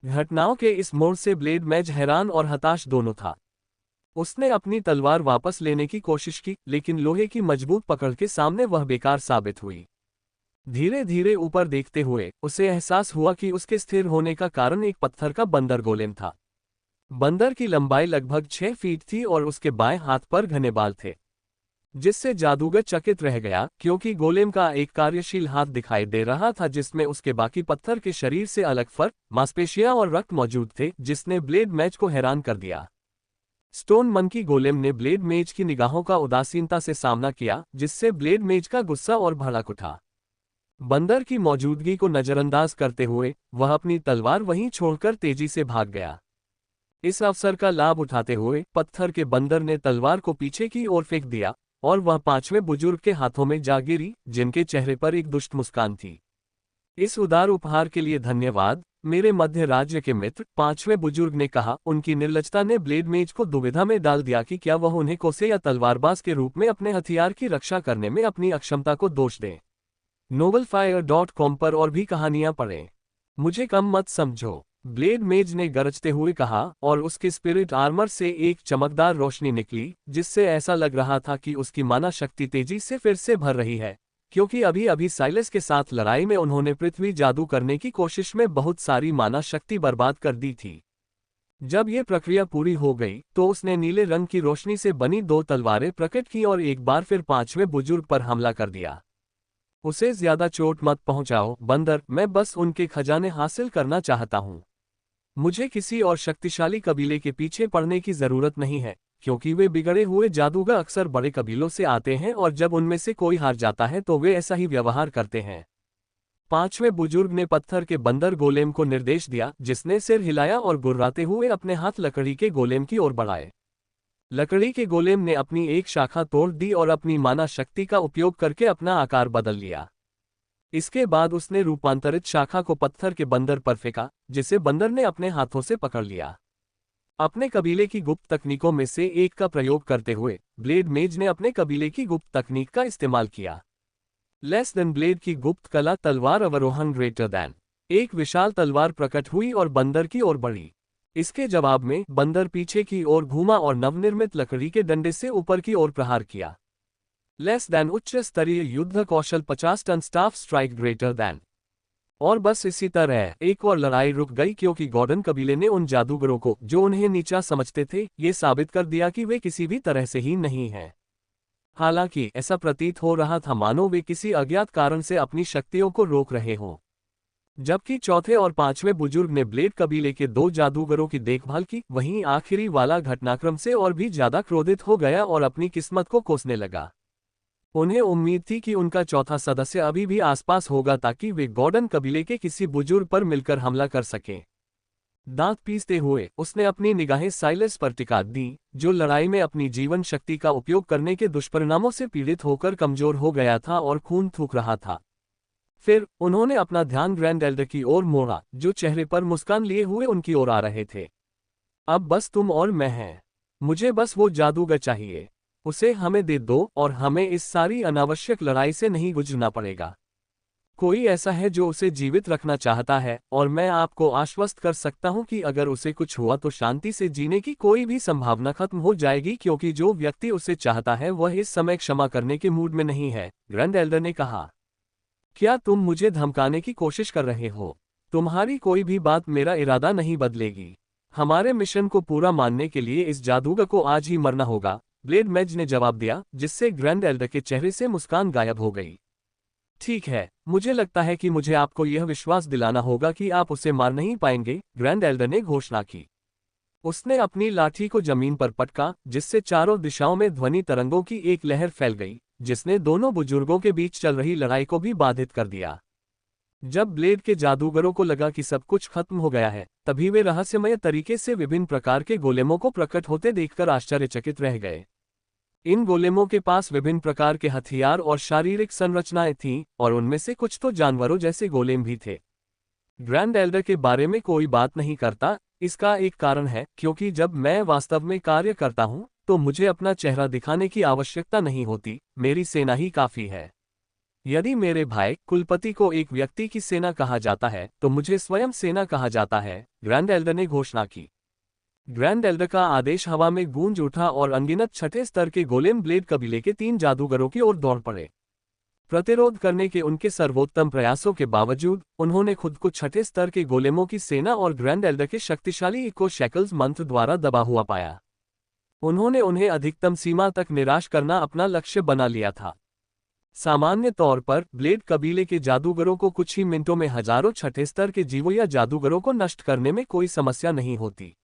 घटनाओं के इस मोड़ से ब्लेड मैज हैरान और हताश दोनों था। उसने अपनी तलवार वापस लेने की कोशिश की, लेकिन लोहे की मजबूत पकड़ के सामने वह बेकार साबित हुई। धीरे धीरे ऊपर देखते हुए उसे एहसास हुआ कि उसके स्थिर होने का कारण एक पत्थर का बंदर गोलेम था। बंदर की लंबाई लगभग 6 फीट थी और उसके बाएं हाथ पर घने बाल थे, जिससे जादूगर चकित रह गया, क्योंकि गोलेम का एक कार्यशील हाथ दिखाई दे रहा था जिसमें उसके बाकी पत्थर के शरीर से अलग फर, मांसपेशियां और रक्त मौजूद थे, जिसने ब्लेड मैच को हैरान कर दिया। स्टोन मंकी गोलेम ने ब्लेड मेज की निगाहों का उदासीनता से सामना किया, जिससे ब्लेड मेज का गुस्सा और भड़क उठा। बंदर की मौजूदगी को नजरअंदाज करते हुए वह अपनी तलवार वहीं छोड़कर तेजी से भाग गया। इस अवसर का लाभ उठाते हुए पत्थर के बंदर ने तलवार को पीछे की ओर फेंक दिया और वह पांचवें बुजुर्ग के हाथों में जा गिरी, जिनके चेहरे पर एक दुष्ट मुस्कान थी। इस उदार उपहार के लिए धन्यवाद, मेरे मध्य राज्य के मित्र, पांचवें बुजुर्ग ने कहा। उनकी निर्लजता ने ब्लेड मेज को दुविधा में डाल दिया कि क्या वह उन्हें कोसे या तलवारबाज के रूप में अपने हथियार की रक्षा करने में अपनी अक्षमता को दोष दें। novelfire.com पर और भी कहानियां पढ़ें। मुझे कम मत समझो, ब्लेड मेज ने गरजते हुए कहा, और उसके स्पिरिट आर्मर से एक चमकदार रोशनी निकली, जिससे ऐसा लग रहा था कि उसकी माना शक्ति तेजी से फिर से भर रही है, क्योंकि अभी अभी साइलस के साथ लड़ाई में उन्होंने पृथ्वी जादू करने की कोशिश में बहुत सारी माना शक्ति बर्बाद कर दी थी। जब यह प्रक्रिया पूरी हो गई तो उसने नीले रंग की रोशनी से बनी 2 तलवारें प्रकट की और एक बार फिर पांचवें बुजुर्ग पर हमला कर दिया। उसे ज्यादा चोट मत पहुंचाओ बंदर, मैं बस उनके खजाने हासिल करना चाहता हूं। मुझे किसी और शक्तिशाली कबीले के पीछे पड़ने की जरूरत नहीं है, क्योंकि वे बिगड़े हुए जादूगर अक्सर बड़े कबीलों से आते हैं और जब उनमें से कोई हार जाता है तो वे ऐसा ही व्यवहार करते हैं। पांचवें बुजुर्ग ने पत्थर के बंदर गोलेम को निर्देश दिया, जिसने सिर हिलाया और गुर्राते हुए अपने हाथ लकड़ी के गोलेम की ओर बढ़ाए। लकड़ी के गोलेम ने अपनी एक शाखा तोड़ दी और अपनी माना शक्ति का उपयोग करके अपना आकार बदल लिया। इसके बाद उसने रूपांतरित शाखा को पत्थर के बंदर पर फेंका, जिसे बंदर ने अपने हाथों से पकड़ लिया। अपने कबीले की गुप्त तकनीकों में से एक का प्रयोग करते हुए ब्लेड मेज ने अपने कबीले की गुप्त तकनीक का इस्तेमाल किया। लेस देन ब्लेड की गुप्त कला तलवार अवरोहन ग्रेटर दैन। एक विशाल तलवार प्रकट हुई और बंदर की ओर बढ़ी। इसके जवाब में बंदर पीछे की ओर घूमा और नवनिर्मित लकड़ी के डंडे से ऊपर की ओर प्रहार किया। लेस दैन उच्च स्तरीय युद्ध कौशल 50 ton staff strike greater than. और बस इसी तरह एक और लड़ाई रुक गई, क्योंकि गॉर्डन कबीले ने उन जादूगरों को जो उन्हें नीचा समझते थे ये साबित कर दिया कि वे किसी भी तरह से ही नहीं हैं। हालांकि ऐसा प्रतीत हो रहा था मानो वे किसी अज्ञात कारण से अपनी शक्तियों को रोक रहे हों। जबकि चौथे और पांचवें बुजुर्ग ने ब्लेड कबीले के 2 जादूगरों की देखभाल की, वहीं आखिरी वाला घटनाक्रम से और भी ज्यादा क्रोधित हो गया और अपनी किस्मत को कोसने लगा। उन्हें उम्मीद थी कि उनका चौथा सदस्य अभी भी आसपास होगा ताकि वे गॉर्डन कबीले के किसी बुजुर्ग पर मिलकर हमला कर सकें। दांत पीसते हुए उसने अपनी निगाहें साइलस पर टिका दी, जो लड़ाई में अपनी जीवन शक्ति का उपयोग करने के दुष्परिणामों से पीड़ित होकर कमजोर हो गया था और खून थूक रहा था। फिर उन्होंने अपना ध्यान ग्रैंड एल्डर की ओर मोड़ा, जो चेहरे पर मुस्कान लिए हुए उनकी ओर आ रहे थे। अब बस तुम और मैं हैं। मुझे बस वो जादूगर चाहिए। उसे हमें दे दो और हमें इस सारी अनावश्यक लड़ाई से नहीं गुजरना पड़ेगा। कोई ऐसा है जो उसे जीवित रखना चाहता है, और मैं आपको आश्वस्त कर सकता हूं कि अगर उसे कुछ हुआ तो शांति से जीने की कोई भी संभावना खत्म हो जाएगी, क्योंकि जो व्यक्ति उसे चाहता है वह इस समय क्षमा करने के मूड में नहीं है। ग्रैंड एल्डर ने कहा, क्या तुम मुझे धमकाने की कोशिश कर रहे हो? तुम्हारी कोई भी बात मेरा इरादा नहीं बदलेगी। हमारे मिशन को पूरा मानने के लिए इस जादूगर को आज ही मरना होगा, ब्लेड मेज ने जवाब दिया, जिससे ग्रैंड एल्डर के चेहरे से मुस्कान गायब हो गई। ठीक है, मुझे लगता है कि मुझे आपको यह विश्वास दिलाना होगा कि आप उसे मार नहीं पाएंगे, ग्रैंड एल्डर ने घोषणा की। उसने अपनी लाठी को जमीन पर पटका, जिससे चारों दिशाओं में ध्वनि तरंगों की एक लहर फैल गई, जिसने दोनों बुजुर्गों के बीच चल रही लड़ाई को भी बाधित कर दिया। जब ब्लेड के जादूगरों को लगा कि सब कुछ खत्म हो गया है, तभी वे रहस्यमय तरीके से विभिन्न प्रकार के गोलेमों को प्रकट होते देखकर आश्चर्यचकित रह गए। इन गोलेमों के पास विभिन्न प्रकार के हथियार और शारीरिक संरचनाएं थीं, और उनमें से कुछ तो जानवरों जैसे गोलेम भी थे। ग्रैंड एल्डर के बारे में कोई बात नहीं करता, इसका एक कारण है, क्योंकि जब मैं वास्तव में कार्य करता हूं, तो मुझे अपना चेहरा दिखाने की आवश्यकता नहीं होती, मेरी सेना ही काफी है। यदि मेरे भाई कुलपति को एक व्यक्ति की सेना कहा जाता है तो मुझे स्वयं सेना कहा जाता है, ग्रैंड एल्डर ने घोषणा की। ग्रैंड एल्डर का आदेश हवा में गूंज उठा और अनगिनत छठे स्तर के गोलेम ब्लेड कबीले के 3 जादूगरों की ओर दौड़ पड़े। प्रतिरोध करने के उनके सर्वोत्तम प्रयासों के बावजूद उन्होंने खुद को छठे स्तर के गोलेमों की सेना और ग्रैंड एल्डर के शक्तिशाली इको शैकल्स मंत्र द्वारा दबा हुआ पाया। उन्होंने उन्हें अधिकतम सीमा तक निराश करना अपना लक्ष्य बना लिया था। सामान्य तौर पर ब्लेड कबीले के जादूगरों को कुछ ही मिनटों में हजारों छठे स्तर के जीवों या जादूगरों को नष्ट करने में कोई समस्या नहीं होती।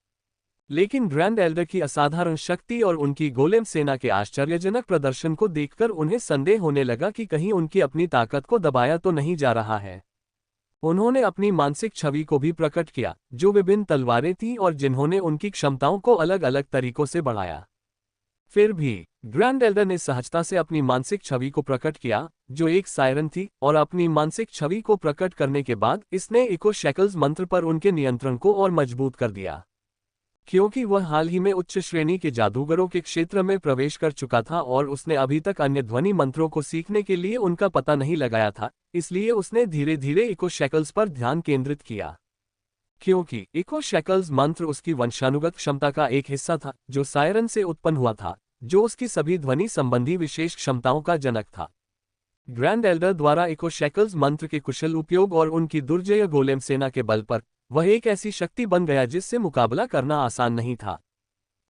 लेकिन ग्रैंड एल्डर की असाधारण शक्ति और उनकी गोलेम सेना के आश्चर्यजनक प्रदर्शन को देखकर उन्हें संदेह होने लगा कि कहीं उनकी अपनी ताकत को दबाया तो नहीं जा रहा है। उन्होंने अपनी मानसिक छवि को भी प्रकट किया, जो विभिन्न तलवारें थीं और जिन्होंने उनकी क्षमताओं को अलग अलग तरीकों से बढ़ाया। फिर भी ग्रैंड एल्डर ने सहजता से अपनी मानसिक छवि को प्रकट किया, जो एक सायरन थी, और अपनी मानसिक छवि को प्रकट करने के बाद इसने इको शैकल्स मंत्र पर उनके नियंत्रण को और मजबूत कर दिया। क्योंकि वह हाल ही में उच्च श्रेणी के जादूगरों के क्षेत्र में प्रवेश कर चुका था और उसने अभी तक अन्य ध्वनि मंत्रों को सीखने के लिए उनका पता नहीं लगाया था, इसलिए उसने धीरे धीरे इको शैकल्स पर ध्यान केंद्रित किया। क्योंकि इको शैकल्स मंत्र उसकी वंशानुगत क्षमता का एक हिस्सा था, जो सायरन से उत्पन्न हुआ था, जो उसकी सभी ध्वनि संबंधी विशेष क्षमताओं का जनक था। ग्रैंड एल्डर द्वारा इको शैकल्स मंत्र के कुशल उपयोग और उनकी दुर्जय गोलेम सेना के बल पर वह एक ऐसी शक्ति बन गया जिससे मुकाबला करना आसान नहीं था।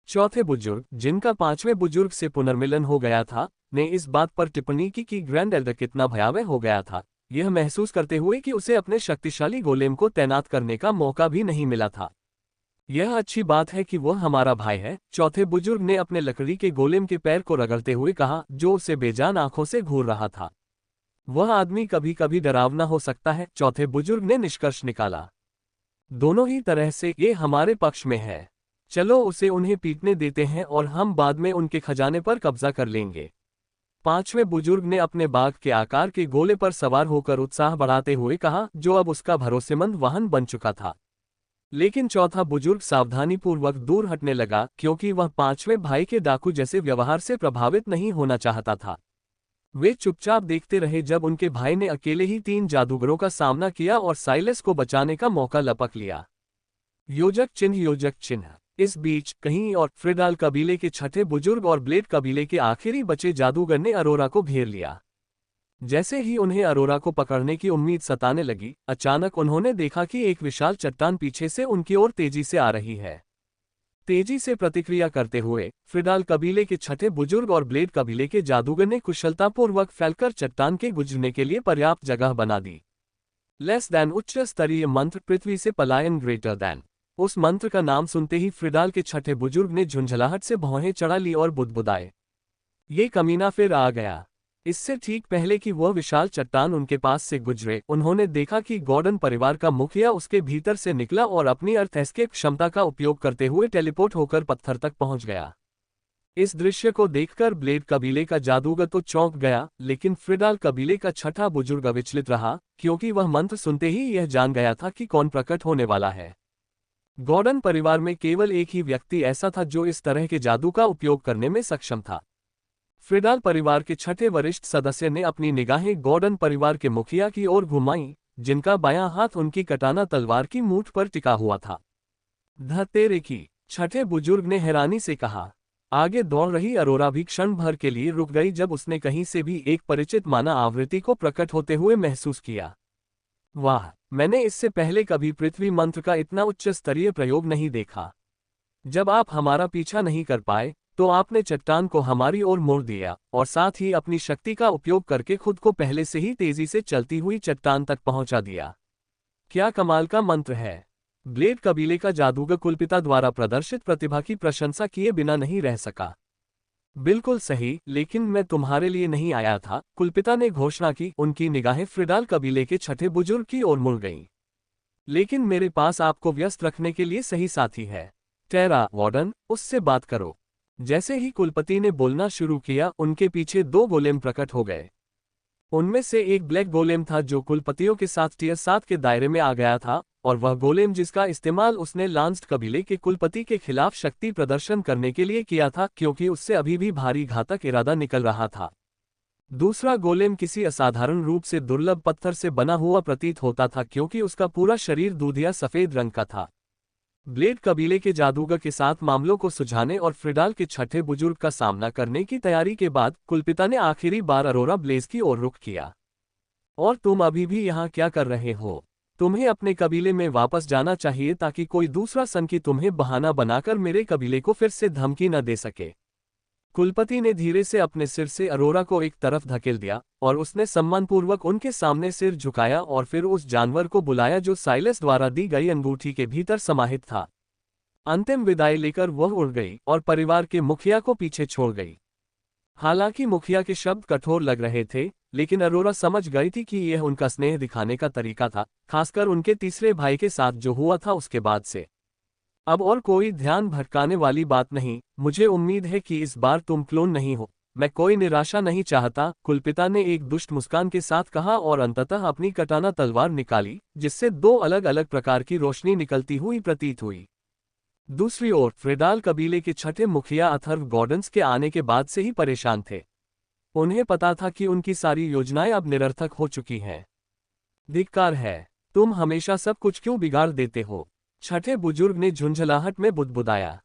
चौथे बुजुर्ग, जिनका 5वें बुजुर्ग से पुनर्मिलन हो गया था, ने इस बात पर टिप्पणी की कि ग्रैंड एल्डर कितना भयावह हो गया था, यह महसूस करते हुए कि उसे अपने शक्तिशाली गोलेम को तैनात करने का मौका भी नहीं मिला था। यह अच्छी बात है कि वह हमारा भाई है, चौथे बुजुर्ग ने अपने लकड़ी के गोलेम के पैर को रगड़ते हुए कहा, जो उसे बेजान आंखों से घूर रहा था। वह आदमी कभी कभी डरावना हो सकता है, चौथे बुजुर्ग ने निष्कर्ष निकाला। दोनों ही तरह से ये हमारे पक्ष में है। चलो उसे उन्हें पीटने देते हैं और हम बाद में उनके खजाने पर कब्जा कर लेंगे। 5वें बुजुर्ग ने अपने बाघ के आकार के गोले पर सवार होकर उत्साह बढ़ाते हुए कहा, जो अब उसका भरोसेमंद वाहन बन चुका था। लेकिन चौथा बुजुर्ग सावधानीपूर्वक दूर हटने लगा, क्योंकि वह 5वें भाई के डाकू जैसे व्यवहार से प्रभावित नहीं होना चाहता था। वे चुपचाप देखते रहे जब उनके भाई ने अकेले ही 3 जादूगरों का सामना किया और साइलस को बचाने का मौका लपक लिया। योजक चिन्ह। इस बीच कहीं और फ्रिडाल कबीले के छठे बुजुर्ग और ब्लेड कबीले के आखिरी बचे जादूगर ने अरोरा को घेर लिया। जैसे ही उन्हें अरोरा को पकड़ने की उम्मीद सताने लगी, अचानक उन्होंने देखा कि एक विशाल चट्टान पीछे से उनकी ओर तेजी से आ रही है। तेजी से प्रतिक्रिया करते हुए फ्रिडाल कबीले के छठे बुजुर्ग और ब्लेड कबीले के जादूगर ने कुशलतापूर्वक फैलकर चट्टान के गुजरने के लिए पर्याप्त जगह बना दी। लेस दैन उच्च स्तरीय मंत्र, पृथ्वी से पलायन ग्रेटर दैन। उस मंत्र का नाम सुनते ही फ्रिडाल के छठे बुजुर्ग ने झुंझलाहट से भौहें चढ़ा ली और बुदबुदाए, ये कमीना फिर आ गया। इससे ठीक पहले कि वह विशाल चट्टान उनके पास से गुजरे, उन्होंने देखा कि गॉर्डन परिवार का मुखिया उसके भीतर से निकला और अपनी अर्थ एस्केप क्षमता का उपयोग करते हुए टेलीपोर्ट होकर पत्थर तक पहुंच गया। इस दृश्य को देखकर ब्लेड कबीले का जादूगर तो चौंक गया, लेकिन फ्रिडाल कबीले का छठा बुजुर्ग अविचलित रहा, क्योंकि वह मंत्र सुनते ही यह जान गया था कि कौन प्रकट होने वाला है। गॉर्डन परिवार में केवल एक ही व्यक्ति ऐसा था जो इस तरह के जादू का उपयोग करने में सक्षम था। फ्रिडाल परिवार के छठे वरिष्ठ सदस्य ने अपनी निगाहें गॉर्डन परिवार के मुखिया की ओर घुमाईं, जिनका बायां हाथ उनकी कटाना तलवार की मूठ पर टिका हुआ था। तेरे की, छठे बुजुर्ग ने हैरानी से कहा। आगे दौड़ रही अरोरा भी क्षण भर के लिए रुक गई जब उसने कहीं से भी एक परिचित माना आवृत्ति को प्रकट होते हुए महसूस किया। वाह, मैंने इससे पहले कभी पृथ्वी मंत्र का इतना उच्च स्तरीय प्रयोग नहीं देखा। जब आप हमारा पीछा नहीं कर पाए तो आपने चट्टान को हमारी ओर मोड़ दिया और साथ ही अपनी शक्ति का उपयोग करके खुद को पहले से ही तेजी से चलती हुई चट्टान तक पहुंचा दिया। क्या कमाल का मंत्र है। ब्लेड कबीले का जादूगर कुलपिता द्वारा प्रदर्शित प्रतिभा की प्रशंसा किए बिना नहीं रह सका। बिल्कुल सही, लेकिन मैं तुम्हारे लिए नहीं आया था, कुलपिता ने घोषणा की। उनकी निगाहें फ्रिडाल कबीले के छठे बुजुर्ग की ओर मुड़ गईं। लेकिन मेरे पास आपको व्यस्त रखने के लिए सही साथी है। टेरा वार्डन, उससे बात करो। जैसे ही कुलपति ने बोलना शुरू किया, उनके पीछे 2 गोलेम प्रकट हो गए। उनमें से एक ब्लैक गोलेम था जो कुलपतियों के साथ टियर 7 के दायरे में आ गया था, और वह गोलेम जिसका इस्तेमाल उसने लांस्ड कबीले के कुलपति के खिलाफ शक्ति प्रदर्शन करने के लिए किया था, क्योंकि उससे अभी भी भारी घातक इरादा निकल रहा था। दूसरा गोलेम किसी असाधारण रूप से दुर्लभ पत्थर से बना हुआ प्रतीत होता था क्योंकि उसका पूरा शरीर दूधिया सफेद रंग का था। ब्लेड कबीले के जादूगर के साथ मामलों को सुलझाने और फ्रिडाल के छठे बुजुर्ग का सामना करने की तैयारी के बाद कुलपिता ने आखिरी बार अरोरा ब्लेज की ओर रुख किया। और तुम अभी भी यहाँ क्या कर रहे हो? तुम्हें अपने कबीले में वापस जाना चाहिए ताकि कोई दूसरा सनकी तुम्हें बहाना बनाकर मेरे कबीले को फिर से धमकी न दे सके। कुलपति ने धीरे से अपने सिर से अरोरा को एक तरफ धकेल दिया और उसने सम्मानपूर्वक उनके सामने सिर झुकाया और फिर उस जानवर को बुलाया जो साइलस द्वारा दी गई अंगूठी के भीतर समाहित था। अंतिम विदाई लेकर वह उड़ गई और परिवार के मुखिया को पीछे छोड़ गई। हालांकि मुखिया के शब्द कठोर लग रहे थे, लेकिन अरोरा समझ गई थी कि यह उनका स्नेह दिखाने का तरीका था, खासकर उनके तीसरे भाई के साथ जो हुआ था उसके बाद से। अब और कोई ध्यान भटकाने वाली बात नहीं। मुझे उम्मीद है कि इस बार तुम क्लोन नहीं हो। मैं कोई निराशा नहीं चाहता, कुलपिता ने एक दुष्ट मुस्कान के साथ कहा और अंततः अपनी कटाना तलवार निकाली, जिससे दो अलग अलग प्रकार की रोशनी निकलती हुई प्रतीत हुई। दूसरी ओर फ्रिडाल कबीले के छठे मुखिया अथर्व गॉर्डन्स के आने के बाद से ही परेशान थे। उन्हें पता था कि उनकी सारी योजनाएं अब निरर्थक हो चुकी हैं। धिक्कार है, तुम हमेशा सब कुछ क्यों बिगाड़ देते हो? छठे बुजुर्ग ने झुंझलाहट में बुदबुदाया।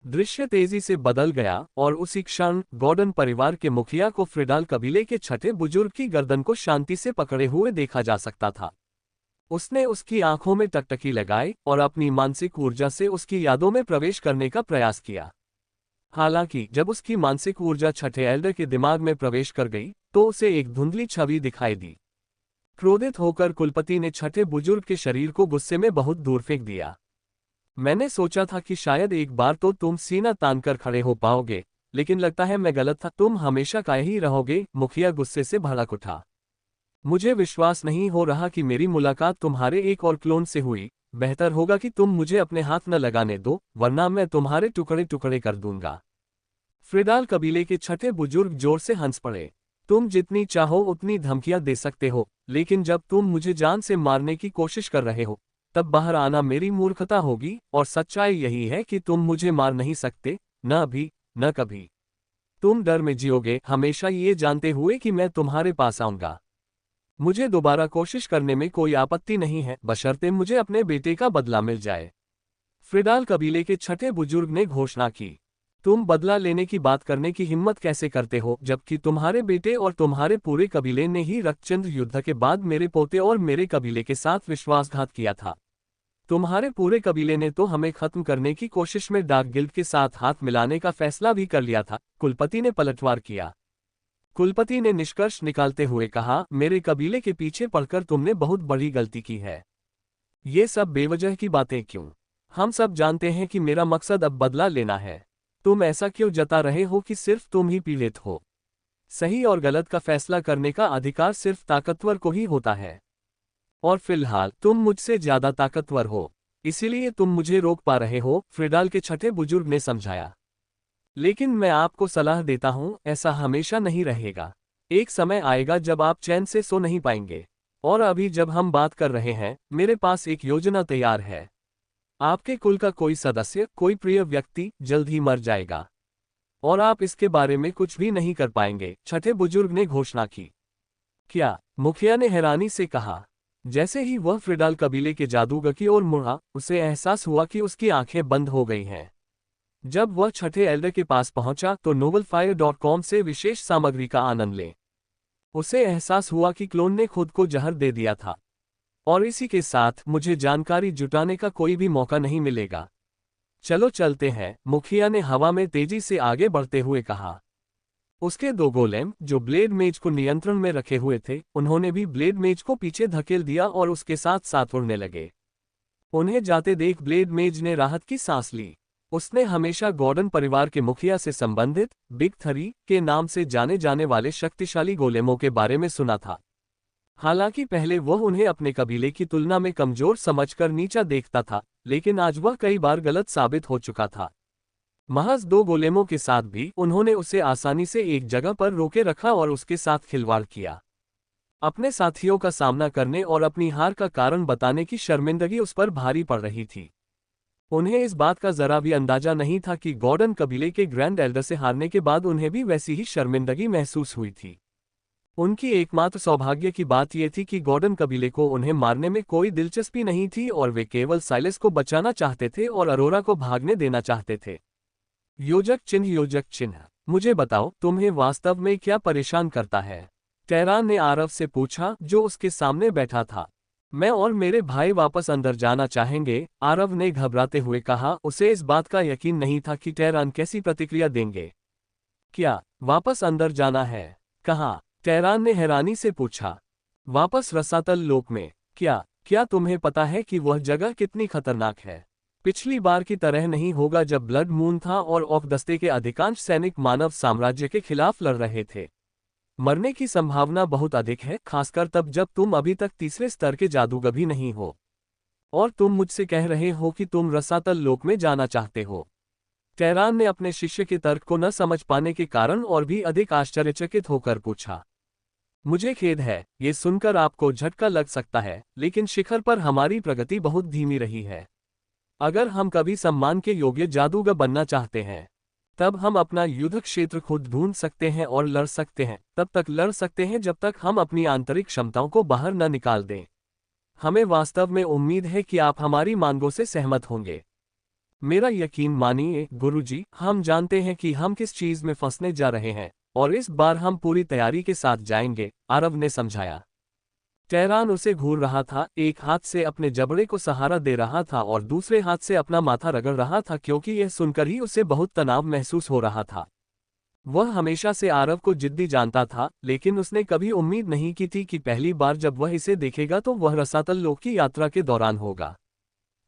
दृश्य तेजी से बदल गया और उसी क्षण गॉर्डन परिवार के मुखिया को फ्रिडाल कबीले के छठे बुजुर्ग की गर्दन को शांति से पकड़े हुए देखा जा सकता था। उसने उसकी आंखों में टकटकी लगाई और अपनी मानसिक ऊर्जा से उसकी यादों में प्रवेश करने का प्रयास किया। हालांकि जब उसकी मानसिक ऊर्जा छठे एल्डर के दिमाग में प्रवेश कर गई तो उसे एक धुंधली छवि दिखाई दी। क्रोधित होकर कुलपति ने छठे बुजुर्ग के शरीर को गुस्से में बहुत दूर फेंक दिया। मैंने सोचा था कि शायद एक बार तो तुम सीना तानकर खड़े हो पाओगे, लेकिन लगता है मैं गलत था। तुम हमेशा काहे ही रहोगे? मुखिया गुस्से से भड़क उठा। मुझे विश्वास नहीं हो रहा कि मेरी मुलाकात तुम्हारे एक और क्लोन से हुई। बेहतर होगा कि तुम मुझे अपने हाथ न लगाने दो, वरना मैं तुम्हारे टुकड़े टुकड़े कर दूंगा। फ्रिडाल कबीले के छठे बुजुर्ग जोर से हंस पड़े। तुम जितनी चाहो उतनी धमकियां दे सकते हो, लेकिन जब तुम मुझे जान से मारने की कोशिश कर रहे हो तब बाहर आना मेरी मूर्खता होगी, और सच्चाई यही है कि तुम मुझे मार नहीं सकते, न अभी न कभी। तुम डर में जियोगे, हमेशा ये जानते हुए कि मैं तुम्हारे पास आऊंगा। मुझे दोबारा कोशिश करने में कोई आपत्ति नहीं है, बशर्ते मुझे अपने बेटे का बदला मिल जाए। फ्रिडाल कबीले के छठे बुजुर्ग ने घोषणा की। तुम बदला लेने की बात करने की हिम्मत कैसे करते हो, जबकि तुम्हारे बेटे और तुम्हारे पूरे कबीले ने ही रक्तचंद्र युद्ध के बाद मेरे पोते और मेरे कबीले के साथ विश्वासघात किया था। तुम्हारे पूरे कबीले ने तो हमें खत्म करने की कोशिश में डार्क गिल्ड के साथ हाथ मिलाने का फैसला भी कर लिया था। कुलपति ने पलटवार किया। कुलपति ने निष्कर्ष निकालते हुए कहा, मेरे कबीले के पीछे पड़कर तुमने बहुत बड़ी गलती की है। ये सब बेवजह की बातें क्यों? हम सब जानते हैं कि मेरा मकसद अब बदला लेना है। तुम ऐसा क्यों जता रहे हो कि सिर्फ तुम ही पीड़ित हो? सही और गलत का फैसला करने का अधिकार सिर्फ ताकतवर को ही होता है, और फिलहाल तुम मुझसे ज्यादा ताकतवर हो, इसीलिए तुम मुझे रोक पा रहे हो, फ्रिडाल के छठे बुजुर्ग ने समझाया। लेकिन मैं आपको सलाह देता हूं, ऐसा हमेशा नहीं रहेगा। एक समय आएगा जब आप चैन से सो नहीं पाएंगे। और अभी जब हम बात कर रहे हैं, मेरे पास एक योजना तैयार है। आपके कुल का कोई सदस्य, कोई प्रिय व्यक्ति जल्द ही मर जाएगा, और आप इसके बारे में कुछ भी नहीं कर पाएंगे, छठे बुजुर्ग ने घोषणा की। क्या? मुखिया ने हैरानी से कहा। जैसे ही वह फ्रिडाल कबीले के जादूगर की ओर मुड़ा, उसे एहसास हुआ कि उसकी आंखें बंद हो गई हैं। जब वह छठे एल्डर के पास पहुंचा तो novelfire.com से विशेष सामग्री का आनंद ले। उसे एहसास हुआ कि क्लोन ने खुद को जहर दे दिया था, और इसी के साथ मुझे जानकारी जुटाने का कोई भी मौका नहीं मिलेगा। चलो चलते हैं, मुखिया ने हवा में तेजी से आगे बढ़ते हुए कहा। उसके दो गोलेम, जो ब्लेड मेज को नियंत्रण में रखे हुए थे, उन्होंने भी ब्लेड मेज को पीछे धकेल दिया और उसके साथ साथ उड़ने लगे। उन्हें जाते देख ब्लेड मेज ने राहत की सांस ली। उसने हमेशा गॉर्डन परिवार के मुखिया से संबंधित बिग थ्री के नाम से जाने जाने वाले शक्तिशाली गोलेमों के बारे में सुना था। हालांकि पहले वह उन्हें अपने कबीले की तुलना में कमजोर समझकर नीचा देखता था, लेकिन आज वह कई बार गलत साबित हो चुका था। महज दो गोलेमों के साथ भी उन्होंने उसे आसानी से एक जगह पर रोके रखा और उसके साथ खिलवाड़ किया। अपने साथियों का सामना करने और अपनी हार का कारण बताने की शर्मिंदगी उस पर भारी पड़ रही थी। उन्हें इस बात का जरा भी अंदाजा नहीं था कि गॉर्डन कबीले के ग्रैंड एल्डर से हारने के बाद उन्हें भी वैसी ही शर्मिंदगी महसूस हुई थी। उनकी एकमात्र सौभाग्य की बात यह थी कि गॉर्डन कबीले को उन्हें मारने में कोई दिलचस्पी नहीं थी और वे केवल साइलस को बचाना चाहते थे और अरोरा को भागने देना चाहते थे। योजक चिन्ह, योजक चिन्ह, मुझे बताओ तुम्हें वास्तव में क्या परेशान करता है? टेरान ने आरव से पूछा, जो उसके सामने बैठा था। मैं और मेरे भाई वापस अंदर जाना चाहेंगे, आरव ने घबराते हुए कहा। उसे इस बात का यकीन नहीं था कि टेरान कैसी प्रतिक्रिया देंगे। क्या वापस अंदर जाना है? कहाँ? टेरान ने हैरानी से पूछा। वापस रसातल लोक में? क्या क्या तुम्हें पता है कि वह जगह कितनी खतरनाक है? पिछली बार की तरह नहीं होगा जब ब्लड मून था और ऑफ दस्ते के अधिकांश सैनिक मानव साम्राज्य के खिलाफ लड़ रहे थे। मरने की संभावना बहुत अधिक है, खासकर तब जब तुम अभी तक तीसरे स्तर के जादूगर भी नहीं हो। और तुम मुझसे कह रहे हो कि तुम रसातल लोक में जाना चाहते हो। टेरान ने अपने शिष्य के तर्क को न समझ पाने के कारण और भी अधिक आश्चर्यचकित होकर पूछा। मुझे खेद है, ये सुनकर आपको झटका लग सकता है, लेकिन शिखर पर हमारी प्रगति बहुत धीमी रही है। अगर हम कभी सम्मान के योग्य जादूगर बनना चाहते हैं, तब हम अपना युद्ध क्षेत्र खुद ढूंढ सकते हैं और लड़ सकते हैं। तब तक लड़ सकते हैं जब तक हम अपनी आंतरिक क्षमताओं को बाहर न निकाल दें। हमें वास्तव में उम्मीद है कि आप हमारी मांगों से सहमत होंगे। मेरा यकीन मानिए गुरुजी, हम जानते हैं कि हम किस चीज में फंसने जा रहे हैं और इस बार हम पूरी तैयारी के साथ जाएंगे, आरव ने समझाया। टेरान उसे घूर रहा था, एक हाथ से अपने जबड़े को सहारा दे रहा था और दूसरे हाथ से अपना माथा रगड़ रहा था, क्योंकि यह सुनकर ही उसे बहुत तनाव महसूस हो रहा था। वह हमेशा से आरव को जिद्दी जानता था, लेकिन उसने कभी उम्मीद नहीं की थी कि पहली बार जब वह इसे देखेगा तो वह रसातल लोक की यात्रा के दौरान होगा।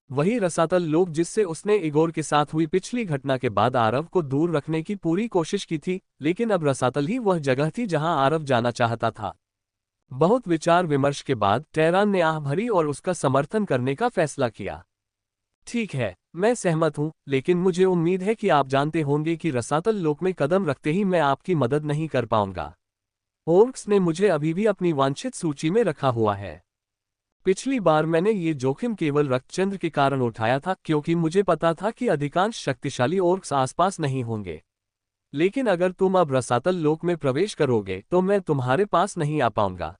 वही रसातल लोक जिससे उसने इगोर के साथ हुई पिछली घटना के बाद आरव को दूर रखने की पूरी कोशिश की थी, लेकिन अब रसातल ही वह जगह थी जहां आरव जाना चाहता था। बहुत विचार विमर्श के बाद टेरान ने आह भरी और उसका समर्थन करने का फैसला किया। ठीक है, मैं सहमत हूं, लेकिन मुझे उम्मीद है कि आप जानते होंगे कि रसातल लोक में कदम रखते ही मैं आपकी मदद नहीं कर पाऊंगा। ओर्क्स ने मुझे अभी भी अपनी वांछित सूची में रखा हुआ है। पिछली बार मैंने ये जोखिम केवल रक्तचंद्र के कारण उठाया था, क्योंकि मुझे पता था कि अधिकांश शक्तिशाली ओर्क्स आसपास नहीं होंगे। लेकिन अगर तुम अब रसातल लोक में प्रवेश करोगे तो मैं तुम्हारे पास नहीं आ पाऊंगा।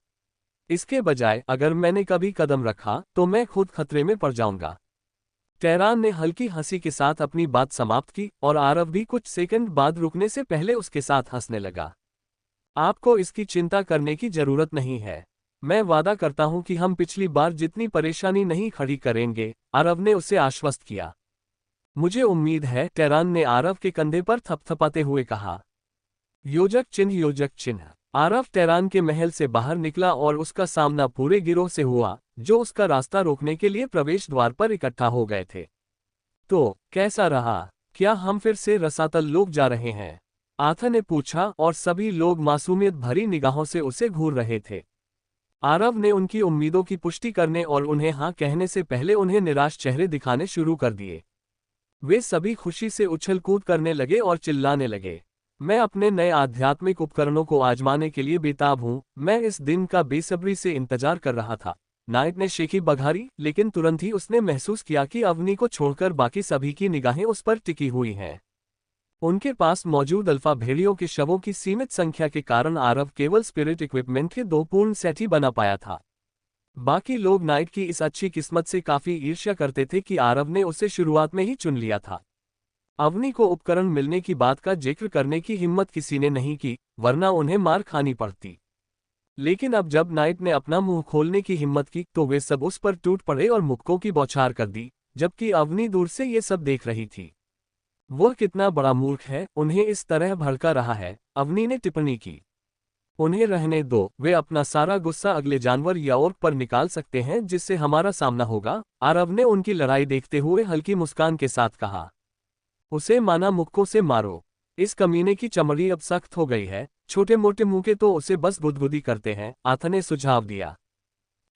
इसके बजाय अगर मैंने कभी कदम रखा तो मैं खुद खतरे में पड़ जाऊंगा। टेरान ने हल्की हंसी के साथ अपनी बात समाप्त की और आरव भी कुछ सेकंड बाद रुकने से पहले उसके साथ हंसने लगा। आपको इसकी चिंता करने की जरूरत नहीं है। मैं वादा करता हूं कि हम पिछली बार जितनी परेशानी नहीं खड़ी करेंगे, आरव ने उसे आश्वस्त किया। मुझे उम्मीद है, टेरान ने आरव के कंधे पर थपथपाते हुए कहा। योजक चिन्ह, योजक चिन्ह, आरव टेरान के महल से बाहर निकला और उसका सामना पूरे गिरोह से हुआ, जो उसका रास्ता रोकने के लिए प्रवेश द्वार पर इकट्ठा हो गए थे। तो कैसा रहा? क्या हम फिर से रसातल लोक जा रहे हैं? आथा ने पूछा और सभी लोग मासूमियत भरी निगाहों से उसे घूर रहे थे। आरव ने उनकी उम्मीदों की पुष्टि करने और उन्हें हाँ कहने से पहले उन्हें निराश चेहरे दिखाने शुरू कर दिए। वे सभी खुशी से उछल कूद करने लगे और चिल्लाने लगे। मैं अपने नए आध्यात्मिक उपकरणों को आजमाने के लिए बेताब हूँ। मैं इस दिन का बेसब्री से इंतजार कर रहा था। नाइट ने शेखी बघारी, लेकिन तुरंत ही उसने महसूस किया कि अवनी को छोड़कर बाकी सभी की निगाहें उस पर टिकी हुई हैं। उनके पास मौजूद अल्फा भेड़ियों के शवों की सीमित संख्या के कारण आरव केवल स्पिरिट इक्विपमेंट के 2 पूर्ण सेट ही बना पाया था। बाकी लोग नाइट की इस अच्छी किस्मत से काफी ईर्ष्या करते थे कि आरव ने उसे शुरुआत में ही चुन लिया था। अवनी को उपकरण मिलने की बात का जिक्र करने की हिम्मत किसी ने नहीं की, वरना उन्हें मार खानी पड़ती। लेकिन अब जब नाइट ने अपना मुंह खोलने की हिम्मत की तो वे सब उस पर टूट पड़े और मुक्कों की बौछार कर दी, जबकि अवनी दूर से ये सब देख रही थी। वह कितना बड़ा मूर्ख है, उन्हें इस तरह भड़का रहा है, अवनी ने टिप्पणी की। उन्हें रहने दो, वे अपना सारा गुस्सा अगले जानवर या ओर्क पर निकाल सकते हैं जिससे हमारा सामना होगा, आरव ने उनकी लड़ाई देखते हुए हल्की मुस्कान के साथ कहा। उसे माना मुक्कों से मारो। इस कमीने की चमड़ी अब सख्त हो गई है, छोटे मोटे मुंह तो उसे बस गुदगुदी करते हैं, आथा ने सुझाव दिया।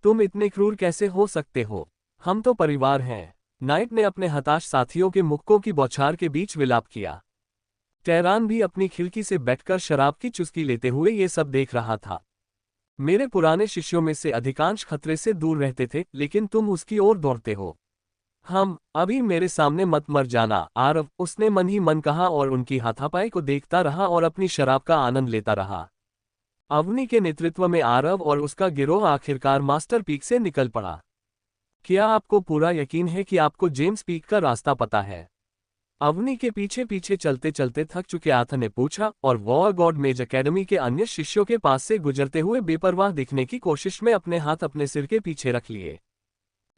तुम इतने क्रूर कैसे हो सकते हो? हम तो परिवार हैं। नाइट ने अपने हताश साथियों के मुक्कों की बौछार के बीच विलाप किया। टेरान भी अपनी खिड़की से बैठकर शराब की चुस्की लेते हुए ये सब देख रहा था। मेरे पुराने शिष्यों में से अधिकांश खतरे से दूर रहते थे, लेकिन तुम उसकी ओर दौड़ते हो। हम अभी मेरे सामने मत मर जाना, आरव, उसने मन ही मन कहा और उनकी हाथापाई को देखता रहा और अपनी शराब का आनंद लेता रहा। अवनी के नेतृत्व में आरव और उसका गिरोह आखिरकार मास्टर पीक से निकल पड़ा। क्या आपको पूरा यकीन है कि आपको जेम्स पीक का रास्ता पता है? अवनी के पीछे पीछे चलते चलते थक चुके आर्थर ने पूछा और वॉर गॉड मेज एकेडमी के अन्य शिष्यों के पास से गुजरते हुए बेपरवाह दिखने की कोशिश में अपने हाथ अपने सिर के पीछे रख लिए।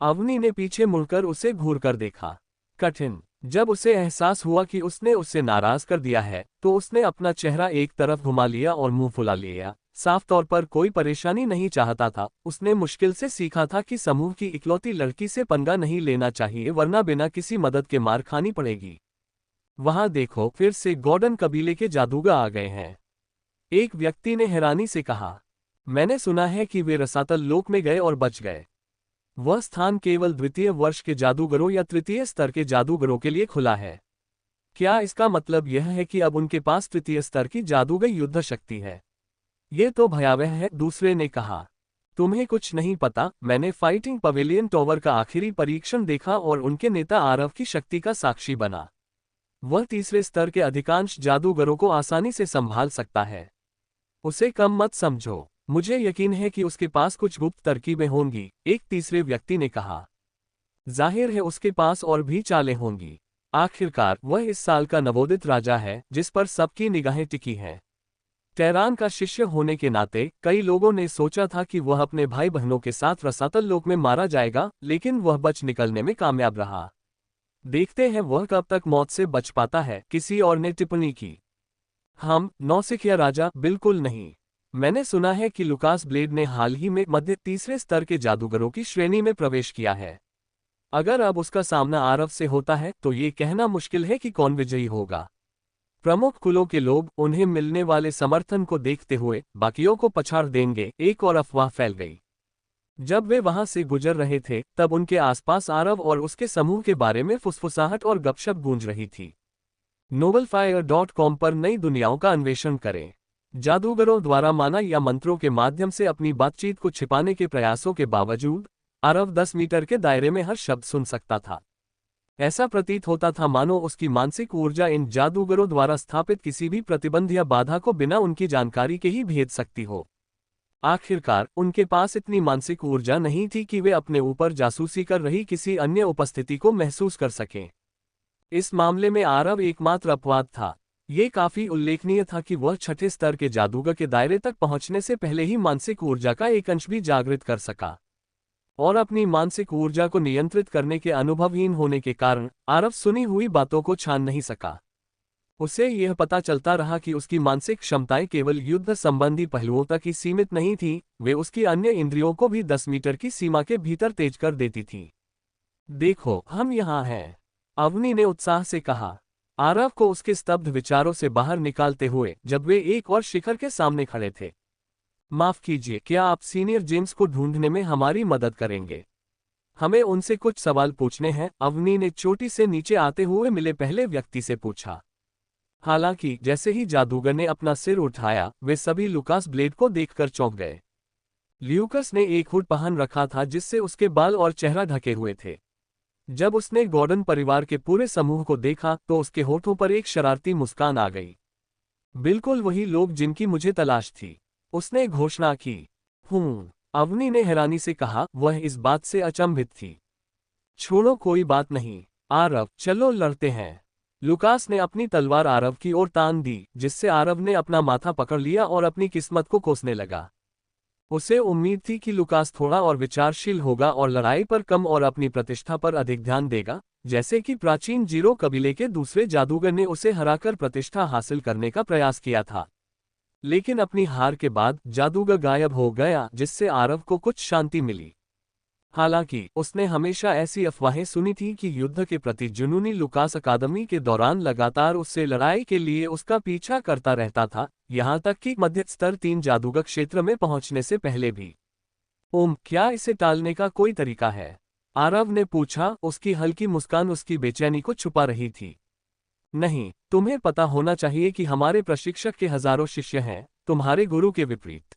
अवनी ने पीछे मुड़कर उसे घूर कर देखा। कठिन। जब उसे एहसास हुआ कि उसने उससे नाराज कर दिया है तो उसने अपना चेहरा एक तरफ घुमा लिया और मुंह फुला लिया। साफ तौर पर कोई परेशानी नहीं चाहता था। उसने मुश्किल से सीखा था कि समूह की इकलौती लड़की से पंगा नहीं लेना चाहिए वरना बिना किसी मदद के मार खानी पड़ेगी। वहां देखो, फिर से गॉर्डन कबीले के जादूगर आ गए हैं, एक व्यक्ति ने हैरानी से कहा। मैंने सुना है कि वे रसातल लोक में गए और बच गए। वह स्थान केवल द्वितीय वर्ष के जादूगरों या तृतीय स्तर के जादूगरों के लिए खुला है। क्या इसका मतलब यह है कि अब उनके पास तृतीय स्तर की जादूगर युद्ध शक्ति है? ये तो भयावह है, दूसरे ने कहा। तुम्हें कुछ नहीं पता, मैंने फाइटिंग पवेलियन टॉवर का आखिरी परीक्षण देखा और उनके नेता आरव की शक्ति का साक्षी बना। वह तीसरे स्तर के अधिकांश जादूगरों को आसानी से संभाल सकता है। उसे कम मत समझो। मुझे यकीन है कि उसके पास कुछ गुप्त तरकीबें होंगी, एक तीसरे व्यक्ति ने कहा। जाहिर है उसके पास और भी चालें होंगी। आखिरकार वह इस साल का नवोदित राजा है जिस पर सबकी निगाहें टिकी हैं। टेरान का शिष्य होने के नाते कई लोगों ने सोचा था कि वह अपने भाई बहनों के साथ रसातल लोक में मारा जाएगा, लेकिन वह बच निकलने में कामयाब रहा। देखते हैं वह कब तक मौत से बच पाता है, किसी और ने टिप्पणी की। हम नौसिखिया राजा, बिल्कुल नहीं। मैंने सुना है कि लुकास ब्लेड ने हाल ही में मध्य तीसरे स्तर के जादूगरों की श्रेणी में प्रवेश किया है। अगर अब उसका सामना आरव से होता है तो ये कहना मुश्किल है कि कौन विजयी होगा। प्रमुख कुलों के लोग उन्हें मिलने वाले समर्थन को देखते हुए बाकियों को पछाड़ देंगे, एक और अफवाह फैल गई। जब वे वहां से गुजर रहे थे तब उनके आसपास आरव और उसके समूह के बारे में फुसफुसाहट और गपशप गूंज रही थी। novelfire.com पर नई दुनियाओं का अन्वेषण करें। जादूगरों द्वारा माना या मंत्रों के माध्यम से अपनी बातचीत को छिपाने के प्रयासों के बावजूद आरव 10 मीटर के दायरे में हर शब्द सुन सकता था। ऐसा प्रतीत होता था मानो उसकी मानसिक ऊर्जा इन जादूगरों द्वारा स्थापित किसी भी प्रतिबंध या बाधा को बिना उनकी जानकारी के ही भेद सकती हो। आखिरकार उनके पास इतनी मानसिक ऊर्जा नहीं थी कि वे अपने ऊपर जासूसी कर रही किसी अन्य उपस्थिति को महसूस कर सकें। इस मामले में आरव एकमात्र अपवाद था। ये काफी उल्लेखनीय था कि वह छठे स्तर के जादूगर के दायरे तक पहुंचने से पहले ही मानसिक ऊर्जा का एक अंश भी जागृत कर सका। और अपनी मानसिक ऊर्जा को नियंत्रित करने के अनुभवहीन होने के कारण आरव सुनी हुई बातों को छान नहीं सका। उसे यह पता चलता रहा कि उसकी मानसिक क्षमताएं केवल युद्ध संबंधी पहलुओं तक ही सीमित नहीं थीं, वे उसकी अन्य इंद्रियों को भी 10 मीटर की सीमा के भीतर तेज कर देती थीं। देखो, हम यहाँ हैं, अवनी ने उत्साह से कहा, आरव को उसके स्तब्ध विचारों से बाहर निकालते हुए जब वे एक और शिखर के सामने खड़े थे। माफ कीजिए, क्या आप सीनियर जेम्स को ढूंढने में हमारी मदद करेंगे? हमें उनसे कुछ सवाल पूछने हैं, अवनी ने चोटी से नीचे आते हुए मिले पहले व्यक्ति से पूछा। हालांकि जैसे ही जादूगर ने अपना सिर उठाया वे सभी लुकास ब्लेड को देखकर चौंक गए। ल्यूकस ने एक हुड पहन रखा था जिससे उसके बाल और चेहरा ढके हुए थे। जब उसने गॉर्डन परिवार के पूरे समूह को देखा तो उसके होठों पर एक शरारती मुस्कान आ गई। बिल्कुल वही लोग जिनकी मुझे तलाश थी, उसने घोषणा की। अवनी ने हैरानी से कहा, वह इस बात से अचंभित थी। छोड़ो, कोई बात नहीं आरव, चलो लड़ते हैं। लुकास ने अपनी तलवार आरव की ओर तान दी, जिससे आरव ने अपना माथा पकड़ लिया और अपनी किस्मत को कोसने लगा। उसे उम्मीद थी कि लुकास थोड़ा और विचारशील होगा और लड़ाई पर कम और अपनी प्रतिष्ठा पर अधिक ध्यान देगा, जैसे कि प्राचीन जीरो कबीले के दूसरे जादूगर ने उसे हराकर प्रतिष्ठा हासिल करने का प्रयास किया था। लेकिन अपनी हार के बाद जादूगर गायब हो गया, जिससे आरव को कुछ शांति मिली। हालांकि उसने हमेशा ऐसी अफवाहें सुनी थी कि युद्ध के प्रति जुनूनी लुकास अकादमी के दौरान लगातार उससे लड़ाई के लिए उसका पीछा करता रहता था, यहां तक कि मध्य स्तर 3 जादूगर क्षेत्र में पहुंचने से पहले भी। क्या इसे टालने का कोई तरीका है? आरव ने पूछा, उसकी हल्की मुस्कान उसकी बेचैनी को छुपा रही थी। नहीं, तुम्हें पता होना चाहिए कि हमारे प्रशिक्षक के हजारों शिष्य हैं, तुम्हारे गुरु के विपरीत।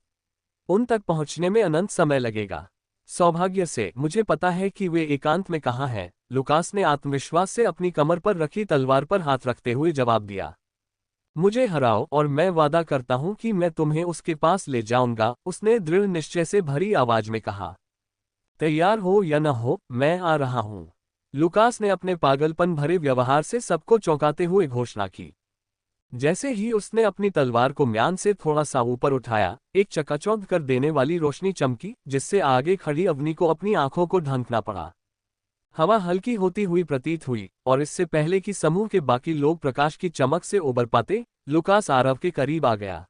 उन तक पहुंचने में अनंत समय लगेगा। सौभाग्य से मुझे पता है कि वे एकांत में कहाँ हैं, लुकास ने आत्मविश्वास से अपनी कमर पर रखी तलवार पर हाथ रखते हुए जवाब दिया। मुझे हराओ और मैं वादा करता हूं कि मैं तुम्हें उसके पास ले जाऊंगा, उसने दृढ़ निश्चय से भरी आवाज में कहा। तैयार हो या न हो, मैं आ रहा हूं। लुकास ने अपने पागलपन भरे व्यवहार से सबको चौंकाते हुए घोषणा की। जैसे ही उसने अपनी तलवार को म्यान से थोड़ा सा ऊपर उठाया, एक चकाचौंध कर देने वाली रोशनी चमकी, जिससे आगे खड़ी अवनी को अपनी आंखों को ढांकना पड़ा। हवा हल्की होती हुई प्रतीत हुई, और इससे पहले कि समूह के बाकी लोग प्रकाश की चमक से उबर पाते, लुकास आरव के करीब आ गया।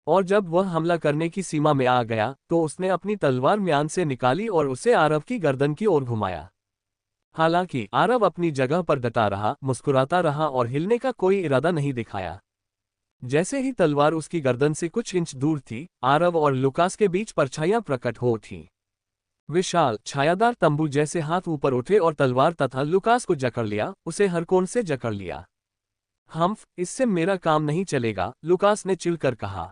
और जब वह हमला करने की सीमा में आ गया, तो उसने अपनी तलवार म्यान से निकाली और उसे आरव की गर्दन की ओर घुमाया। हालांकि आरव अपनी जगह पर डटा रहा, मुस्कुराता रहा और हिलने का कोई इरादा नहीं दिखाया। जैसे ही तलवार उसकी गर्दन से कुछ इंच दूर थी, आरव और लुकास के बीच परछाइयां प्रकट हो उठीं। विशाल छायादार तंबू जैसे हाथ ऊपर उठे और तलवार तथा लुकास को जकड़ लिया, उसे हर कोण से जकड़ लिया। हम्फ, इससे मेरा काम नहीं चलेगा, लुकास ने चिढ़कर कहा।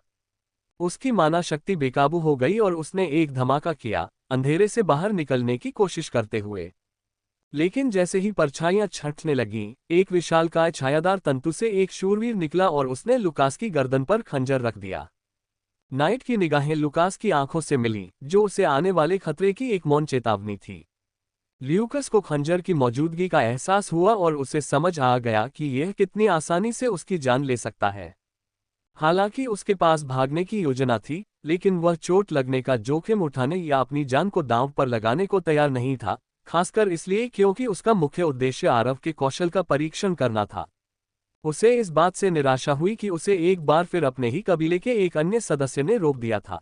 उसकी माना शक्ति बेकाबू हो गई और उसने एक धमाका किया, अंधेरे से बाहर निकलने की कोशिश करते हुए। लेकिन जैसे ही परछाइयां छंटने लगीं, एक विशालकाय छायादार तंतु से एक शूरवीर निकला और उसने लुकास की गर्दन पर खंजर रख दिया। नाइट की निगाहें लुकास की आंखों से मिलीं, जो उसे आने वाले खतरे की एक मौन चेतावनी थी। ल्यूकस को खंजर की मौजूदगी का एहसास हुआ और उसे समझ आ गया कि यह कितनी आसानी से उसकी जान ले सकता है। हालांकि उसके पास भागने की योजना थी, लेकिन वह चोट लगने का जोखिम उठाने या अपनी जान को दांव पर लगाने को तैयार नहीं था, खासकर इसलिए क्योंकि उसका मुख्य उद्देश्य आरव के कौशल का परीक्षण करना था। उसे इस बात से निराशा हुई कि उसे एक बार फिर अपने ही कबीले के एक अन्य सदस्य ने रोक दिया था।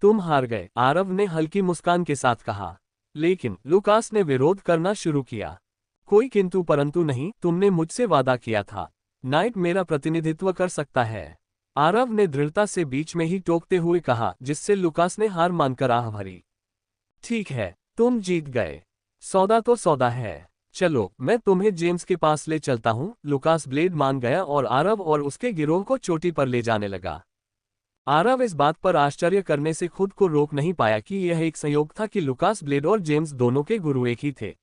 तुम हार गए, आरव ने हल्की मुस्कान के साथ कहा। लेकिन लुकास ने विरोध करना शुरू किया। कोई किंतु परंतु नहीं, तुमने मुझसे वादा किया था। नाइट मेरा प्रतिनिधित्व कर सकता है, आरव ने दृढ़ता से बीच में ही टोकते हुए कहा, जिससे लुकास ने हार मानकर आह भरी। ठीक है, तुम जीत गए। सौदा तो सौदा है। चलो, मैं तुम्हें जेम्स के पास ले चलता हूँ। लुकास ब्लेड मान गया और आरव और उसके गिरोह को चोटी पर ले जाने लगा। आरव इस बात पर आश्चर्य करने से खुद को रोक नहीं पाया कि यह एक संयोग था कि लुकास ब्लेड और जेम्स दोनों के गुरु एक ही थे।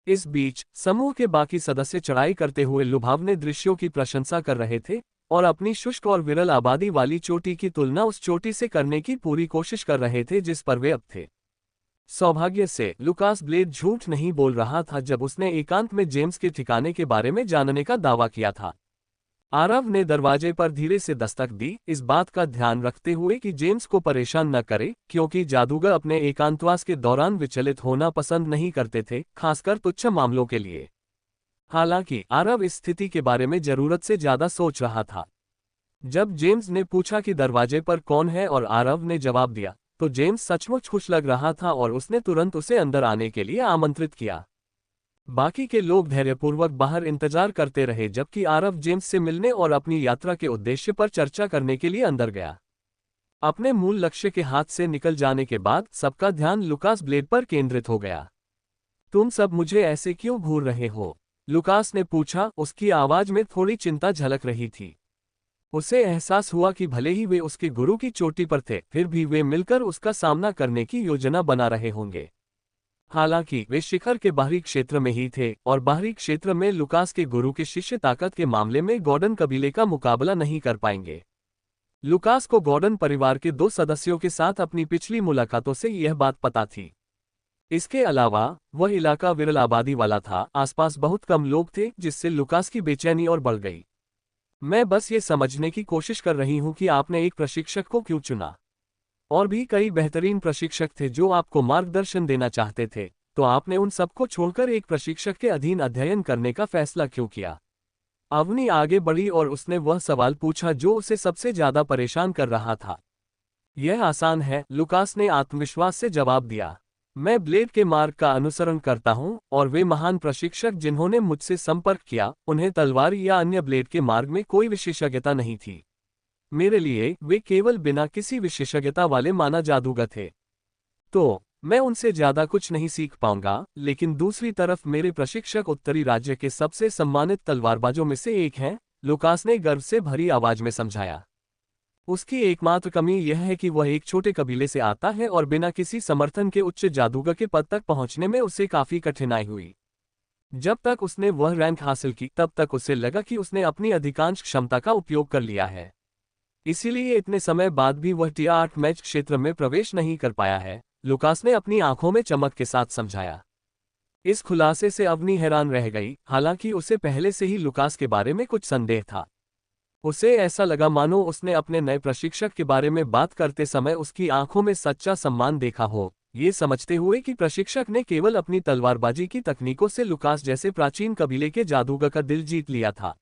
इस बीच समूह के बाकी सदस्य चढ़ाई करते हुए लुभावने दृश्यों की प्रशंसा कर रहे थे और अपनी शुष्क और विरल आबादी वाली चोटी की तुलना उस चोटी से करने की पूरी कोशिश कर रहे थे जिस पर वे अब थे। सौभाग्य से लुकास ब्लेड झूठ नहीं बोल रहा था जब उसने एकांत में जेम्स के ठिकाने के बारे में जानने का दावा किया था। आरव ने दरवाजे पर धीरे से दस्तक दी, इस बात का ध्यान रखते हुए कि जेम्स को परेशान न करे, क्योंकि जादूगर अपने एकांतवास के दौरान विचलित होना पसंद नहीं करते थे, खासकर तुच्छ मामलों के लिए। हालांकि आरव इस स्थिति के बारे में जरूरत से ज्यादा सोच रहा था। जब जेम्स ने पूछा कि दरवाजे पर कौन है और आरव ने जवाब दिया, तो जेम्स सचमुच खुश लग रहा था और उसने तुरंत उसे अंदर आने के लिए आमंत्रित किया। बाकी के लोग धैर्यपूर्वक बाहर इंतजार करते रहे जबकि आरव जेम्स से मिलने और अपनी यात्रा के उद्देश्य पर चर्चा करने के लिए अंदर गया। अपने मूल लक्ष्य के हाथ से निकल जाने के बाद सबका ध्यान लुकास ब्लेड पर केंद्रित हो गया। तुम सब मुझे ऐसे क्यों घूर रहे हो? लुकास ने पूछा, उसकी आवाज में थोड़ी चिंता झलक रही थी। उसे एहसास हुआ कि भले ही वे उसके गुरु की चोटी पर थे, फिर भी वे मिलकर उसका सामना करने की योजना बना रहे होंगे। हालांकि वे शिखर के बाहरी क्षेत्र में ही थे और बाहरी क्षेत्र में लुकास के गुरु के शिष्य ताकत के मामले में गॉर्डन कबीले का मुकाबला नहीं कर पाएंगे। लुकास को गॉर्डन परिवार के 2 सदस्यों के साथ अपनी पिछली मुलाकातों से यह बात पता थी। इसके अलावा वह इलाका विरल आबादी वाला था, आसपास बहुत कम लोग थे, जिससे लुकास की बेचैनी और बढ़ गई। मैं बस ये समझने की कोशिश कर रही हूं कि आपने एक प्रशिक्षक को क्यों चुना। और भी कई बेहतरीन प्रशिक्षक थे जो आपको मार्गदर्शन देना चाहते थे, तो आपने उन सबको छोड़कर एक प्रशिक्षक के अधीन अध्ययन करने का फैसला क्यों किया? अवनी आगे बढ़ी और उसने वह सवाल पूछा जो उसे सबसे ज्यादा परेशान कर रहा था। यह आसान है, लुकास ने आत्मविश्वास से जवाब दिया। मैं ब्लेड के मार्ग का अनुसरण करता हूं और वे महान प्रशिक्षक जिन्होंने मुझसे संपर्क किया, उन्हें तलवार या अन्य ब्लेड के मार्ग में कोई विशेषज्ञता नहीं थी। मेरे लिए वे केवल बिना किसी विशेषज्ञता वाले माना जादूगर थे। तो मैं उनसे ज्यादा कुछ नहीं सीख पाऊंगा, लेकिन दूसरी तरफ मेरे प्रशिक्षक उत्तरी राज्य के सबसे सम्मानित तलवारबाजों में से एक हैं, लुकास ने गर्व से भरी आवाज में समझाया। उसकी एकमात्र कमी यह है कि वह एक छोटे कबीले से आता है और बिना किसी समर्थन के उच्च जादूगर के पद तक पहुंचने में उसे काफी कठिनाई हुई। जब तक उसने वह रैंक हासिल की तब तक उसे लगा कि उसने अपनी अधिकांश क्षमता का उपयोग कर लिया है। इसीलिए इतने समय बाद भी वह टियर 8 मैच क्षेत्र में प्रवेश नहीं कर पाया है, लुकास ने अपनी आंखों में चमक के साथ समझाया। इस खुलासे से अवनी हैरान रह गई, हालांकि उसे पहले से ही लुकास के बारे में कुछ संदेह था। उसे ऐसा लगा मानो उसने अपने नए प्रशिक्षक के बारे में बात करते समय उसकी आंखों में सच्चा सम्मान देखा हो, ये समझते हुए कि प्रशिक्षक ने केवल अपनी तलवारबाजी की तकनीकों से लुकास जैसे प्राचीन कबीले के जादूगर का दिल जीत लिया था।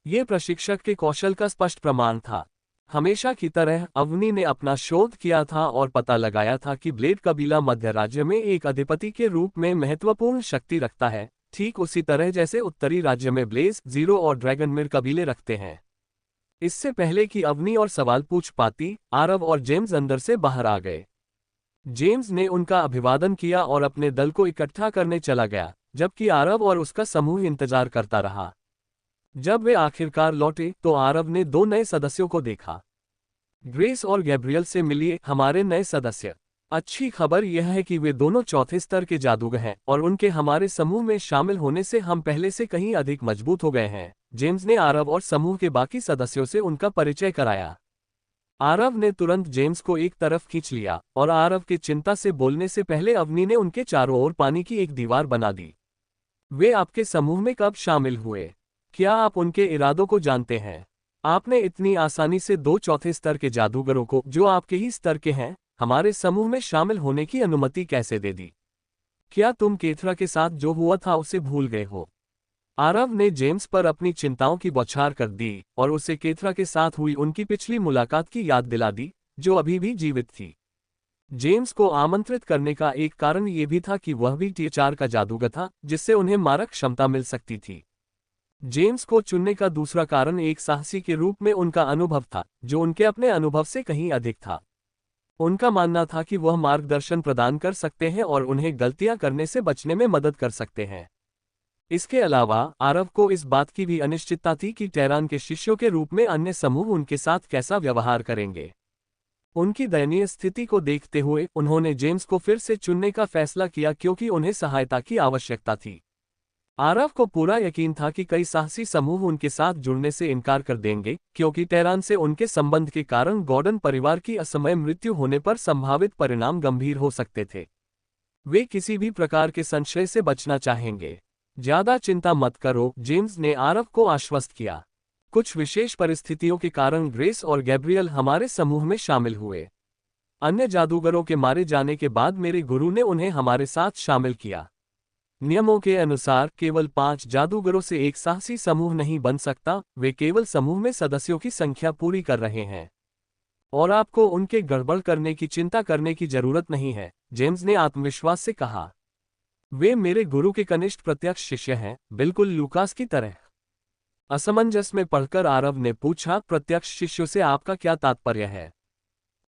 ये प्रशिक्षक के कौशल का स्पष्ट प्रमाण था। हमेशा की तरह अवनी ने अपना शोध किया था और पता लगाया था कि ब्लेड कबीला मध्य राज्य में एक अधिपति के रूप में महत्वपूर्ण शक्ति रखता है, ठीक उसी तरह जैसे उत्तरी राज्य में ब्लेज, जीरो और ड्रैगनमिर कबीले रखते हैं। इससे पहले कि अवनी और सवाल पूछ पाती, आरव और जेम्स अंदर से बाहर आ गए। जेम्स ने उनका अभिवादन किया और अपने दल को इकट्ठा करने चला गया, जबकि आरव और उसका समूह इंतजार करता रहा। जब वे आखिरकार लौटे तो आरव ने 2 नए सदस्यों को देखा। ग्रेस और गैब्रियल से मिलिए हमारे नए सदस्य। अच्छी खबर यह है कि वे दोनों चौथे स्तर के जादूगर हैं और उनके हमारे समूह में शामिल होने से हम पहले से कहीं अधिक मजबूत हो गए हैं। जेम्स ने आरव और समूह के बाकी सदस्यों से उनका परिचय कराया। आरव ने तुरंत जेम्स को एक तरफ खींच लिया और आरव की चिंता से बोलने से पहले अवनी ने उनके चारों ओर पानी की एक दीवार बना दी। वे आपके समूह में कब शामिल हुए? क्या आप उनके इरादों को जानते हैं? आपने इतनी आसानी से 2 चौथे स्तर के जादूगरों को, जो आपके ही स्तर के हैं, हमारे समूह में शामिल होने की अनुमति कैसे दे दी? क्या तुम केथरा के साथ जो हुआ था उसे भूल गए हो? आरव ने जेम्स पर अपनी चिंताओं की बौछार कर दी और उसे केथरा के साथ हुई उनकी पिछली मुलाकात की याद दिला दी, जो अभी भी जीवित थी। जेम्स को आमंत्रित करने का एक कारण यह भी था कि वह भी टियर 4 का जादूगर था, जिससे उन्हें मारक क्षमता मिल सकती थी। जेम्स को चुनने का दूसरा कारण एक साहसी के रूप में उनका अनुभव था, जो उनके अपने अनुभव से कहीं अधिक था। उनका मानना था कि वह मार्गदर्शन प्रदान कर सकते हैं और उन्हें गलतियां करने से बचने में मदद कर सकते हैं। इसके अलावा आरव को इस बात की भी अनिश्चितता थी कि टेरान के शिष्यों के रूप में अन्य समूह उनके साथ कैसा व्यवहार करेंगे। उनकी दयनीय स्थिति को देखते हुए उन्होंने जेम्स को फिर से चुनने का फैसला किया, क्योंकि उन्हें सहायता की आवश्यकता थी। आरव को पूरा यकीन था कि कई साहसी समूह उनके साथ जुड़ने से इनकार कर देंगे, क्योंकि टेरान से उनके संबंध के कारण गॉर्डन परिवार की असमय मृत्यु होने पर संभावित परिणाम गंभीर हो सकते थे। वे किसी भी प्रकार के संशय से बचना चाहेंगे। ज्यादा चिंता मत करो, जेम्स ने आरव को आश्वस्त किया। कुछ विशेष परिस्थितियों के कारण ग्रेस और गैब्रियल हमारे समूह में शामिल हुए। अन्य जादूगरों के मारे जाने के बाद मेरे गुरु ने उन्हें हमारे साथ शामिल किया। नियमों के अनुसार केवल 5 जादूगरों से एक साहसी समूह नहीं बन सकता, वे केवल समूह में सदस्यों की संख्या पूरी कर रहे हैं। और आपको उनके गड़बड़ करने की चिंता करने की जरूरत नहीं है, जेम्स ने आत्मविश्वास से कहा। वे मेरे गुरु के कनिष्ठ प्रत्यक्ष शिष्य हैं, बिल्कुल लूकास की तरह। असमंजस में पढ़कर आरव ने पूछा, प्रत्यक्ष शिष्यों से आपका क्या तात्पर्य है?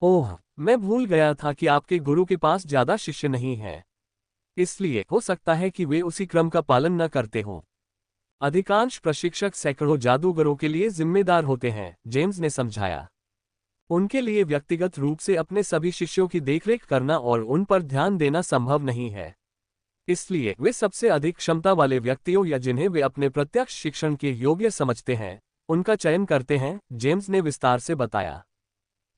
ओह, मैं भूल गया था कि आपके गुरु के पास ज्यादा शिष्य नहीं हैं। इसलिए हो सकता है कि वे उसी क्रम का पालन न करते हों। अधिकांश प्रशिक्षक सैकड़ों जादूगरों के लिए जिम्मेदार होते हैं, जेम्स ने समझाया। उनके लिए व्यक्तिगत रूप से अपने सभी शिष्यों की देखरेख करना और उन पर ध्यान देना संभव नहीं है। इसलिए वे सबसे अधिक क्षमता वाले व्यक्तियों या जिन्हें वे अपने प्रत्यक्ष शिक्षण के योग्य समझते हैं, उनका चयन करते हैं, जेम्स ने विस्तार से बताया।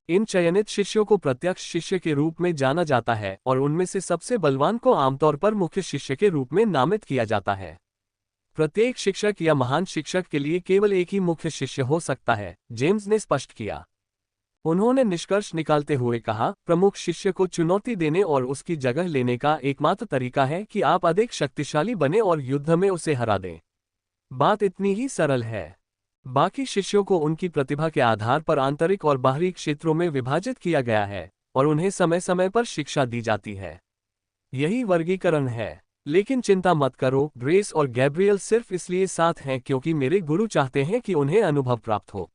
इन चयनित शिष्यों को प्रत्यक्ष शिष्य के रूप में जाना जाता है और उनमें से सबसे बलवान को आमतौर पर मुख्य शिष्य के रूप में नामित किया जाता है। प्रत्येक शिक्षक या महान शिक्षक के लिए केवल एक ही मुख्य शिष्य हो सकता है, जेम्स ने स्पष्ट किया। उन्होंने निष्कर्ष निकालते हुए कहा, प्रमुख शिष्य को चुनौती देने और उसकी जगह लेने का एकमात्र तरीका है कि आप अधिक शक्तिशाली बने और युद्ध में उसे हरा दें। बात इतनी ही सरल है। बाकी शिष्यों को उनकी प्रतिभा के आधार पर आंतरिक और बाहरी क्षेत्रों में विभाजित किया गया है और उन्हें समय समय पर शिक्षा दी जाती है। यही वर्गीकरण है। लेकिन चिंता मत करो, ग्रेस और गैब्रियल सिर्फ इसलिए साथ हैं क्योंकि मेरे गुरु चाहते हैं कि उन्हें अनुभव प्राप्त हो।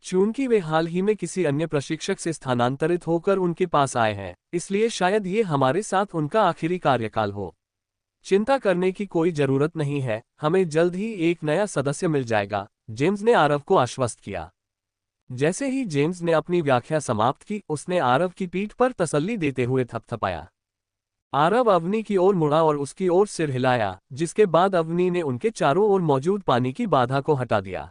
चूंकि वे हाल ही में किसी अन्य प्रशिक्षक से स्थानांतरित होकर उनके पास आए हैं, इसलिए शायद ये हमारे साथ उनका आखिरी कार्यकाल हो। चिंता करने की कोई जरूरत नहीं है, हमें जल्द ही एक नया सदस्य मिल जाएगा, जेम्स ने आरव को आश्वस्त किया। जैसे ही जेम्स ने अपनी व्याख्या समाप्त की, उसने आरव की पीठ पर तसल्ली देते हुए थपथपाया। आरव अवनी की ओर मुड़ा और उसकी ओर सिर हिलाया, जिसके बाद अवनी ने उनके चारों ओर मौजूद पानी की बाधा को हटा दिया।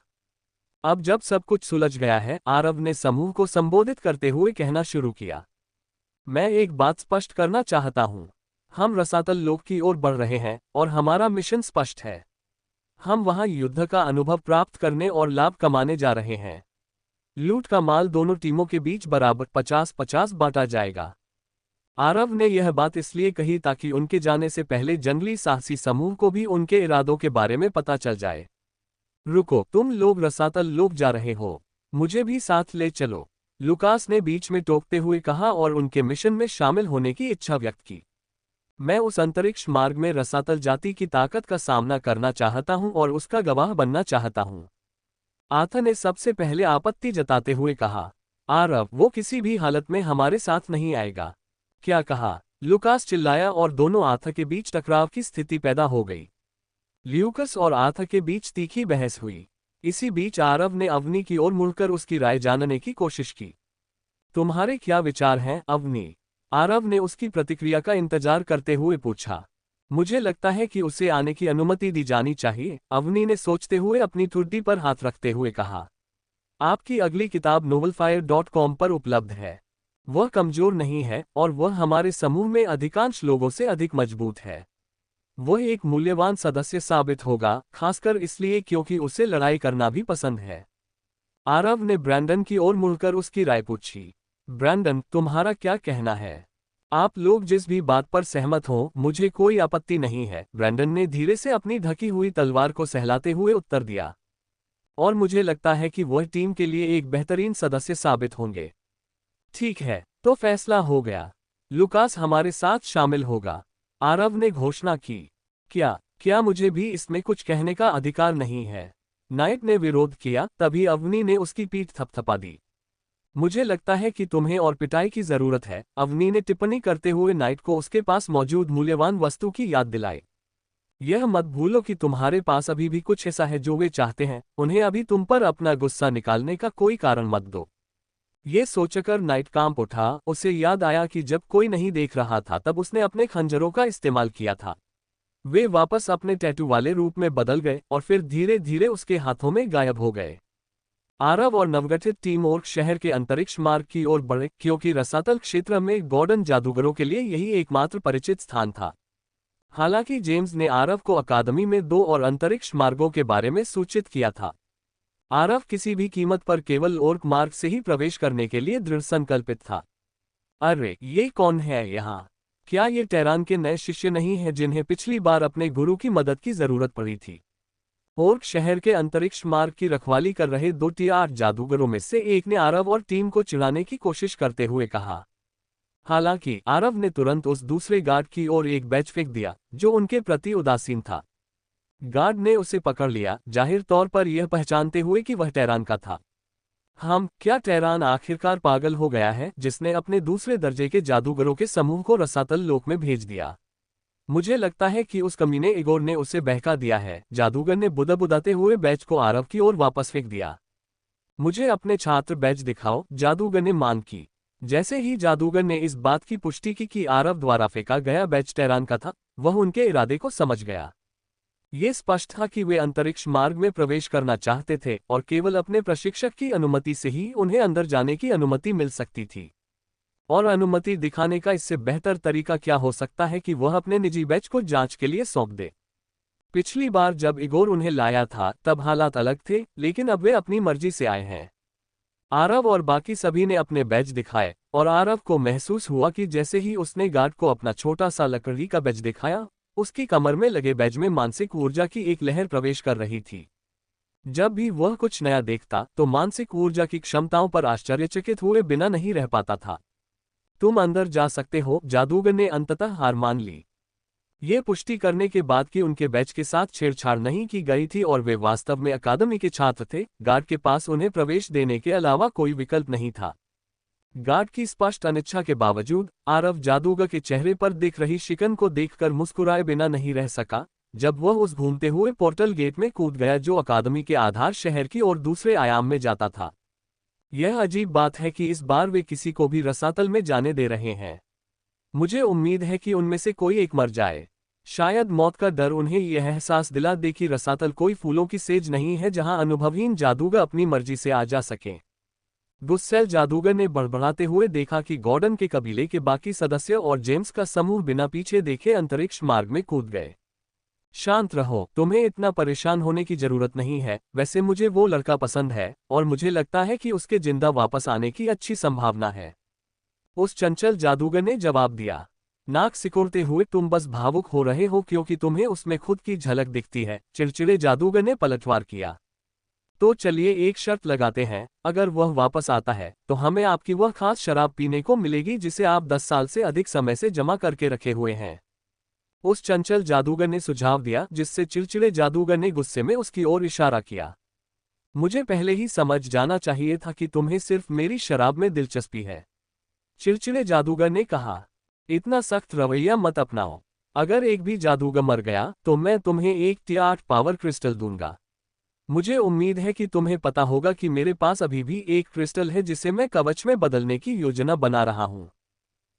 अब जब सब कुछ सुलझ गया है, आरव ने समूह को संबोधित करते हुए कहना शुरू किया। मैं एक बात स्पष्ट करना चाहता हूं। हम रसातल लोक की ओर बढ़ रहे हैं और हमारा मिशन स्पष्ट है। हम वहां युद्ध का अनुभव प्राप्त करने और लाभ कमाने जा रहे हैं। लूट का माल दोनों टीमों के बीच बराबर 50-50 बांटा जाएगा। आरव ने यह बात इसलिए कही ताकि उनके जाने से पहले जंगली साहसी समूह को भी उनके इरादों के बारे में पता चल जाए। रुको, तुम लोग रसातल लोक जा रहे हो, मुझे भी साथ ले चलो, लुकास ने बीच में टोकते हुए कहा और उनके मिशन में शामिल होने की इच्छा व्यक्त की। मैं उस अंतरिक्ष मार्ग में रसातल जाति की ताकत का सामना करना चाहता हूं और उसका गवाह बनना चाहता हूं। आथा ने सबसे पहले आपत्ति जताते हुए कहा। आरव, वो किसी भी हालत में हमारे साथ नहीं आएगा। क्या कहा? लुकास चिल्लाया और दोनों आथा के बीच टकराव की स्थिति पैदा हो गई। ल्यूकस और आथा के बीच तीखी बहस हुई। इसी बीच आरव ने अवनी की ओर मुड़कर उसकी राय जानने की कोशिश की। तुम्हारे क्या विचार हैं, अवनी? आरव ने उसकी प्रतिक्रिया का इंतजार करते हुए पूछा। मुझे लगता है कि उसे आने की अनुमति दी जानी चाहिए, अवनी ने सोचते हुए अपनी ठुड्डी पर हाथ रखते हुए कहा। आपकी अगली किताब novelfire.com पर उपलब्ध है। वह कमजोर नहीं है और वह हमारे समूह में अधिकांश लोगों से अधिक मजबूत है। वह एक मूल्यवान सदस्य साबित होगा, खासकर इसलिए क्योंकि उसे लड़ाई करना भी पसंद है। आरव ने ब्रैंडन की ओर मुड़कर उसकी राय पूछी। ब्रैंडन, तुम्हारा क्या कहना है? आप लोग जिस भी बात पर सहमत हो, मुझे कोई आपत्ति नहीं है, ब्रैंडन ने धीरे से अपनी ढकी हुई तलवार को सहलाते हुए उत्तर दिया। और मुझे लगता है कि वह टीम के लिए एक बेहतरीन सदस्य साबित होंगे। ठीक है, तो फैसला हो गया। लुकास हमारे साथ शामिल होगा, आरव ने घोषणा की। क्या मुझे भी इसमें कुछ कहने का अधिकार नहीं है? नाइट ने विरोध किया, तभी अवनी ने उसकी पीठ थपथपा दी। मुझे लगता है कि तुम्हें और पिटाई की जरूरत है, अवनी ने टिप्पणी करते हुए नाइट को उसके पास मौजूद मूल्यवान वस्तु की याद दिलाई। यह मत भूलो कि तुम्हारे पास अभी भी कुछ ऐसा है जो वे चाहते हैं, उन्हें अभी तुम पर अपना गुस्सा निकालने का कोई कारण मत दो। ये सोचकर नाइट कांप उठा, उसे याद आया कि जब कोई नहीं देख रहा था तब उसने अपने खंजरों का इस्तेमाल किया था। वे वापस अपने टैटू वाले रूप में बदल गए और फिर धीरे धीरे उसके हाथों में गायब हो गए। आरव और नवगठित टीम ओर्क शहर के अंतरिक्ष मार्ग की ओर बढ़े, क्योंकि रसातल क्षेत्र में गॉर्डन जादूगरों के लिए यही एकमात्र परिचित स्थान था। हालांकि जेम्स ने आरव को अकादमी में 2 और अंतरिक्ष मार्गों के बारे में सूचित किया था। आरव किसी भी कीमत पर केवल ओर्क मार्ग से ही प्रवेश करने के लिए दृढ़ संकल्पित था। अरे, ये कौन है यहाँ? क्या ये टेरान के नए शिष्य नहीं हैं जिन्हें पिछली बार अपने गुरु की मदद की जरूरत पड़ी थी? ओर्क शहर के अंतरिक्ष मार्ग की रखवाली कर रहे 2 टीआर जादूगरों में से एक ने आरव और टीम को चिढ़ाने की कोशिश करते हुए कहा। हालांकि आरव ने तुरंत उस दूसरे गार्ड की ओर एक बैच फेंक दिया जो उनके प्रति उदासीन था। गार्ड ने उसे पकड़ लिया, जाहिर तौर पर यह पहचानते हुए कि वह टेरान का था। क्या टेरान आखिरकार पागल हो गया है जिसने अपने दूसरे दर्जे के जादूगरों के समूह को रसातल लोक में भेज दिया? मुझे लगता है कि उस कमीने इगोर ने उसे बहका दिया है, जादूगर ने बुदाबुदाते हुए बैच को आरव की ओर वापस फेंक दिया। मुझे अपने छात्र बैच दिखाओ, जादूगर ने मांग की। जैसे ही जादूगर ने इस बात की पुष्टि की कि आरव द्वारा फेंका गया बैच टेरान का था, वह उनके इरादे को समझ गया। ये स्पष्ट था कि वे अंतरिक्ष मार्ग में प्रवेश करना चाहते थे और केवल अपने प्रशिक्षक की अनुमति से ही उन्हें अंदर जाने की अनुमति मिल सकती थी। और अनुमति दिखाने का इससे बेहतर तरीका क्या हो सकता है कि वह अपने निजी बैच को जांच के लिए सौंप दे। पिछली बार जब इगोर उन्हें लाया था तब हालात अलग थे, लेकिन अब वे अपनी मर्जी से आए हैं। आरव और बाकी सभी ने अपने बैच दिखाए और आरव को महसूस हुआ कि जैसे ही उसने गार्ड को अपना छोटा सा लकड़ी का बैच दिखाया, उसकी कमर में लगे बैच में मानसिक ऊर्जा की एक लहर प्रवेश कर रही थी। जब भी वह कुछ नया देखता तो मानसिक ऊर्जा की क्षमताओं पर आश्चर्यचकित हुए बिना नहीं रह पाता था। तुम अंदर जा सकते हो, जादूगर ने अंततः हार मान ली। ये पुष्टि करने के बाद कि उनके बैच के साथ छेड़छाड़ नहीं की गई थी और वे वास्तव में अकादमी के छात्र थे, गार्ड के पास उन्हें प्रवेश देने के अलावा कोई विकल्प नहीं था। गार्ड की स्पष्ट अनिच्छा के बावजूद आरव जादूगर के चेहरे पर दिख रही शिकन को देखकर मुस्कुराए बिना नहीं रह सका जब वह उस घूमते हुए पोर्टल गेट में कूद गया जो अकादमी के आधार शहर की ओर दूसरे आयाम में जाता था। यह अजीब बात है कि इस बार वे किसी को भी रसातल में जाने दे रहे हैं। मुझे उम्मीद है कि उनमें से कोई एक मर जाए। शायद मौत का डर उन्हें यह एहसास दिला दे कि रसातल कोई फूलों की सेज नहीं है जहां अनुभवहीन जादूगर अपनी मर्जी से आ जा सके। गुस्सैल जादूगर ने बड़बड़ाते हुए देखा कि गॉर्डन के कबीले के बाकी सदस्य और जेम्स का समूह बिना पीछे देखे अंतरिक्ष मार्ग में कूद गए। शांत रहो, तुम्हें इतना परेशान होने की जरूरत नहीं है। वैसे मुझे वो लड़का पसंद है और मुझे लगता है कि उसके जिंदा वापस आने की अच्छी संभावना है। उस चंचल जादूगर ने जवाब दिया। नाक सिकोड़ते हुए, तुम बस भावुक हो रहे हो क्योंकि तुम्हें उसमें खुद की झलक दिखती है, चिड़चिड़े जादूगर ने पलटवार किया। तो चलिए एक शर्त लगाते हैं, अगर वह वापस आता है तो हमें आपकी वह खास शराब पीने को मिलेगी जिसे आप 10 साल से अधिक समय से जमा करके रखे हुए हैं। उस चंचल जादूगर ने सुझाव दिया, जिससे चिड़चिड़े जादूगर ने गुस्से में उसकी ओर इशारा किया। मुझे पहले ही समझ जाना चाहिए था कि तुम्हें सिर्फ मेरी शराब में दिलचस्पी है, चिड़चिड़े जादूगर ने कहा। इतना सख्त रवैया मत अपनाओ। अगर एक भी जादूगर मर गया तो मैं तुम्हें एक T8 पावर क्रिस्टल दूंगा। मुझे उम्मीद है कि तुम्हें पता होगा कि मेरे पास अभी भी एक क्रिस्टल है जिसे मैं कवच में बदलने की योजना बना रहा हूं।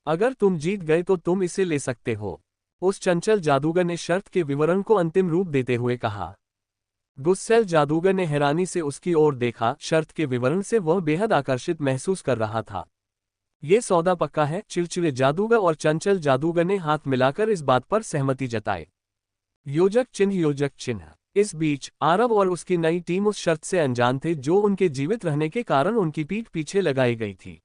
अगर तुम जीत गए तो तुम इसे ले सकते हो। उस चंचल जादूगर ने शर्त के विवरण को अंतिम रूप देते हुए कहा। गुस्सैल जादूगर ने हैरानी से उसकी ओर देखा। शर्त के विवरण से वह बेहद आकर्षित महसूस कर रहा था। ये सौदा पक्का है, चिड़चिड़े जादूगर और चंचल जादूगर ने हाथ मिलाकर इस बात पर सहमति जताई। योजक चिन्ह, योजक चिन्ह। इस बीच आरव और उसकी नई टीम उस शर्त से अनजान थे जो उनके जीवित रहने के कारण उनकी पीठ पीछे लगाई गई थी।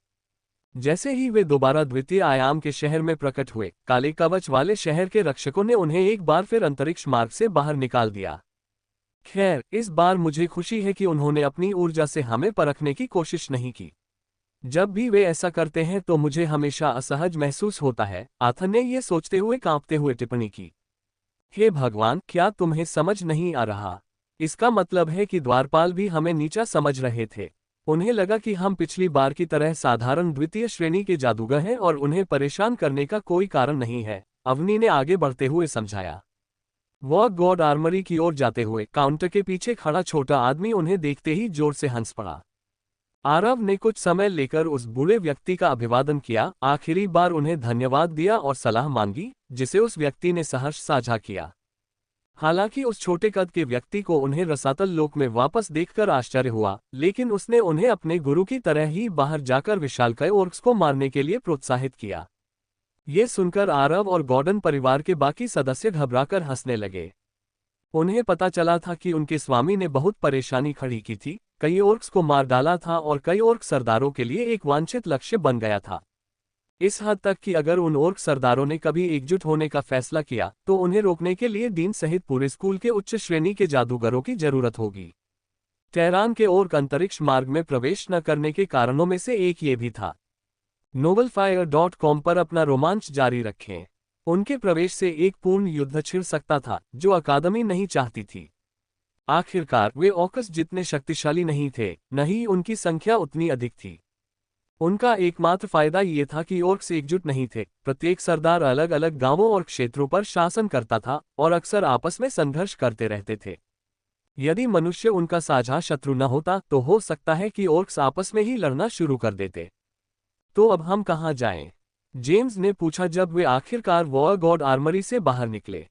जैसे ही वे दोबारा द्वितीय आयाम के शहर में प्रकट हुए, काले कवच वाले शहर के रक्षकों ने उन्हें एक बार फिर अंतरिक्ष मार्ग से बाहर निकाल दिया। खैर, इस बार मुझे खुशी है कि उन्होंने अपनी ऊर्जा से हमें परखने की कोशिश नहीं की। जब भी वे ऐसा करते हैं तो मुझे हमेशा असहज महसूस होता है, आथन ने यह सोचते हुए कांपते हुए टिप्पणी की। हे भगवान, क्या तुम्हें समझ नहीं आ रहा? इसका मतलब है कि द्वारपाल भी हमें नीचा समझ रहे थे। उन्हें लगा कि हम पिछली बार की तरह साधारण द्वितीय श्रेणी के जादूगर हैं और उन्हें परेशान करने का कोई कारण नहीं है, अवनी ने आगे बढ़ते हुए समझाया। वह गॉड आर्मरी की ओर जाते हुए काउंटर के पीछे खड़ा छोटा आदमी उन्हें देखते ही जोर से हंस पड़ा। आरव ने कुछ समय लेकर उस बूढ़े व्यक्ति का अभिवादन किया, आखिरी बार उन्हें धन्यवाद दिया और सलाह मांगी, जिसे उस व्यक्ति ने सहर्ष साझा किया। हालांकि उस छोटे कद के व्यक्ति को उन्हें रसातल लोक में वापस देखकर आश्चर्य हुआ, लेकिन उसने उन्हें अपने गुरु की तरह ही बाहर जाकर विशालकाय ओर्क्स को मारने के लिए प्रोत्साहित किया। ये सुनकर आरव और गॉर्डन परिवार के बाकी सदस्य घबराकर हंसने लगे। उन्हें पता चला था कि उनके स्वामी ने बहुत परेशानी खड़ी की थी, कई ओर्क्स को मार डाला था और कई ओर्क सरदारों के लिए एक वांछित लक्ष्य बन गया था। इस हद तक कि अगर उन ओर्क सरदारों ने कभी एकजुट होने का फैसला किया तो उन्हें रोकने के लिए डीन सहित पूरे स्कूल के उच्च श्रेणी के जादूगरों की जरूरत होगी। टेहरान के ओर्क अंतरिक्ष मार्ग में प्रवेश न करने के कारणों में से एक ये भी था। novelfire.com पर अपना रोमांच जारी रखें। उनके प्रवेश से एक पूर्ण युद्ध छिड़ सकता था, जो अकादमी नहीं चाहती थी। आखिरकार वे ऑकस जितने शक्तिशाली नहीं थे, न ही उनकी संख्या उतनी अधिक थी। उनका एकमात्र फायदा ये था कि ओर्क्स एकजुट नहीं थे। प्रत्येक सरदार अलग अलग गांवों और क्षेत्रों पर शासन करता था और अक्सर आपस में संघर्ष करते रहते थे। यदि मनुष्य उनका साझा शत्रु न होता तो हो सकता है कि ओर्क्स आपस में ही लड़ना शुरू कर देते। तो अब हम कहाँ जाएं? जेम्स ने पूछा जब वे आखिरकार वॉर गॉड आर्मरी से बाहर निकले।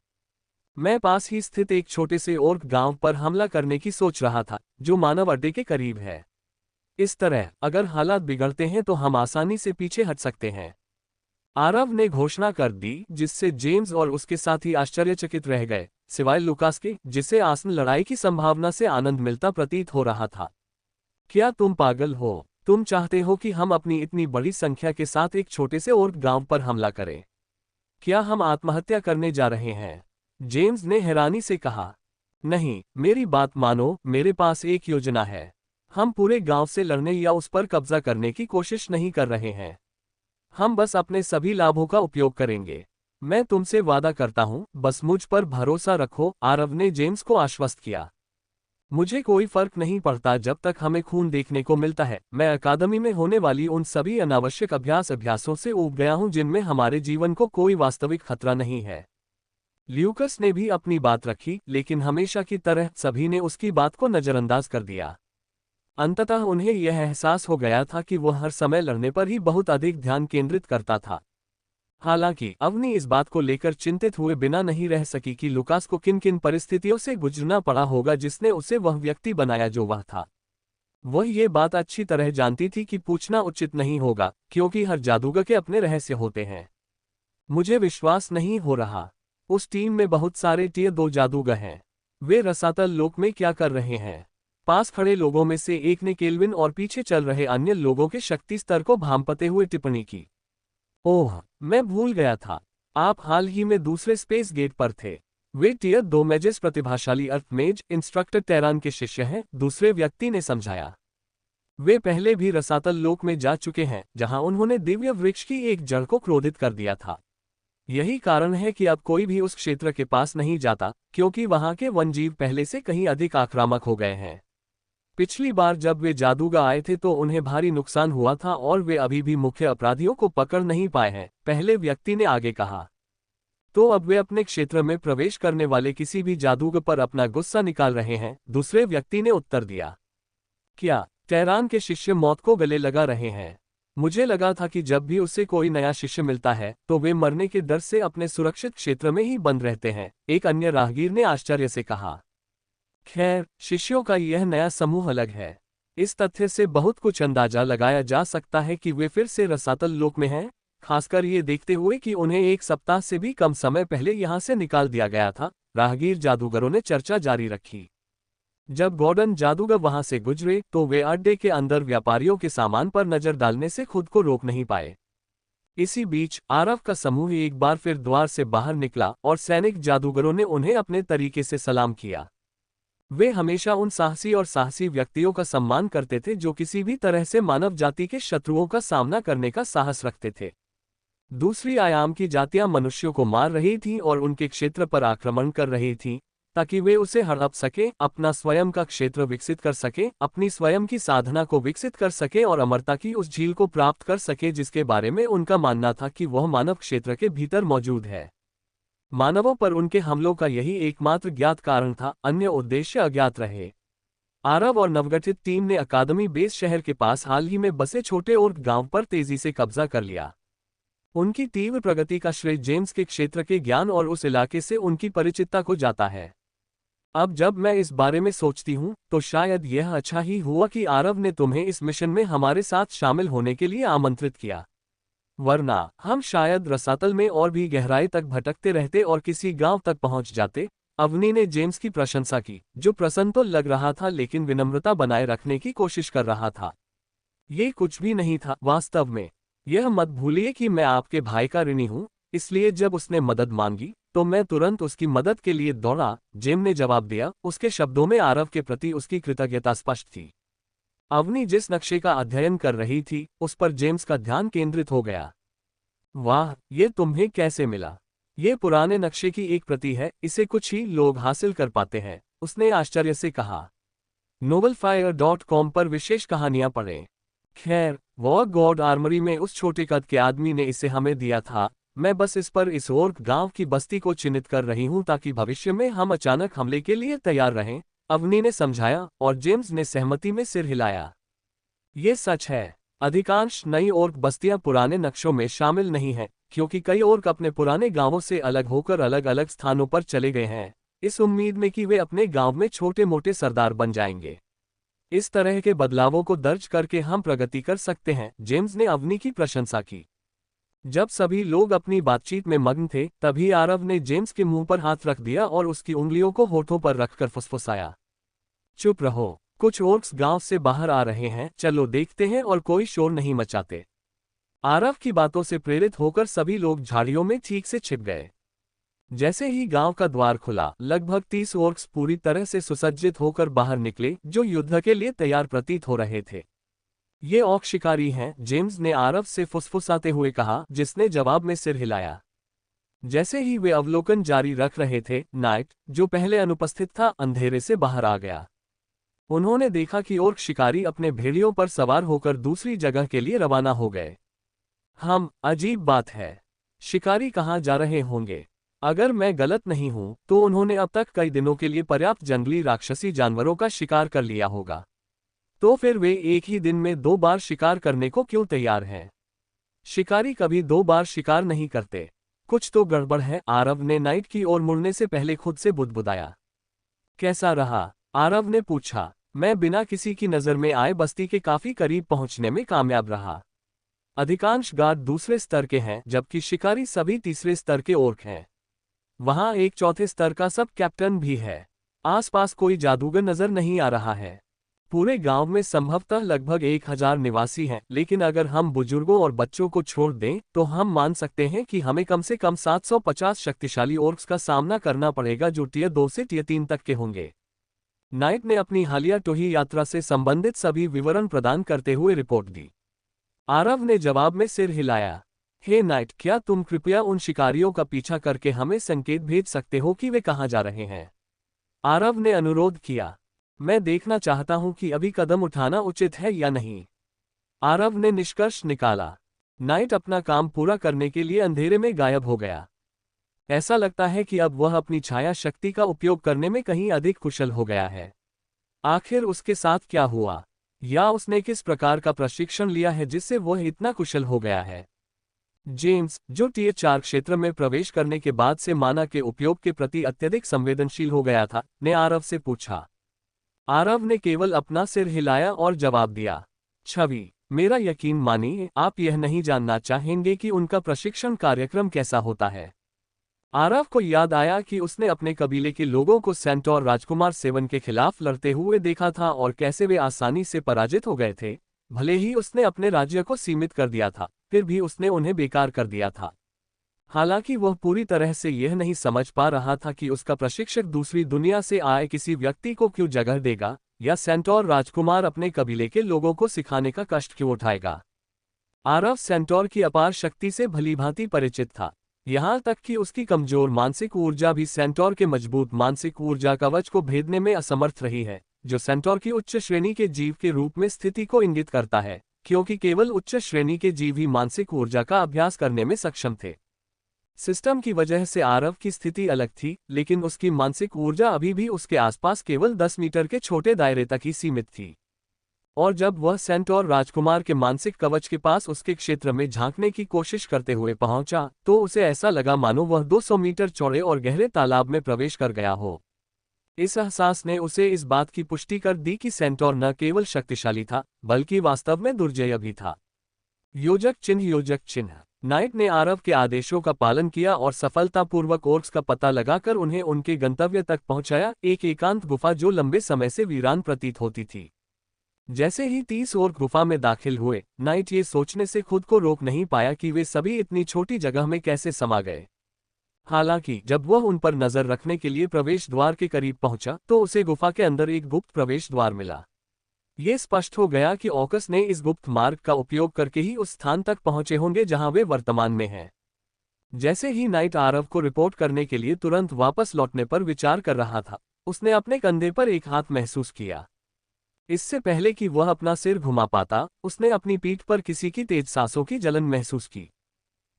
मैं पास ही स्थित एक छोटे से ओर्क गांव पर हमला करने की सोच रहा था, जो मानव अड्डे के करीब है। इस तरह अगर हालात बिगड़ते हैं तो हम आसानी से पीछे हट सकते हैं, आरव ने घोषणा कर दी, जिससे जेम्स और उसके साथी आश्चर्यचकित रह गए, सिवाय लुकास के, जिसे आसन लड़ाई की संभावना से आनंद मिलता प्रतीत हो रहा था। क्या तुम पागल हो? तुम चाहते हो कि हम अपनी इतनी बड़ी संख्या के साथ एक छोटे से ओर्क गांव पर हमला करें? क्या हम आत्महत्या करने जा रहे हैं? जेम्स ने हैरानी से कहा। नहीं, मेरी बात मानो, मेरे पास एक योजना है। हम पूरे गांव से लड़ने या उस पर कब्जा करने की कोशिश नहीं कर रहे हैं। हम बस अपने सभी लाभों का उपयोग करेंगे। मैं तुमसे वादा करता हूं, बस मुझ पर भरोसा रखो, आरव ने जेम्स को आश्वस्त किया। मुझे कोई फर्क नहीं पड़ता जब तक हमें खून देखने को मिलता है। मैं अकादमी में होने वाली उन सभी अनावश्यक अभ्यासों से ऊब गया हूं जिनमें हमारे जीवन को कोई वास्तविक खतरा नहीं है। ल्यूकस ने भी अपनी बात रखी, लेकिन हमेशा की तरह सभी ने उसकी बात को नजरअंदाज कर दिया। अंततः उन्हें यह एहसास हो गया था कि वह हर समय लड़ने पर ही बहुत अधिक ध्यान केंद्रित करता था। हालांकि अवनी इस बात को लेकर चिंतित हुए बिना नहीं रह सकी कि लुकास को किन किन परिस्थितियों से गुजरना पड़ा होगा जिसने उसे वह व्यक्ति बनाया जो वह था। वह ये बात अच्छी तरह जानती थी कि पूछना उचित नहीं होगा, क्योंकि हर जादूगर के अपने रहस्य होते हैं। मुझे विश्वास नहीं हो रहा। उस टीम में बहुत सारे टियर 2 जादूगर हैं। वे रसातल लोक में क्या कर रहे हैं? पास खड़े लोगों में से एक ने केल्विन और पीछे चल रहे अन्य लोगों के शक्ति स्तर को भांपते हुए टिप्पणी की। ओह, मैं भूल गया था। आप हाल ही में दूसरे स्पेस गेट पर थे। वे टियर 2 मेजेस प्रतिभाशाली अर्थमेज इंस्ट्रक्टर टेरान के शिष्य हैं, दूसरे व्यक्ति ने समझाया। वे पहले भी रसातल लोक में जा चुके हैं, जहां उन्होंने दिव्य वृक्ष की एक जड़ को क्रोधित कर दिया था। यही कारण है कि अब कोई भी उस क्षेत्र के पास नहीं जाता, क्योंकि वहां के वनजीव पहले से कहीं अधिक आक्रामक हो गए हैं। पिछली बार जब वे जादूगर आए थे तो उन्हें भारी नुकसान हुआ था और वे अभी भी मुख्य अपराधियों को पकड़ नहीं पाए हैं, पहले व्यक्ति ने आगे कहा। तो अब वे अपने क्षेत्र में प्रवेश करने वाले किसी भी जादूगर पर अपना गुस्सा निकाल रहे हैं, दूसरे व्यक्ति ने उत्तर दिया। क्या टेरान के शिष्य मौत को गले लगा रहे हैं? मुझे लगा था कि जब भी उसे कोई नया शिष्य मिलता है तो वे मरने के डर से अपने सुरक्षित क्षेत्र में ही बंद रहते हैं, एक अन्य राहगीर ने आश्चर्य से कहा। खैर, शिष्यों का यह नया समूह अलग है। इस तथ्य से बहुत कुछ अंदाजा लगाया जा सकता है कि वे फिर से रसातल लोक में हैं, खासकर ये देखते हुए कि उन्हें 1 सप्ताह से भी कम समय पहले यहां से निकाल दिया गया था। राहगीर जादूगरों ने चर्चा जारी रखी। जब गॉर्डन जादूगर वहां से गुजरे तो वे अड्डे के अंदर व्यापारियों के सामान पर नजर डालने से खुद को रोक नहीं पाए। इसी बीच आरव का समूह एक बार फिर द्वार से बाहर निकला और सैनिक जादूगरों ने उन्हें अपने तरीके से सलाम किया। वे हमेशा उन साहसी व्यक्तियों का सम्मान करते थे जो किसी भी तरह से मानव जाति के शत्रुओं का सामना करने का साहस रखते थे। दूसरी आयाम की जातियां मनुष्यों को मार रही थीं और उनके क्षेत्र पर आक्रमण कर रही थीं, ताकि वे उसे हड़प सकें, अपना स्वयं का क्षेत्र विकसित कर सकें, अपनी स्वयं की साधना को विकसित कर सकें और अमरता की उस झील को प्राप्त कर सकें जिसके बारे में उनका मानना था कि वह मानव क्षेत्र के भीतर मौजूद है। मानवों पर उनके हमलों का यही एकमात्र ज्ञात कारण था, अन्य उद्देश्य अज्ञात रहे। आरव और नवगठित टीम ने अकादमी बेस शहर के पास हाल ही में बसे छोटे ओर्क गांव पर तेजी से कब्जा कर लिया। उनकी तीव्र प्रगति का श्रेय जेम्स के क्षेत्र के ज्ञान और उस इलाके से उनकी परिचितता को जाता है। अब जब मैं इस बारे में सोचती हूँ तो शायद यह अच्छा ही हुआ कि आरव ने तुम्हें इस मिशन में हमारे साथ शामिल होने के लिए आमंत्रित किया, वरना हम शायद रसातल में और भी गहराई तक भटकते रहते और किसी गांव तक पहुंच जाते। अवनी ने जेम्स की प्रशंसा की, जो प्रसन्न तो लग रहा था लेकिन विनम्रता बनाए रखने की कोशिश कर रहा था। ये कुछ भी नहीं था वास्तव में। यह मत भूलिए कि मैं आपके भाई का ऋणी हूं, इसलिए जब उसने मदद मांगी तो मैं तुरंत उसकी मदद के लिए दौड़ा, जेम ने जवाब दिया। उसके शब्दों में आरव के प्रति उसकी कृतज्ञता स्पष्ट थी। अवनी जिस नक्शे का अध्ययन कर रही थी उस पर जेम्स का ध्यान केंद्रित हो गया। वाह, ये तुम्हें कैसे मिला? ये पुराने नक्शे की एक प्रति है, इसे कुछ ही लोग हासिल कर पाते हैं, उसने आश्चर्य से कहा। novelfire.com पर विशेष कहानियां पढ़ें। खैर, वॉर गॉड आर्मरी में उस छोटे कद के आदमी ने इसे हमें दिया था। मैं बस इस ओर्क गांव की बस्ती को चिन्हित कर रही हूं ताकि भविष्य में हम अचानक हमले के लिए तैयार रहें, अवनी ने समझाया और जेम्स ने सहमति में सिर हिलाया। ये सच है, अधिकांश नई ओर्क बस्तियां पुराने नक्शों में शामिल नहीं हैं, क्योंकि कई ओर्क अपने पुराने गांवों से अलग होकर अलग अलग स्थानों पर चले गए हैं, इस उम्मीद में कि वे अपने गांव में छोटे मोटे सरदार बन जाएंगे। इस तरह के बदलावों को दर्ज करके हम प्रगति कर सकते हैं, जेम्स ने अवनी की प्रशंसा की। जब सभी लोग अपनी बातचीत में मग्न थे तभी आरव ने जेम्स के मुंह पर हाथ रख दिया और उसकी उंगलियों को होठों पर रखकर फुसफुसाया। चुप रहो, कुछ ओर्क्स गांव से बाहर आ रहे हैं, चलो देखते हैं और कोई शोर नहीं मचाते। आरव की बातों से प्रेरित होकर सभी लोग झाड़ियों में ठीक से छिप गए। जैसे ही गांव का द्वार खुला, लगभग 30 ओर्क्स पूरी तरह से सुसज्जित होकर बाहर निकले, जो युद्ध के लिए तैयार प्रतीत हो रहे थे। ये ऑर्क शिकारी हैं, जेम्स ने आरव से फुसफुसाते हुए कहा, जिसने जवाब में सिर हिलाया। जैसे ही वे अवलोकन जारी रख रहे थे, नाइट, जो पहले अनुपस्थित था, अंधेरे से बाहर आ गया। उन्होंने देखा कि ओर्क शिकारी अपने भेड़ियों पर सवार होकर दूसरी जगह के लिए रवाना हो गए। अजीब बात है, शिकारी कहाँ जा रहे होंगे? अगर मैं गलत नहीं हूं तो उन्होंने अब तक कई दिनों के लिए पर्याप्त जंगली राक्षसी जानवरों का शिकार कर लिया होगा। तो फिर वे एक ही दिन में 2 बार शिकार करने को क्यों तैयार हैं? शिकारी कभी 2 बार शिकार नहीं करते। कुछ तो गड़बड़ है, आरव ने नाइट की ओर मुड़ने से पहले खुद से बुदबुदाया। कैसा रहा? आरव ने पूछा। मैं बिना किसी की नजर में आए बस्ती के काफी करीब पहुंचने में कामयाब रहा। अधिकांश गार्ड दूसरे स्तर के हैं, जबकि शिकारी सभी तीसरे स्तर के ओर्क हैं। वहां एक चौथे स्तर का सब कैप्टन भी है। आसपास कोई जादूगर नजर नहीं आ रहा है। पूरे गांव में संभवतः लगभग 1000 निवासी हैं, लेकिन अगर हम बुजुर्गों और बच्चों को छोड़ दें तो हम मान सकते हैं कि हमें कम से कम 750 शक्तिशाली ओर्क्स का सामना करना पड़ेगा, जो टियर 2 से टियर 3 तक के होंगे। नाइट ने अपनी हालिया टोही यात्रा से संबंधित सभी विवरण प्रदान करते हुए रिपोर्ट दी। आरव ने जवाब में सिर हिलाया। हे नाइट, क्या तुम कृपया उन शिकारियों का पीछा करके हमें संकेत भेज सकते हो कि वे कहाँ जा रहे हैं? आरव ने अनुरोध किया। मैं देखना चाहता हूं कि अभी कदम उठाना उचित है या नहीं। आरव ने निष्कर्ष निकाला। नाइट अपना काम पूरा करने के लिए अंधेरे में गायब हो गया। ऐसा लगता है कि अब वह अपनी छाया शक्ति का उपयोग करने में कहीं अधिक कुशल हो गया है। आखिर उसके साथ क्या हुआ, या उसने किस प्रकार का प्रशिक्षण लिया है जिससे वह इतना कुशल हो गया है? जेम्स, जो टियर 4 क्षेत्र में प्रवेश करने के बाद से माना के उपयोग के प्रति अत्यधिक संवेदनशील हो गया था, ने आरव से पूछा। आरव ने केवल अपना सिर हिलाया और जवाब दिया। छवि, मेरा यकीन मानिए, आप यह नहीं जानना चाहेंगे कि उनका प्रशिक्षण कार्यक्रम कैसा होता है। आरव को याद आया कि उसने अपने कबीले के लोगों को सेंटोर राजकुमार सेवन के खिलाफ लड़ते हुए देखा था और कैसे वे आसानी से पराजित हो गए थे। भले ही उसने अपने राज्य को सीमित कर दिया था, फिर भी उसने उन्हें बेकार कर दिया था। हालांकि वह पूरी तरह से यह नहीं समझ पा रहा था कि उसका प्रशिक्षक दूसरी दुनिया से आए किसी व्यक्ति को क्यों जगह देगा, या सेंटोर राजकुमार अपने कबीले के लोगों को सिखाने का कष्ट क्यों उठाएगा। आरव सेंटोर की अपार शक्ति से भलीभांति परिचित था, यहां तक कि उसकी कमजोर मानसिक ऊर्जा भी सेंटोर के मजबूत मानसिक ऊर्जा कवच को भेदने में असमर्थ रही है, जो सेंटोर की उच्च श्रेणी के जीव के रूप में स्थिति को इंगित करता है, क्योंकि केवल उच्च श्रेणी के जीव ही मानसिक ऊर्जा का अभ्यास करने में सक्षम थे। सिस्टम की वजह से आरव की स्थिति अलग थी, लेकिन उसकी मानसिक ऊर्जा अभी भी उसके आसपास केवल 10 मीटर के छोटे दायरे तक ही सीमित थी। और जब वह सेंटोर राजकुमार के मानसिक कवच के पास उसके क्षेत्र में झांकने की कोशिश करते हुए पहुंचा, तो उसे ऐसा लगा मानो वह 200 मीटर चौड़े और गहरे तालाब में प्रवेश कर गया हो। इस एहसास ने उसे इस बात की पुष्टि कर दी कि सेंटोर न केवल शक्तिशाली था, बल्कि वास्तव में दुर्जय भी था। योजक चिन्ह, योजक चिन्ह। नाइट ने आरव के आदेशों का पालन किया और सफलतापूर्वक ओर्क्स का पता लगाकर उन्हें उनके गंतव्य तक पहुंचाया, एक एकांत गुफा जो लंबे समय से वीरान प्रतीत होती थी। जैसे ही 30 ओर्क गुफा में दाखिल हुए, नाइट ये सोचने से खुद को रोक नहीं पाया कि वे सभी इतनी छोटी जगह में कैसे समा गए। हालांकि जब वह उन पर नजर रखने के लिए प्रवेश द्वार के करीब पहुंचा, तो उसे गुफा के अंदर एक गुप्त प्रवेश द्वार मिला। ये स्पष्ट हो गया कि ऑकस ने इस गुप्त मार्ग का उपयोग करके ही उस स्थान तक पहुंचे होंगे जहां वे वर्तमान में हैं। जैसे ही नाइट आरव को रिपोर्ट करने के लिए तुरंत वापस लौटने पर विचार कर रहा था, उसने अपने कंधे पर एक हाथ महसूस किया। इससे पहले कि वह अपना सिर घुमा पाता, उसने अपनी पीठ पर किसी की तेज सांसों की जलन महसूस की।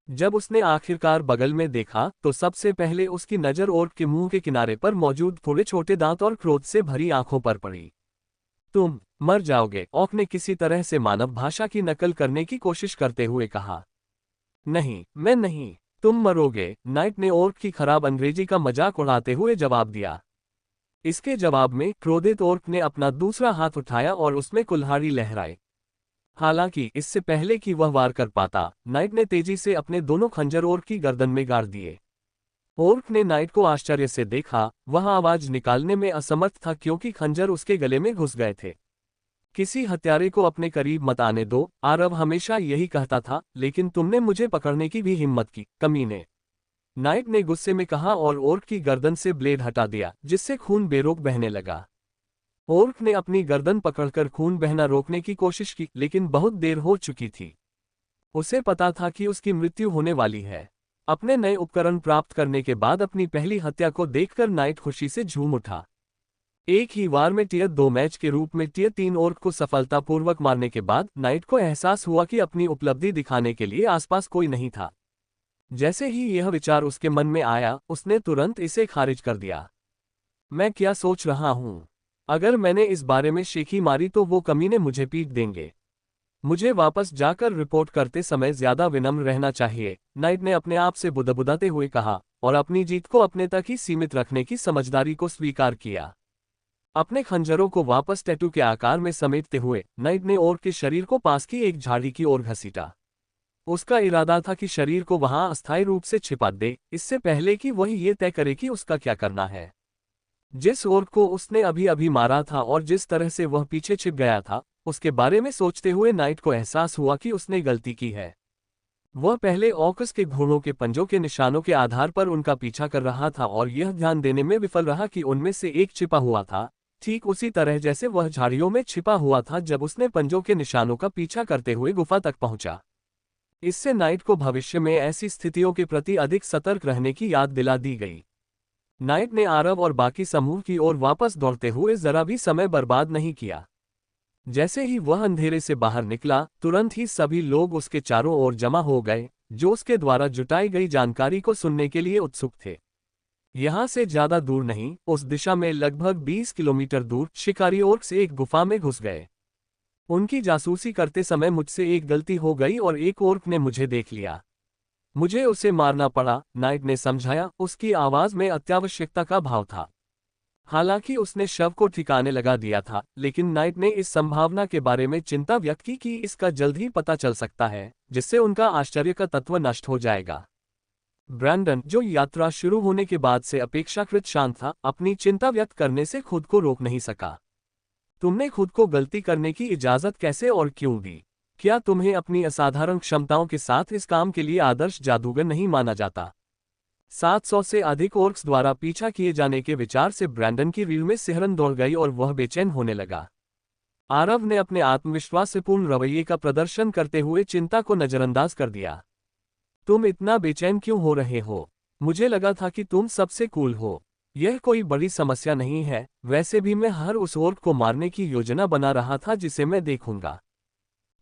जब उसने आखिरकार बगल में देखा, तो सबसे पहले उसकी नजर ओर्क के मुंह के किनारे पर मौजूद थोड़े छोटे दांत और क्रोध से भरी आंखों पर पड़ी। तुम मर जाओगे, ऑक ने किसी तरह से मानव भाषा की नकल करने की कोशिश करते हुए कहा। नहीं, मैं नहीं, तुम मरोगे, नाइट ने ओर्क की खराब अंग्रेजी का मजाक उड़ाते हुए जवाब दिया। इसके जवाब में क्रोधित ओर्क ने अपना दूसरा हाथ उठाया और उसमें कुल्हाड़ी लहराई। हालांकि इससे पहले कि वह वार कर पाता, नाइट ने तेजी से अपने दोनों खंजर ओर्क की गर्दन में गाड़ दिए। ओर्क ने नाइट को आश्चर्य से देखा, वह आवाज निकालने में असमर्थ था क्योंकि खंजर उसके गले में घुस गए थे। किसी हत्यारे को अपने करीब मत आने दो, आरव हमेशा यही कहता था, लेकिन तुमने मुझे पकड़ने की भी हिम्मत की, कमीने। नाइट ने गुस्से में कहा और ओर्क की गर्दन से ब्लेड हटा दिया, जिससे खून बेरोक बहने लगा। ओर्क ने अपनी गर्दन पकड़कर खून बहना रोकने की कोशिश की, लेकिन बहुत देर हो चुकी थी। उसे पता था कि उसकी मृत्यु होने वाली है। अपने नए उपकरण प्राप्त करने के बाद अपनी पहली हत्या को देखकर नाइट खुशी से झूम उठा। एक ही वार में टियर 2 मैच के रूप में टियर 3 ओर्क को सफलतापूर्वक मारने के बाद नाइट को एहसास हुआ कि अपनी उपलब्धि दिखाने के लिए आसपास कोई नहीं था। जैसे ही यह विचार उसके मन में आया, उसने तुरंत इसे खारिज कर दिया। मैं क्या सोच रहा हूं? अगर मैंने इस बारे में शेखी मारी तो वो कमीने मुझे पीट देंगे। मुझे वापस जाकर रिपोर्ट करते समय ज्यादा विनम्र रहना चाहिए, नाइट ने अपने आप से बुदबुदाते हुए कहा, और अपनी जीत को अपने तक ही सीमित रखने की समझदारी को स्वीकार किया। अपने खंजरों को वापस टैटू के आकार में समेटते हुए नाइट ने ओर्क के शरीर को पास की एक झाड़ी की ओर घसीटा। उसका इरादा था कि शरीर को वहां अस्थायी रूप से छिपा दे, इससे पहले कि वह ये तय करे कि उसका क्या करना है। जिस ओर्क को उसने अभी अभी मारा था और जिस तरह से वह पीछे छिप गया था, उसके बारे में सोचते हुए नाइट को एहसास हुआ कि उसने गलती की है। वह पहले ऑकस के घोड़ों के पंजों के निशानों के आधार पर उनका पीछा कर रहा था और यह ध्यान देने में विफल रहा कि उनमें से एक छिपा हुआ था, ठीक उसी तरह जैसे वह झाड़ियों में छिपा हुआ था जब उसने पंजों के निशानों का पीछा करते हुए गुफा तक पहुंचा। इससे नाइट को भविष्य में ऐसी स्थितियों के प्रति अधिक सतर्क रहने की याद दिला दी गई। नाइट ने आरव और बाकी समूह की ओर वापस दौड़ते हुए जरा भी समय बर्बाद नहीं किया। जैसे ही वह अंधेरे से बाहर निकला, तुरंत ही सभी लोग उसके चारों ओर जमा हो गए, जो उसके द्वारा जुटाई गई जानकारी को सुनने के लिए उत्सुक थे। यहां से ज्यादा दूर नहीं, उस दिशा में लगभग 20 किलोमीटर दूर शिकारी ओर्क्स एक गुफा में घुस गए। उनकी जासूसी करते समय मुझसे एक गलती हो गई और एक ओर्क ने मुझे देख लिया। मुझे उसे मारना पड़ा, नाइट ने समझाया, उसकी आवाज में अत्यावश्यकता का भाव था। हालांकि उसने शव को ठिकाने लगा दिया था, लेकिन नाइट ने इस संभावना के बारे में चिंता व्यक्त की कि इसका जल्द ही पता चल सकता है, जिससे उनका आश्चर्य का तत्व नष्ट हो जाएगा। ब्रैंडन, जो यात्रा शुरू होने के बाद से अपेक्षाकृत शांत था, अपनी चिंता व्यक्त करने से खुद को रोक नहीं सका। तुमने खुद को गलती करने की इजाजत कैसे और क्यों दी? क्या तुम्हें अपनी असाधारण क्षमताओं के साथ इस काम के लिए आदर्श जादूगर नहीं माना जाता? 700 से अधिक ओर्क्स द्वारा पीछा किए जाने के विचार से ब्रैंडन की रीढ़ में सिहरन दौड़ गई और वह बेचैन होने लगा। आरव ने अपने आत्मविश्वास से पूर्ण रवैये का प्रदर्शन करते हुए चिंता को नजरअंदाज कर दिया। तुम इतना बेचैन क्यों हो रहे हो? मुझे लगा था कि तुम सबसे कूल हो। यह कोई बड़ी समस्या नहीं है, वैसे भी मैं हर उस ओर्क को मारने की योजना बना रहा था जिसे मैं देखूंगा।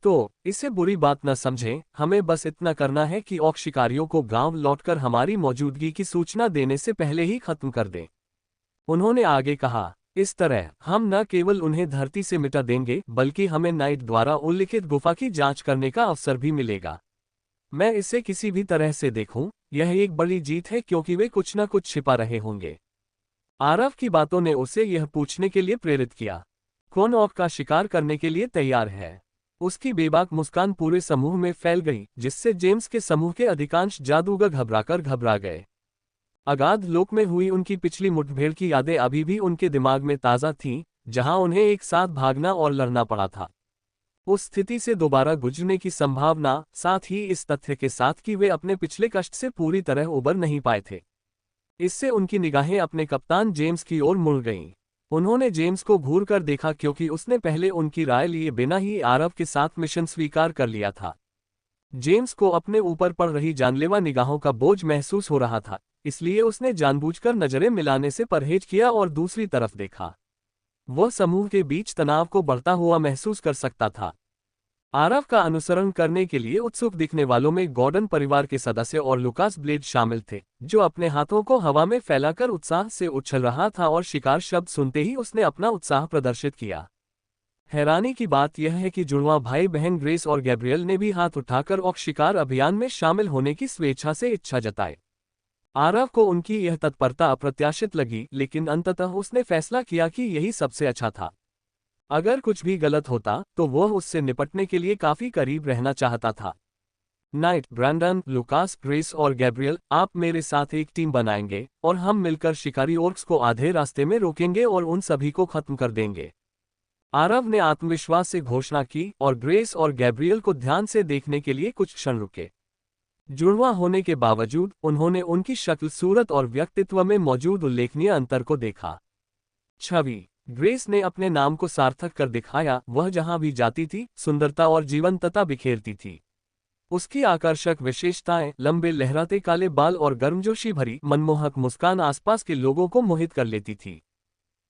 तो इसे बुरी बात न समझें, हमें बस इतना करना है कि ऑक शिकारियों को गांव लौटकर हमारी मौजूदगी की सूचना देने से पहले ही खत्म कर दें। उन्होंने आगे कहा, इस तरह हम न केवल उन्हें धरती से मिटा देंगे, बल्कि हमें नाइट द्वारा उल्लिखित गुफा की जांच करने का अवसर भी मिलेगा। मैं इसे किसी भी तरह से देखूं, यह एक बड़ी जीत है क्योंकि वे कुछ न कुछ छिपा रहे होंगे। आरव की बातों ने उसे यह पूछने के लिए प्रेरित किया, कौन ऑक का शिकार करने के लिए तैयार है? उसकी बेबाक मुस्कान पूरे समूह में फैल गई, जिससे जेम्स के समूह के अधिकांश जादूगर घबरा गए। अगाध लोक में हुई उनकी पिछली मुठभेड़ की यादें अभी भी उनके दिमाग में ताज़ा थीं, जहां उन्हें एक साथ भागना और लड़ना पड़ा था। उस स्थिति से दोबारा गुजरने की संभावना, साथ ही इस तथ्य के साथ कि वे अपने पिछले कष्ट से पूरी तरह उबर नहीं पाए थे। इससे उनकी निगाहें अपने कप्तान जेम्स की ओर मुड़ गईं। उन्होंने जेम्स को घूर कर देखा क्योंकि उसने पहले उनकी राय लिए बिना ही आरव के साथ मिशन स्वीकार कर लिया था। जेम्स को अपने ऊपर पड़ रही जानलेवा निगाहों का बोझ महसूस हो रहा था, इसलिए उसने जानबूझकर नजरें मिलाने से परहेज किया और दूसरी तरफ देखा। वह समूह के बीच तनाव को बढ़ता हुआ महसूस कर सकता था। आरव का अनुसरण करने के लिए उत्सुक दिखने वालों में गॉर्डन परिवार के सदस्य और लुकास ब्लेड शामिल थे, जो अपने हाथों को हवा में फैलाकर उत्साह से उछल रहा था और शिकार शब्द सुनते ही उसने अपना उत्साह प्रदर्शित किया। हैरानी की बात यह है कि जुड़वां भाई बहन ग्रेस और गैब्रियल ने भी हाथ उठाकर ऑक शिकार अभियान में शामिल होने की स्वेच्छा से इच्छा जताई। आरव को उनकी यह तत्परता अप्रत्याशित लगी, लेकिन अंततः उसने फैसला किया कि यही सबसे अच्छा था। अगर कुछ भी गलत होता तो वह उससे निपटने के लिए काफी करीब रहना चाहता था। नाइट, ब्रैंडन, लुकास, ग्रेस और गैब्रियल, आप मेरे साथ एक टीम बनाएंगे और हम मिलकर शिकारी ओर्क्स को आधे रास्ते में रोकेंगे और उन सभी को खत्म कर देंगे। आरव ने आत्मविश्वास से घोषणा की और ग्रेस और गैब्रियल को ध्यान से देखने के लिए कुछ क्षण रुके। जुड़वां होने के बावजूद उन्होंने उनकी शक्ल, सूरत और व्यक्तित्व में मौजूद उल्लेखनीय अंतर को देखा। छवि, ग्रेस ने अपने नाम को सार्थक कर दिखाया, वह जहां भी जाती थी सुंदरता और जीवंतता बिखेरती थी। उसकी आकर्षक विशेषताएं, लंबे लहराते काले बाल और गर्मजोशी भरी मनमोहक मुस्कान आसपास के लोगों को मोहित कर लेती थी।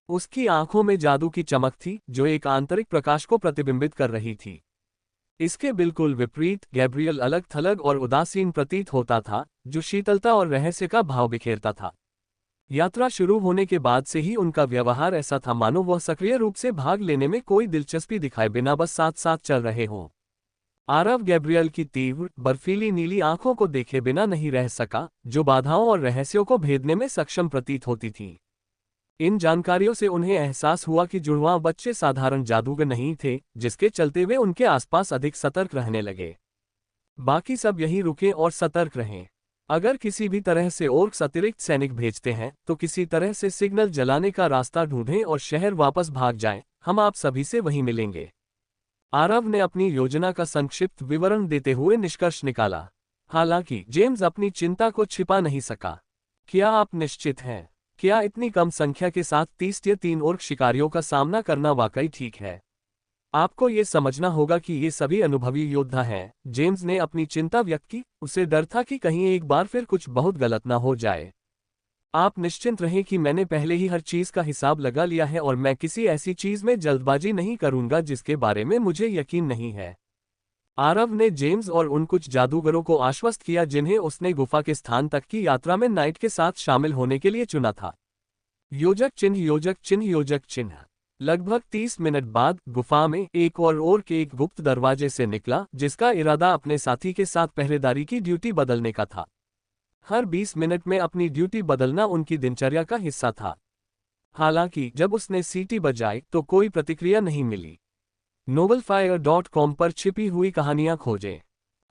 उसकी आंखों में जादू की चमक थी, जो एक आंतरिक प्रकाश को प्रतिबिंबित कर रही थी। इसके बिल्कुल विपरीत गैब्रियल अलग थलग और उदासीन प्रतीत होता था, जो शीतलता और रहस्य का भाव बिखेरता था। यात्रा शुरू होने के बाद से ही उनका व्यवहार ऐसा था मानो वह सक्रिय रूप से भाग लेने में कोई दिलचस्पी दिखाए बिना बस साथ साथ चल रहे हों। आरव गैब्रियल की तीव्र बर्फीली नीली आंखों को देखे बिना नहीं रह सका, जो बाधाओं और रहस्यों को भेदने में सक्षम प्रतीत होती थी। इन जानकारियों से उन्हें एहसास हुआ कि जुड़वां बच्चे साधारण जादूगर नहीं थे, जिसके चलते वे उनके आसपास अधिक सतर्क रहने लगे। बाकी सब यहीं रुके और सतर्क रहें। अगर किसी भी तरह से ओर्क्स अतिरिक्त सैनिक भेजते हैं तो किसी तरह से सिग्नल जलाने का रास्ता ढूंढें और शहर वापस भाग जाएं, हम आप सभी से वहीं मिलेंगे। आरव ने अपनी योजना का संक्षिप्त विवरण देते हुए निष्कर्ष निकाला। हालांकि जेम्स अपनी चिंता को छिपा नहीं सका। क्या आप निश्चित हैं? क्या इतनी कम संख्या के साथ 30 या 3 ओर्क शिकारियों का सामना करना वाकई ठीक है? आपको ये समझना होगा कि ये सभी अनुभवी योद्धा हैं। जेम्स ने अपनी चिंता व्यक्त की। उसे डर था कि कहीं एक बार फिर कुछ बहुत गलत ना हो जाए। आप निश्चिंत रहें कि मैंने पहले ही हर चीज का हिसाब लगा लिया है और मैं किसी ऐसी चीज में जल्दबाजी नहीं करूंगा जिसके बारे में मुझे यकीन नहीं है। आरव ने जेम्स और उन कुछ जादूगरों को आश्वस्त किया जिन्हें उसने गुफा के स्थान तक की यात्रा में नाइट के साथ शामिल होने के लिए चुना था। योजक चिन्ह, योजक चिन्ह, योजक चिन्ह। लगभग 30 मिनट बाद गुफा में एक और ओर्क एक गुप्त दरवाजे से निकला, जिसका इरादा अपने साथी के साथ पहरेदारी की ड्यूटी बदलने का था। हर 20 मिनट में अपनी ड्यूटी बदलना उनकी दिनचर्या का हिस्सा था। हालांकि जब उसने सीटी बजाई तो कोई प्रतिक्रिया नहीं मिली। novelfire.com पर छिपी हुई कहानियां खोजें।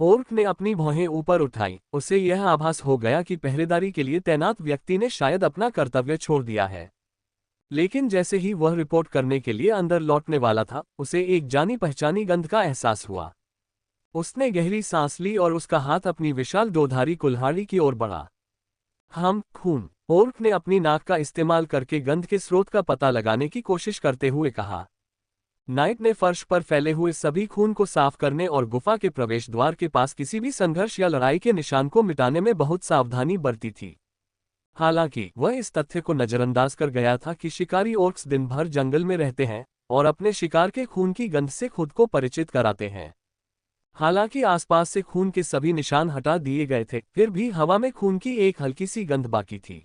ओर्क ने अपनी भौहें ऊपर उठाई। उसे यह आभास हो गया कि पहरेदारी के लिए तैनात व्यक्ति ने शायद अपना कर्तव्य छोड़ दिया है। लेकिन जैसे ही वह रिपोर्ट करने के लिए अंदर लौटने वाला था, उसे एक जानी पहचानी गंध का एहसास हुआ। उसने गहरी सांस ली और उसका हाथ अपनी विशाल दोधारी कुल्हाड़ी की ओर बढ़ा। खून। ओर्क ने अपनी नाक का इस्तेमाल करके गंध के स्रोत का पता लगाने की कोशिश करते हुए कहा। नाइट ने फर्श पर फैले हुए सभी खून को साफ करने और गुफा के प्रवेश द्वार के पास किसी भी संघर्ष या लड़ाई के निशान को मिटाने में बहुत सावधानी बरती थी। हालांकि वह इस तथ्य को नजरअंदाज कर गया था कि शिकारी ओर्क्स दिन भर जंगल में रहते हैं और अपने शिकार के खून की गंध से खुद को परिचित कराते हैं। हालांकि आसपास से खून के सभी निशान हटा दिए गए थे, फिर भी हवा में खून की एक हल्की सी गंध बाकी थी।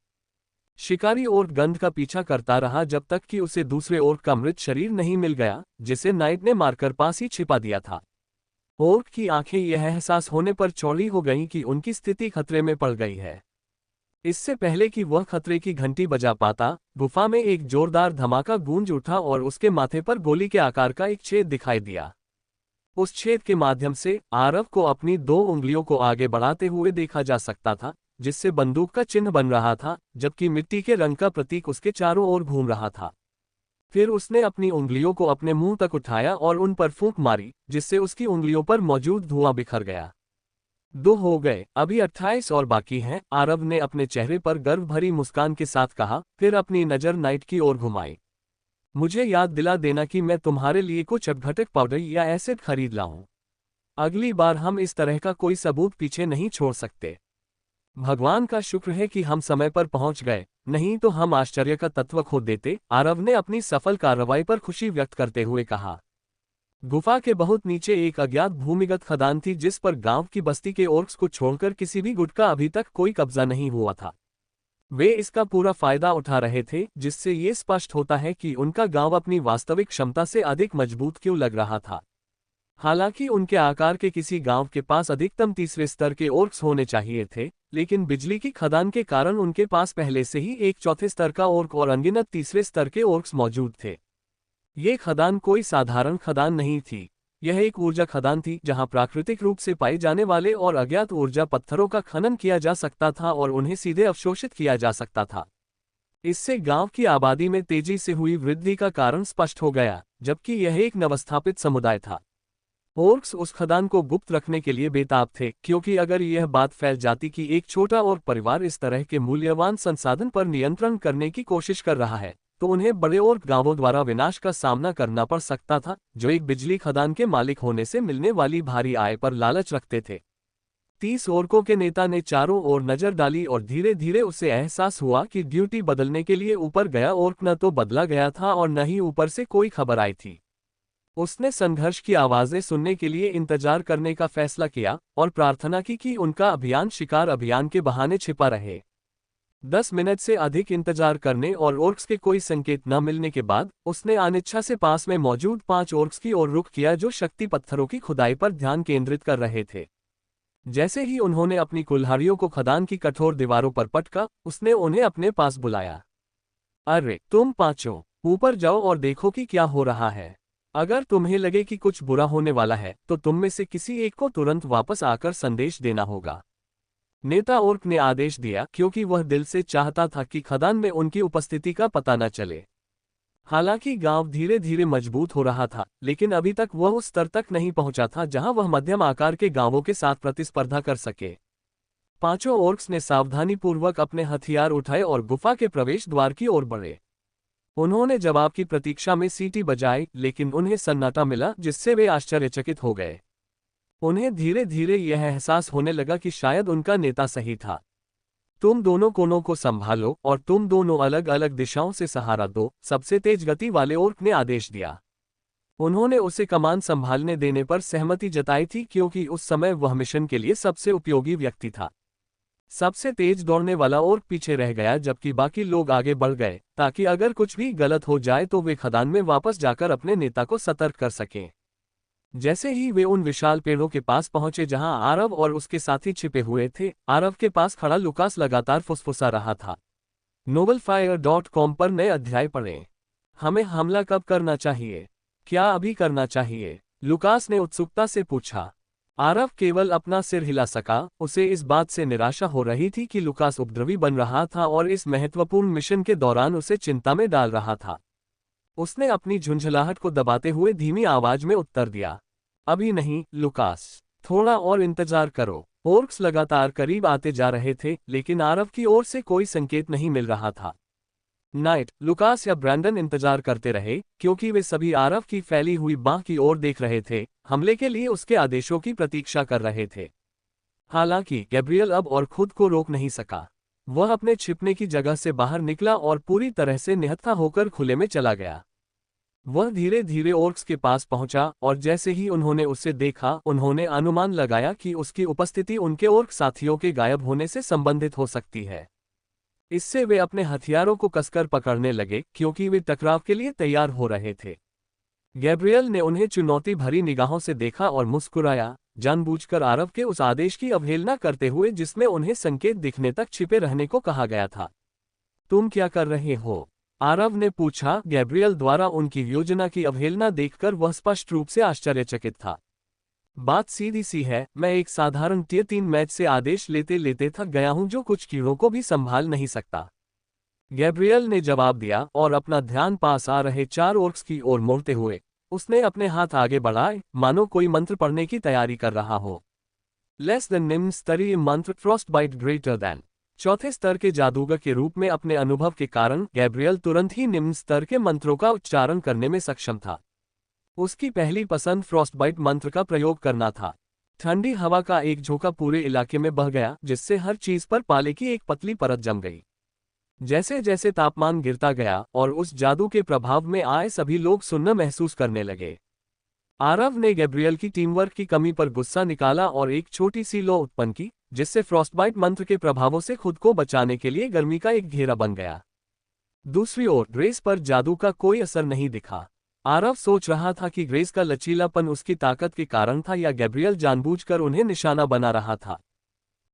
शिकारी ओर्क गंध का पीछा करता रहा जब तक कि उसे दूसरे ओर्क का मृत शरीर नहीं मिल गया, जिसे नाइट ने मारकर पास ही छिपा दिया था। ओर्क की आंखें यह एहसास होने पर चौड़ी हो गईं कि उनकी स्थिति खतरे में पड़ गई है। इससे पहले कि वह खतरे की घंटी बजा पाता, गुफा में एक जोरदार धमाका गूंज उठा और उसके माथे पर गोली के आकार का एक छेद दिखाई दिया। उस छेद के माध्यम से आरव को अपनी 2 उंगलियों को आगे बढ़ाते हुए देखा जा सकता था, जिससे बंदूक का चिन्ह बन रहा था, जबकि मिट्टी के रंग का प्रतीक उसके चारों ओर घूम रहा था। फिर उसने अपनी उंगलियों को अपने मुंह तक उठाया और उन पर फूंक मारी, जिससे उसकी उंगलियों पर मौजूद धुआं बिखर गया। 2 हो गए, अभी 28 और बाकी हैं, आरव ने अपने चेहरे पर गर्व भरी मुस्कान के साथ कहा, फिर अपनी नज़र नाइट की ओर घुमाई। मुझे याद दिला देना कि मैं तुम्हारे लिए कुछ अपघटक पाउडर या एसिड खरीद लाऊं। अगली बार हम इस तरह का कोई सबूत पीछे नहीं छोड़ सकते। भगवान का शुक्र है कि हम समय पर पहुंच गए, नहीं तो हम आश्चर्य का तत्व खो देते, आरव ने अपनी सफल कार्रवाई पर खुशी व्यक्त करते हुए कहा। गुफा के बहुत नीचे एक अज्ञात भूमिगत खदान थी जिस पर गांव की बस्ती के ओर्क्स को छोड़कर किसी भी गुट का अभी तक कोई कब्जा नहीं हुआ था। वे इसका पूरा फायदा उठा रहे थे, जिससे ये स्पष्ट होता है कि उनका गांव अपनी वास्तविक क्षमता से अधिक मजबूत क्यों लग रहा था। हालांकि उनके आकार के किसी गांव के पास अधिकतम 3रे स्तर के ओर्क्स होने चाहिए थे, लेकिन बिजली की खदान के कारण उनके पास पहले से ही एक 4थे स्तर का ओर्क और अनगिनत 3रे स्तर के ओर्क्स मौजूद थे। ये खदान कोई साधारण खदान नहीं थी, यह एक ऊर्जा खदान थी जहां प्राकृतिक रूप से पाए जाने वाले और अज्ञात ऊर्जा पत्थरों का खनन किया जा सकता था और उन्हें सीधे अवशोषित किया जा सकता था। इससे गांव की आबादी में तेजी से हुई वृद्धि का कारण स्पष्ट हो गया, जबकि यह एक नवस्थापित समुदाय था। ओर्क्स उस खदान को गुप्त रखने के लिए बेताब थे, क्योंकि अगर यह बात फैल जाती कि एक छोटा और परिवार इस तरह के मूल्यवान संसाधन पर नियंत्रण करने की कोशिश कर रहा है, तो उन्हें बड़े और गांवों द्वारा विनाश का सामना करना पड़ सकता था, जो एक बिजली खदान के मालिक होने से मिलने वाली भारी आय पर लालच रखते थे। 30 ओर्कों के नेता ने चारों ओर नजर डाली और धीरे धीरे उसे एहसास हुआ कि ड्यूटी बदलने के लिए ऊपर गया ओर्क न तो बदला गया था और न ही ऊपर से कोई खबर आई थी। उसने संघर्ष की आवाजें सुनने के लिए इंतजार करने का फैसला किया और प्रार्थना की कि उनका अभियान शिकार अभियान के बहाने छिपा रहे। 10 मिनट से अधिक इंतजार करने और ओर्क्स के कोई संकेत न मिलने के बाद उसने अनिच्छा से पास में मौजूद 5 ओर्क्स की ओर रुख किया जो शक्ति पत्थरों की खुदाई पर ध्यान केंद्रित कर रहे थे। जैसे ही उन्होंने अपनी कुल्हाड़ियों को खदान की कठोर दीवारों पर पटका, उसने उन्हें अपने पास बुलाया। अरे तुम पांचों, ऊपर जाओ और देखो कि क्या हो रहा है। अगर तुम्हें लगे कि कुछ बुरा होने वाला है तो तुम में से किसी एक को तुरंत वापस आकर संदेश देना होगा। नेता ओर्क ने आदेश दिया क्योंकि वह दिल से चाहता था कि खदान में उनकी उपस्थिति का पता न चले। हालांकि गांव धीरे धीरे मजबूत हो रहा था, लेकिन अभी तक वह उस स्तर तक नहीं पहुंचा था जहां वह मध्यम आकार के गांवों के साथ प्रतिस्पर्धा कर सके। पांचों ओर्क्स ने सावधानीपूर्वक अपने हथियार उठाए और गुफा के प्रवेश द्वार की ओर बढ़े। उन्होंने जवाब की प्रतीक्षा में सीटी बजाई, लेकिन उन्हें सन्नाटा मिला जिससे वे आश्चर्यचकित हो गए। उन्हें धीरे धीरे यह एहसास होने लगा कि शायद उनका नेता सही था। तुम दोनों कोनों को संभालो और तुम दोनों अलग अलग दिशाओं से सहारा दो, सबसे तेज गति वाले ओर्क ने आदेश दिया। उन्होंने उसे कमान संभालने देने पर सहमति जताई थी क्योंकि उस समय वह मिशन के लिए सबसे उपयोगी व्यक्ति था। सबसे तेज दौड़ने वाला ओर्क पीछे रह गया जबकि बाकी लोग आगे बढ़ गए ताकि अगर कुछ भी गलत हो जाए तो वे खदान में वापस जाकर अपने नेता को सतर्क कर सकें। जैसे ही वे उन विशाल पेड़ों के पास पहुंचे जहां आरव और उसके साथी छिपे हुए थे, आरव के पास खड़ा लुकास लगातार फुसफुसा रहा था। novelfire.com पर नए अध्याय पढ़ें। हमें हमला कब करना चाहिए? क्या अभी करना चाहिए? लुकास ने उत्सुकता से पूछा। आरव केवल अपना सिर हिला सका। उसे इस बात से निराशा हो रही थी कि लुकास उपद्रवी बन रहा था और इस महत्वपूर्ण मिशन के दौरान उसे चिंता में डाल रहा था। उसने अपनी झुंझलाहट को दबाते हुए धीमी आवाज में उत्तर दिया, अभी नहीं लुकास, थोड़ा और इंतजार करो। ओर्क्स लगातार करीब आते जा रहे थे, लेकिन आरव की ओर से कोई संकेत नहीं मिल रहा था। नाइट, लुकास या ब्रैंडन इंतजार करते रहे क्योंकि वे सभी आरव की फैली हुई बाह की ओर देख रहे थे, हमले के लिए उसके आदेशों की प्रतीक्षा कर रहे थे। हालांकि गैब्रियल अब और खुद को रोक नहीं सका। वह अपने छिपने की जगह से बाहर निकला और पूरी तरह से निहत्था होकर खुले में चला गया। वह धीरे धीरे ओर्क्स के पास पहुंचा और जैसे ही उन्होंने उसे देखा, उन्होंने अनुमान लगाया कि उसकी उपस्थिति उनके ओर्क साथियों के गायब होने से संबंधित हो सकती है। इससे वे अपने हथियारों को कसकर पकड़ने लगे क्योंकि वे टकराव के लिए तैयार हो रहे थे। गैब्रियल ने उन्हें चुनौती भरी निगाहों से देखा और मुस्कुराया, जानबूझकर आरव के उस आदेश की अवहेलना करते हुए जिसमें उन्हें संकेत दिखने तक छिपे रहने को कहा गया था। तुम क्या कर रहे हो? आरव ने पूछा। गैब्रियल द्वारा उनकी योजना की अवहेलना देखकर वह स्पष्ट रूप से आश्चर्यचकित था। बात सीधी सी है, मैं एक साधारण टियर 3 मैच से आदेश लेते लेते थक गया हूं जो कुछ कीड़ों को भी संभाल नहीं सकता। गैब्रियल ने जवाब दिया और अपना ध्यान पास आ रहे 4 ओर्क्स की ओर मोड़ते हुए उसने अपने हाथ आगे बढ़ाए, मानो कोई मंत्र पढ़ने की तैयारी कर रहा हो। लेस देन निम्न स्तरीय मंत्र, फ्रॉस्ट बाइट ग्रेटर देन। चौथे स्तर के जादूगर के रूप में अपने अनुभव के कारण गैब्रियल तुरंत ही निम्न स्तर के मंत्रों का उच्चारण करने में सक्षम था। उसकी पहली पसंद फ्रॉस्ट बाइट मंत्र का प्रयोग करना था। ठंडी हवा का एक झोंका पूरे इलाके में बह गया जिससे हर चीज पर पाले की एक पतली परत जम गई। जैसे जैसे तापमान गिरता गया और उस जादू के प्रभाव में आए सभी लोग सुन्न महसूस करने लगे। आरव ने गैब्रियल की टीमवर्क की कमी पर गुस्सा निकाला और एक छोटी सी लौ उत्पन्न की जिससे फ्रॉस्टबाइट मंत्र के प्रभावों से खुद को बचाने के लिए गर्मी का एक घेरा बन गया। दूसरी ओर ग्रेस पर जादू का कोई असर नहीं दिखा। आरव सोच रहा था कि ग्रेस का लचीलापन उसकी ताकत के कारण था या गैब्रियल जानबूझकर उन्हें निशाना बना रहा था।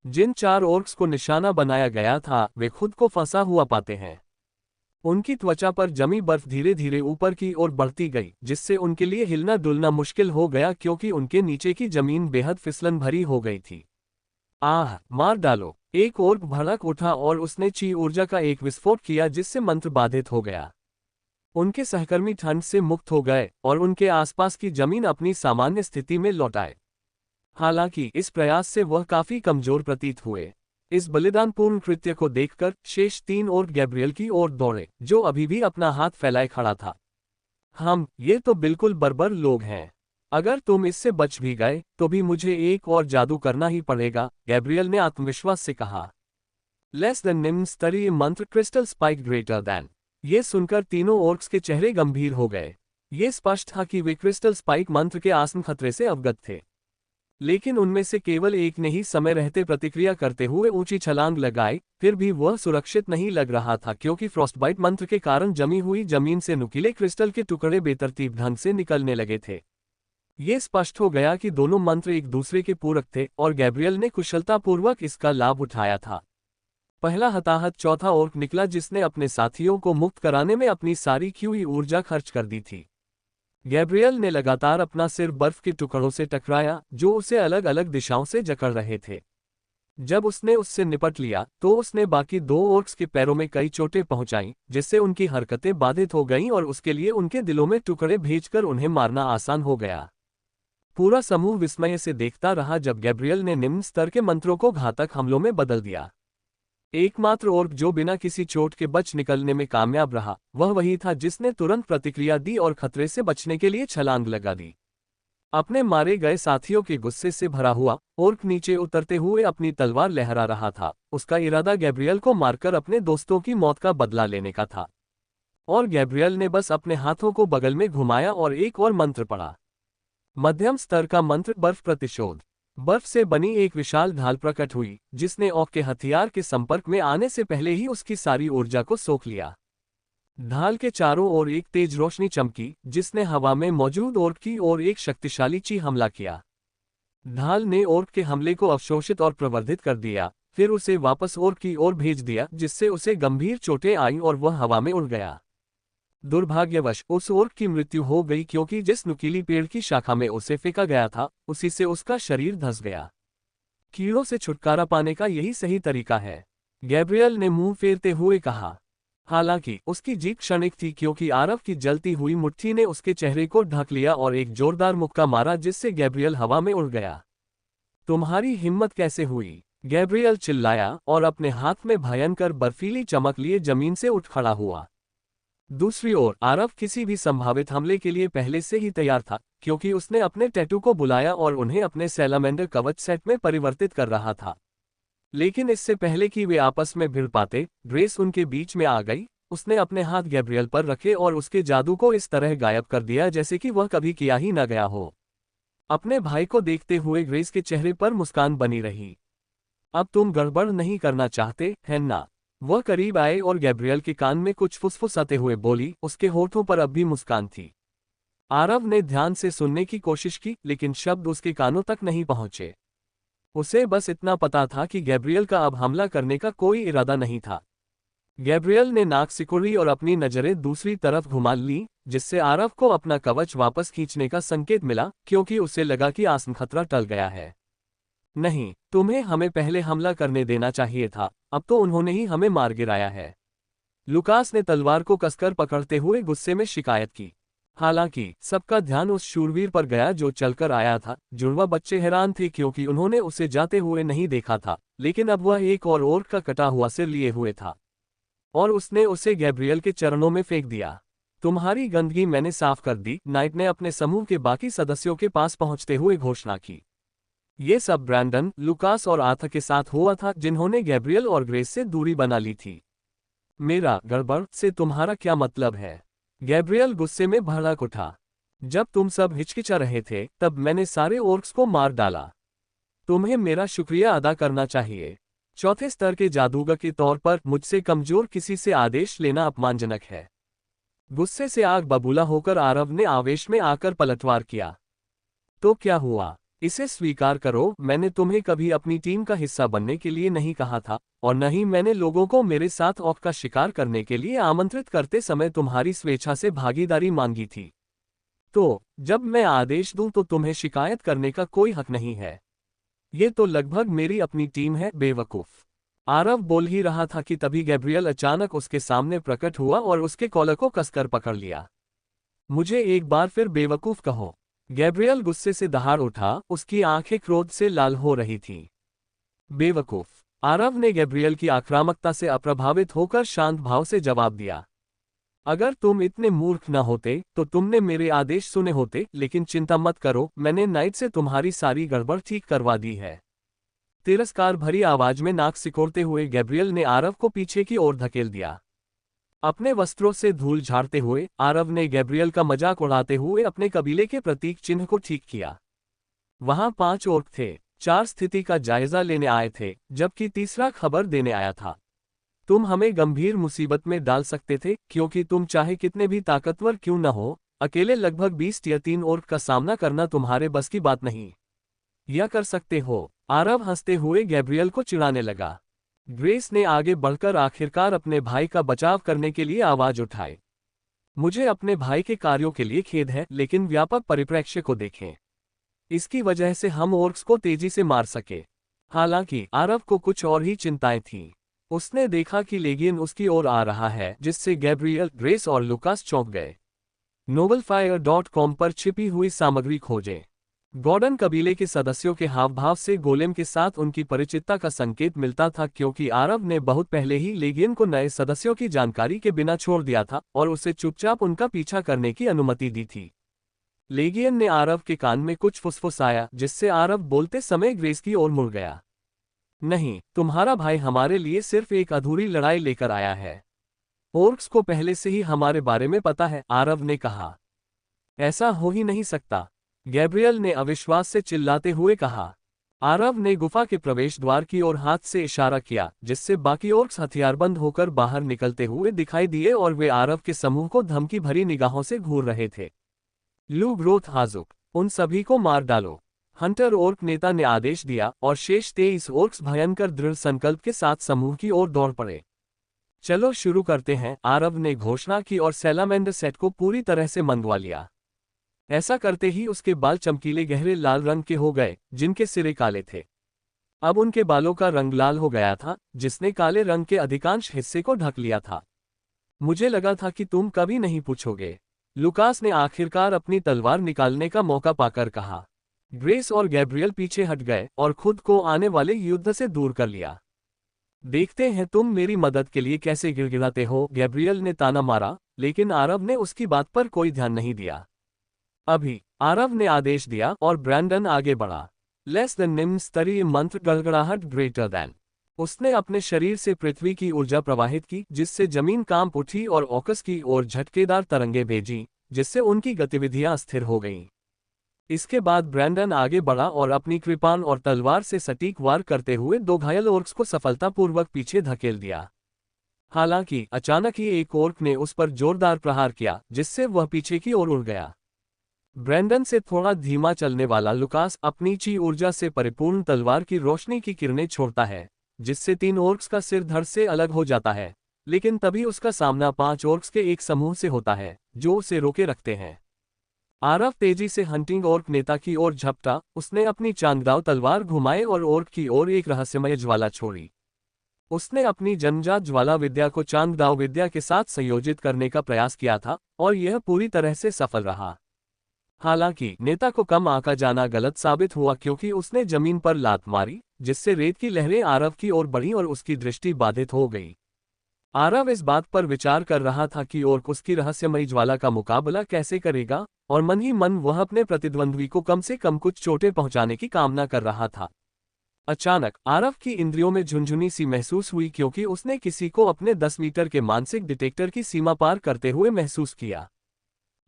जिन 4 ओर्क्स को निशाना बनाया गया था वे खुद को फंसा हुआ पाते हैं। उनकी त्वचा पर जमी बर्फ धीरे धीरे ऊपर की ओर बढ़ती गई जिससे उनके लिए हिलना डुलना मुश्किल हो गया क्योंकि उनके नीचे की जमीन बेहद फिसलन भरी हो गई थी। आह, मार डालो! एक ओर्क भड़क उठा और उसने ची ऊर्जा का एक विस्फोट किया जिससे मंत्र बाधित हो गया। उनके सहकर्मी ठंड से मुक्त हो गए और उनके आसपास की जमीन अपनी सामान्य स्थिति में लौट आए। हालांकि इस प्रयास से वह काफी कमजोर प्रतीत हुए। इस बलिदानपूर्ण कृत्य को देखकर शेष 3 ओर्क गैब्रियल की ओर दौड़े जो अभी भी अपना हाथ फैलाए खड़ा था। ये तो बिल्कुल बर्बर लोग हैं। अगर तुम इससे बच भी गए तो भी मुझे एक और जादू करना ही पड़ेगा, गैब्रियल ने आत्मविश्वास से कहा। लेस देन निम्न स्तरीय मंत्र, क्रिस्टल स्पाइक ग्रेटर देन। ये सुनकर तीनों ओर्क्स के चेहरे गंभीर हो गए। ये स्पष्ट था कि वे क्रिस्टल स्पाइक मंत्र के आसन खतरे से अवगत थे। लेकिन उनमें से केवल एक ने ही समय रहते प्रतिक्रिया करते हुए ऊंची छलांग लगाई, फिर भी वह सुरक्षित नहीं लग रहा था क्योंकि फ्रॉस्टबाइट मंत्र के कारण जमी हुई जमीन से नुकीले क्रिस्टल के टुकड़े बेतरतीब ढंग से निकलने लगे थे। ये स्पष्ट हो गया कि दोनों मंत्र एक दूसरे के पूरक थे और गैब्रियल ने कुशलतापूर्वक इसका लाभ उठाया था। पहला हताहत चौथा ओर्क निकला जिसने अपने साथियों को मुक्त कराने में अपनी सारी की हुई ऊर्जा खर्च कर दी थी। गैब्रियल ने लगातार अपना सिर बर्फ के टुकड़ों से टकराया जो उसे अलग अलग दिशाओं से जकड़ रहे थे। जब उसने उससे निपट लिया तो उसने बाकी दो ओर्क्स के पैरों में कई चोटें पहुंचाईं, जिससे उनकी हरकतें बाधित हो गईं और उसके लिए उनके दिलों में टुकड़े भेजकर उन्हें मारना आसान हो गया। पूरा समूह विस्मय से देखता रहा जब गैब्रियल ने निम्न स्तर के मंत्रों को घातक हमलों में बदल दिया। एकमात्र ओर्क जो बिना किसी चोट के बच निकलने में कामयाब रहा वह वही था जिसने तुरंत प्रतिक्रिया दी और खतरे से बचने के लिए छलांग लगा दी। अपने मारे गए साथियों के गुस्से से भरा हुआ ओर्क नीचे उतरते हुए अपनी तलवार लहरा रहा था। उसका इरादा गैब्रियल को मारकर अपने दोस्तों की मौत का बदला लेने का था। और गैब्रियल ने बस अपने हाथों को बगल में घुमाया और एक और मंत्र पढ़ा। मध्यम स्तर का मंत्र बर्फ प्रतिशोध। बर्फ से बनी एक विशाल ढाल प्रकट हुई जिसने ऑक के हथियार के संपर्क में आने से पहले ही उसकी सारी ऊर्जा को सोख लिया। ढाल के चारों ओर एक तेज रोशनी चमकी जिसने हवा में मौजूद ओर्क की ओर एक शक्तिशाली ची हमला किया। ढाल ने ओर्क के हमले को अवशोषित और प्रवर्धित कर दिया, फिर उसे वापस ओर्क की ओर भेज दिया जिससे उसे गंभीर चोटें आईं और वह हवा में उड़ गया। दुर्भाग्यवश उस ओर्क की मृत्यु हो गई क्योंकि जिस नुकीली पेड़ की शाखा में उसे फेंका गया था उसी से उसका शरीर धंस गया। कीड़ों से छुटकारा पाने का यही सही तरीका है, गैब्रियल ने मुंह फेरते हुए कहा। हालांकि उसकी जीत क्षणिक थी क्योंकि आरव की जलती हुई मुट्ठी ने उसके चेहरे को ढक लिया और एक जोरदार मुक्का मारा जिससे गैब्रियल हवा में उड़ गया। तुम्हारी हिम्मत कैसे हुई? गैब्रियल चिल्लाया और अपने हाथ में भयंकर बर्फीली चमक लिए जमीन से उठ खड़ा हुआ। दूसरी ओर आरव किसी भी संभावित हमले के लिए पहले से ही तैयार था क्योंकि उसने अपने टैटू को बुलाया और उन्हें अपने सैलामेंडर कवच सेट में परिवर्तित कर रहा था। लेकिन इससे पहले कि वे आपस में भिड़ पाते, ग्रेस उनके बीच में आ गई। उसने अपने हाथ गैब्रियल पर रखे और उसके जादू को इस तरह गायब कर दिया जैसे कि वह कभी किया ही न गया हो। अपने भाई को देखते हुए ग्रेस के चेहरे पर मुस्कान बनी रही। अब तुम गड़बड़ नहीं करना चाहते हैं ना? वह करीब आए और गैब्रियल के कान में कुछ फुसफुसाते हुए बोली। उसके होठों पर अब भी मुस्कान थी। आरव ने ध्यान से सुनने की कोशिश की लेकिन शब्द उसके कानों तक नहीं पहुंचे। उसे बस इतना पता था कि गैब्रियल का अब हमला करने का कोई इरादा नहीं था। गैब्रियल ने नाक सिकुड़ी और अपनी नजरें दूसरी तरफ घुमा ली जिससे आरव को अपना कवच वापस खींचने का संकेत मिला क्योंकि उसे लगा कि आसन खतरा टल गया है। नहीं, तुम्हें हमें पहले हमला करने देना चाहिए था, अब तो उन्होंने ही हमें मार गिराया है। लुकास ने तलवार को कसकर पकड़ते हुए गुस्से में शिकायत की। हालांकि सबका ध्यान उस शूरवीर पर गया जो चलकर आया था। जुड़वा बच्चे हैरान थे क्योंकि उन्होंने उसे जाते हुए नहीं देखा था, लेकिन अब वह एक और ओर्क का कटा हुआ सिर लिए हुए था और उसने उसे गैब्रियल के चरणों में फेंक दिया। तुम्हारी गंदगी मैंने साफ कर दी, नाइट ने अपने समूह के बाकी सदस्यों के पास पहुंचते हुए घोषणा की। ये सब ब्रैंडन, लुकास और आर्थर के साथ हुआ था जिन्होंने गैब्रियल और ग्रेस से दूरी बना ली थी। मेरा गड़बड़ से तुम्हारा क्या मतलब है? गैब्रियल गुस्से में भड़क उठा। जब तुम सब हिचकिचा रहे थे तब मैंने सारे ओर्क्स को मार डाला। तुम्हें मेरा शुक्रिया अदा करना चाहिए। चौथे स्तर के जादूगर के तौर पर मुझसे कमजोर किसी से आदेश लेना अपमानजनक है। गुस्से से आग बबूला होकर आरव ने आवेश में आकर पलटवार किया। तो क्या हुआ? इसे स्वीकार करो, मैंने तुम्हें कभी अपनी टीम का हिस्सा बनने के लिए नहीं कहा था और न ही मैंने लोगों को मेरे साथ ऑक का शिकार करने के लिए आमंत्रित करते समय तुम्हारी स्वेच्छा से भागीदारी मांगी थी। तो जब मैं आदेश दूं तो तुम्हें शिकायत करने का कोई हक नहीं है। ये तो लगभग मेरी अपनी टीम है, बेवकूफ। आरव बोल ही रहा था कि तभी गैब्रियल अचानक उसके सामने प्रकट हुआ और उसके कॉलर को कसकर पकड़ लिया। मुझे एक बार फिर बेवकूफ कहो। गैब्रियल गुस्से से दहाड़ उठा, उसकी आंखें क्रोध से लाल हो रही थीं। बेवकूफ, आरव ने गैब्रियल की आक्रामकता से अप्रभावित होकर शांत भाव से जवाब दिया। अगर तुम इतने मूर्ख न होते तो तुमने मेरे आदेश सुने होते, लेकिन चिंता मत करो, मैंने नाइट से तुम्हारी सारी गड़बड़ ठीक करवा दी है। तिरस्कार भरी आवाज में नाक सिकोड़ते हुए गैब्रियल ने आरव को पीछे की ओर धकेल दिया। अपने वस्त्रों से धूल झाड़ते हुए आरव ने गैब्रियल का मजाक उड़ाते हुए अपने कबीले के प्रतीक चिन्ह को ठीक किया। वहां 5 ओर्क थे। 4 स्थिति का जायजा लेने आए थे, जबकि तीसरा खबर देने आया था। तुम हमें गंभीर मुसीबत में डाल सकते थे, क्योंकि तुम चाहे कितने भी ताकतवर क्यों न हो, अकेले लगभग 20 या 3 ओर्क का सामना करना तुम्हारे बस की बात नहीं। या कर सकते हो। आरव हंसते हुए गैब्रियल को चिढ़ाने लगा। ग्रेस ने आगे बढ़कर आखिरकार अपने भाई का बचाव करने के लिए आवाज उठाई। मुझे अपने भाई के कार्यों के लिए खेद है, लेकिन व्यापक परिप्रेक्ष्य को देखें। इसकी वजह से हम ओर्क्स को तेजी से मार सके। हालांकि आरव को कुछ और ही चिंताएं थीं। उसने देखा कि लेगियन उसकी ओर आ रहा है, जिससे गैब्रियल, ग्रेस और लुकास चौंक गए। novelfire.com पर छिपी हुई सामग्री खोजें। गॉर्डन कबीले के सदस्यों के हावभाव से गोलेम के साथ उनकी परिचितता का संकेत मिलता था, क्योंकि आरव ने बहुत पहले ही लेगियन को नए सदस्यों की जानकारी के बिना छोड़ दिया था और उसे चुपचाप उनका पीछा करने की अनुमति दी थी। लेगियन ने आरव के कान में कुछ फुसफुसाया, जिससे आरव बोलते समय ग्रेस की ओर मुड़ गया। नहीं, तुम्हारा भाई हमारे लिए सिर्फ एक अधूरी लड़ाई लेकर आया है। ओर्क्स को पहले से ही हमारे बारे में पता है, आरव ने कहा। ऐसा हो ही नहीं सकता, गैब्रियल ने अविश्वास से चिल्लाते हुए कहा। आरव ने गुफा के प्रवेश द्वार की ओर हाथ से इशारा किया, जिससे बाकी ओर्क्स हथियारबंद होकर बाहर निकलते हुए दिखाई दिए और वे आरव के समूह को धमकी भरी निगाहों से घूर रहे थे। लू ग्रोथ हाजुक, उन सभी को मार डालो, हंटर ओर्क नेता ने आदेश दिया, और शेष 23 ओर्क्स भयंकर दृढ़ संकल्प के साथ समूह की ओर दौड़ पड़े। चलो शुरू करते हैं, आरव ने घोषणा की और सैलामेंडर सेट को पूरी तरह से मंगवा लिया। ऐसा करते ही उसके बाल चमकीले गहरे लाल रंग के हो गए, जिनके सिरे काले थे। अब उनके बालों का रंग लाल हो गया था, जिसने काले रंग के अधिकांश हिस्से को ढक लिया था। मुझे लगा था कि तुम कभी नहीं पूछोगे, लुकास ने आखिरकार अपनी तलवार निकालने का मौका पाकर कहा। ग्रेस और गैब्रियल पीछे हट गए और खुद को आने वाले युद्ध से दूर कर लिया। देखते हैं तुम मेरी मदद के लिए कैसे गिड़गिड़ाते हो, गैब्रियल ने ताना मारा, लेकिन आरव ने उसकी बात पर कोई ध्यान नहीं दिया। अभी, आरव ने आदेश दिया और ब्रैंडन आगे बढ़ा। लेस देन निम्न स्तरीय मंत्र गड़गड़ाहट ग्रेटर देन। उसने अपने शरीर से पृथ्वी की ऊर्जा प्रवाहित की, जिससे जमीन कांप उठी और ऑकस की ओर झटकेदार तरंगे भेजी, जिससे उनकी गतिविधियां स्थिर हो गईं। इसके बाद ब्रैंडन आगे बढ़ा और अपनी कृपाण और तलवार से सटीक वार करते हुए 2 घायल ओर्क्स को सफलतापूर्वक पीछे धकेल दिया। हालांकि अचानक ही एक ओर्क ने उस पर जोरदार प्रहार किया, जिससे वह पीछे की ओर उड़ गया। ब्रैंडन से थोड़ा धीमा चलने वाला लुकास अपनी ची ऊर्जा से परिपूर्ण तलवार की रोशनी की किरणें छोड़ता है, जिससे 3 ओर्क्स का सिर धड़ से अलग हो जाता है, लेकिन तभी उसका सामना 5 ओर्क्स के एक समूह से होता है, जो उसे रोके रखते हैं। आरव तेजी से हंटिंग ओर्क नेता की ओर झपटा। उसने अपनी चांददाव तलवार घुमाए और ओर्क की ओर एक रहस्यमय ज्वाला छोड़ी। उसने अपनी जन्मजात ज्वाला विद्या को चांददाव विद्या के साथ संयोजित करने का प्रयास किया था, और यह पूरी तरह से सफल रहा। हालांकि नेता को कम आंका जाना गलत साबित हुआ, क्योंकि उसने जमीन पर लात मारी, जिससे रेत की लहरें आरव की ओर बढ़ीं और उसकी दृष्टि बाधित हो गई। आरव इस बात पर विचार कर रहा था कि ओर्क उसकी रहस्यमयी ज्वाला का मुकाबला कैसे करेगा, और मन ही मन वह अपने प्रतिद्वंद्वी को कम से कम कुछ चोटें पहुंचाने की कामना कर रहा था। अचानक आरव की इंद्रियों में झुंझुनी सी महसूस हुई, क्योंकि उसने किसी को अपने 10 मीटर के मानसिक डिटेक्टर की सीमा पार करते हुए महसूस किया।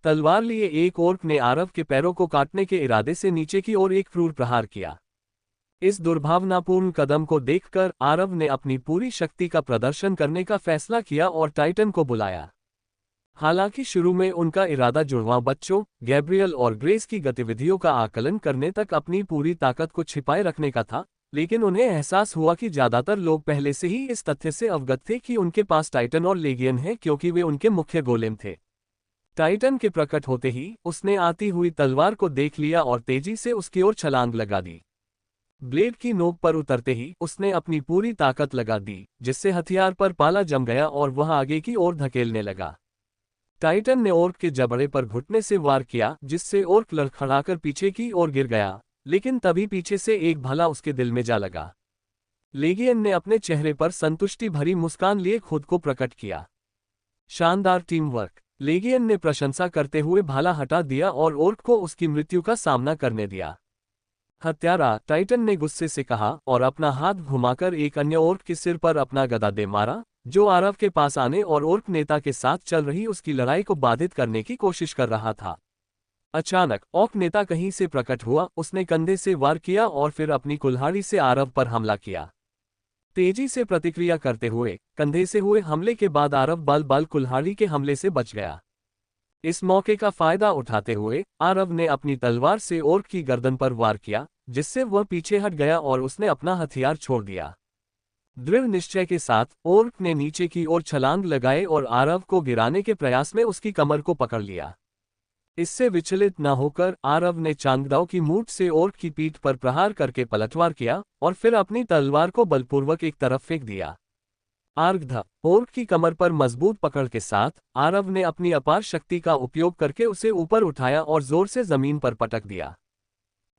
तलवार लिए एक ओर्क ने आरव के पैरों को काटने के इरादे से नीचे की ओर एक क्रूर प्रहार किया। इस दुर्भावनापूर्ण कदम को देखकर आरव ने अपनी पूरी शक्ति का प्रदर्शन करने का फैसला किया और टाइटन को बुलाया। हालांकि शुरू में उनका इरादा जुड़वां बच्चों, गैब्रियल और ग्रेस की गतिविधियों का आकलन करने तक अपनी पूरी ताकत को छिपाए रखने का था, लेकिन उन्हें एहसास हुआ कि ज्यादातर लोग पहले से ही इस तथ्य से अवगत थे कि उनके पास टाइटन और लेगियन है, क्योंकि वे उनके मुख्य गोलेम थे। टाइटन के प्रकट होते ही उसने आती हुई तलवार को देख लिया और तेजी से उसकी ओर छलांग लगा दी। ब्लेड की नोक पर उतरते ही उसने अपनी पूरी ताकत लगा दी, जिससे हथियार पर पाला जम गया और वह आगे की ओर धकेलने लगा। टाइटन ने ओर्क के जबड़े पर घुटने से वार किया, जिससे ओर्क लड़खड़ाकर पीछे की ओर गिर गया, लेकिन तभी पीछे से एक भाला उसके दिल में जा लगा। लेगियन ने अपने चेहरे पर संतुष्टि भरी मुस्कान लिए खुद को प्रकट किया। शानदार टीम वर्क, लेगियन ने प्रशंसा करते हुए भाला हटा दिया और ओर्क को उसकी मृत्यु का सामना करने दिया। हत्यारा, टाइटन ने गुस्से से कहा और अपना हाथ घुमाकर एक अन्य ओर्क के सिर पर अपना गदा दे मारा, जो आरव के पास आने और ओर्क नेता के साथ चल रही उसकी लड़ाई को बाधित करने की कोशिश कर रहा था। अचानक ऑक नेता कहीं से प्रकट हुआ, उसने कंधे से वार किया और फिर अपनी कुल्हाड़ी से आरव पर हमला किया। तेजी से प्रतिक्रिया करते हुए कंधे से हुए हमले के बाद आरव बल कुल्हाड़ी के हमले से बच गया। इस मौके का फायदा उठाते हुए आरव ने अपनी तलवार से ओर्क की गर्दन पर वार किया, जिससे वह पीछे हट गया और उसने अपना हथियार छोड़ दिया। दृढ़ निश्चय के साथ ओर्क ने नीचे की ओर छलांग लगाए और आरव को गिराने के प्रयास में उसकी कमर को पकड़ लिया। इससे विचलित न होकर आरव ने चांगदाव की मूठ से ओर्क की पीठ पर प्रहार करके पलटवार किया और फिर अपनी तलवार को बलपूर्वक एक तरफ फेंक दिया। आर्गध ओर्क की कमर पर मजबूत पकड़ के साथ आरव ने अपनी अपार शक्ति का उपयोग करके उसे ऊपर उठाया और जोर से जमीन पर पटक दिया।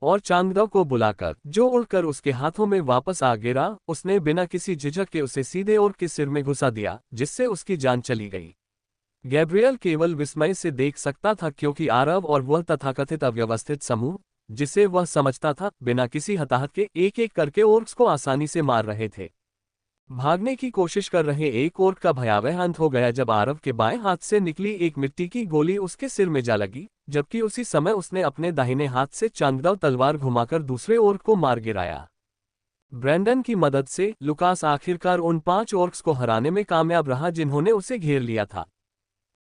और चांगदाव को बुलाकर, जो उड़कर उसके हाथों में वापस आ गिरा, उसने बिना किसी झिझक के उसे सीधे ओर्क के सिर में घुसा दिया, जिससे उसकी जान चली गई। गैब्रियल केवल विस्मय से देख सकता था, क्योंकि आरव और वह तथाकथित अव्यवस्थित समूह, जिसे वह समझता था, बिना किसी हताहत के एक एक करके ओर्क्स को आसानी से मार रहे थे। भागने की कोशिश कर रहे एक ओर्क का भयावह अंत हो गया जब आरव के बाएं हाथ से निकली एक मिट्टी की गोली उसके सिर में जा लगी, जबकि उसी समय उसने अपने दाहिने हाथ से चांगदाव तलवार घुमाकर दूसरे ओर्क को मार गिराया। ब्रैंडन की मदद से लुकास आखिरकार उन 5 ओर्क्स को हराने में कामयाब रहा जिन्होंने उसे घेर लिया था।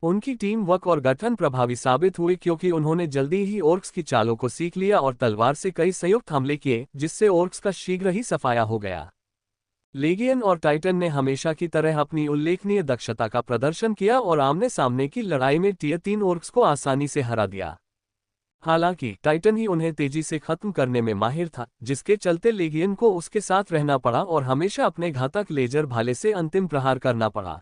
उनकी टीम वर्क और गठन प्रभावी साबित हुई, क्योंकि उन्होंने जल्दी ही ओर्क्स की चालों को सीख लिया और तलवार से कई संयुक्त हमले किए, जिससे ओर्क्स का शीघ्र ही सफाया हो गया। लेगियन और टाइटन ने हमेशा की तरह अपनी उल्लेखनीय दक्षता का प्रदर्शन किया और आमने सामने की लड़ाई में टियर 3 ओर्क्स को आसानी से हरा दिया। हालांकि टाइटन ही उन्हें तेजी से खत्म करने में माहिर था, जिसके चलते लेगियन को उसके साथ रहना पड़ा और हमेशा अपने घातक लेजर भाले से अंतिम प्रहार करना पड़ा।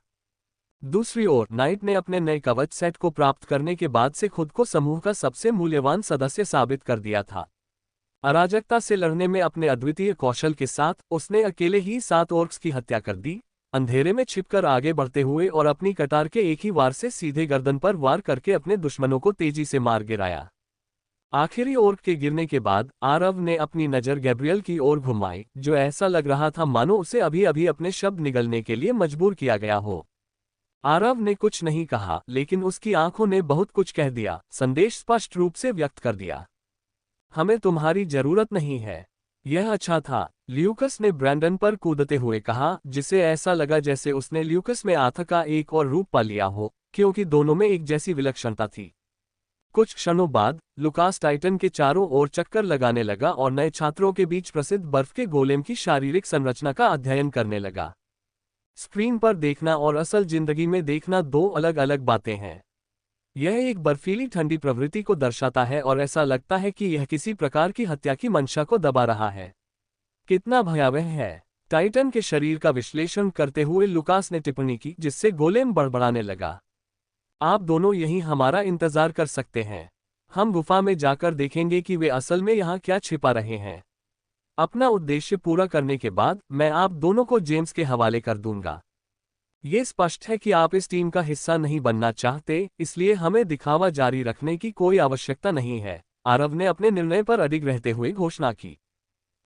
दूसरी ओर नाइट ने अपने नए कवच सेट को प्राप्त करने के बाद से खुद को समूह का सबसे मूल्यवान सदस्य साबित कर दिया था। अराजकता से लड़ने में अपने अद्वितीय कौशल के साथ उसने अकेले ही 7 ओर्क्स की हत्या कर दी, अंधेरे में छिपकर आगे बढ़ते हुए और अपनी कटार के एक ही वार से सीधे गर्दन पर वार करके अपने दुश्मनों को तेजी से मार गिराया। आखिरी ओर्क के गिरने के बाद आरव ने अपनी नज़र गैब्रियल की ओर घुमाई, जो ऐसा लग रहा था मानो उसे अभी अभी अपने शब्द निगलने के लिए मजबूर किया गया हो। आरव ने कुछ नहीं कहा, लेकिन उसकी आंखों ने बहुत कुछ कह दिया, संदेश स्पष्ट रूप से व्यक्त कर दिया। हमें तुम्हारी जरूरत नहीं है। यह अच्छा था, ल्यूकस ने ब्रैंडन पर कूदते हुए कहा, जिसे ऐसा लगा जैसे उसने ल्यूकस में आथा का एक और रूप पा लिया हो, क्योंकि दोनों में एक जैसी विलक्षणता थी। कुछ क्षणों बाद लुकास टाइटन के चारों ओर चक्कर लगाने लगा और नए छात्रों के बीच प्रसिद्ध बर्फ के गोलेम की शारीरिक संरचना का अध्ययन करने लगा। स्क्रीन पर देखना और असल जिंदगी में देखना 2 अलग अलग बातें हैं। यह एक बर्फीली ठंडी प्रवृत्ति को दर्शाता है और ऐसा लगता है कि यह किसी प्रकार की हत्या की मंशा को दबा रहा है। कितना भयावह है। टाइटन के शरीर का विश्लेषण करते हुए लुकास ने टिप्पणी की, जिससे गोलेम बड़बड़ाने लगा। आप दोनों यहीं हमारा इंतजार कर सकते हैं। हम गुफा में जाकर देखेंगे कि वे असल में यहाँ क्या छिपा रहे हैं। अपना उद्देश्य पूरा करने के बाद मैं आप दोनों को जेम्स के हवाले कर दूंगा। ये स्पष्ट है कि आप इस टीम का हिस्सा नहीं बनना चाहते, इसलिए हमें दिखावा जारी रखने की कोई आवश्यकता नहीं है, आरव ने अपने निर्णय पर अडिग रहते हुए घोषणा की।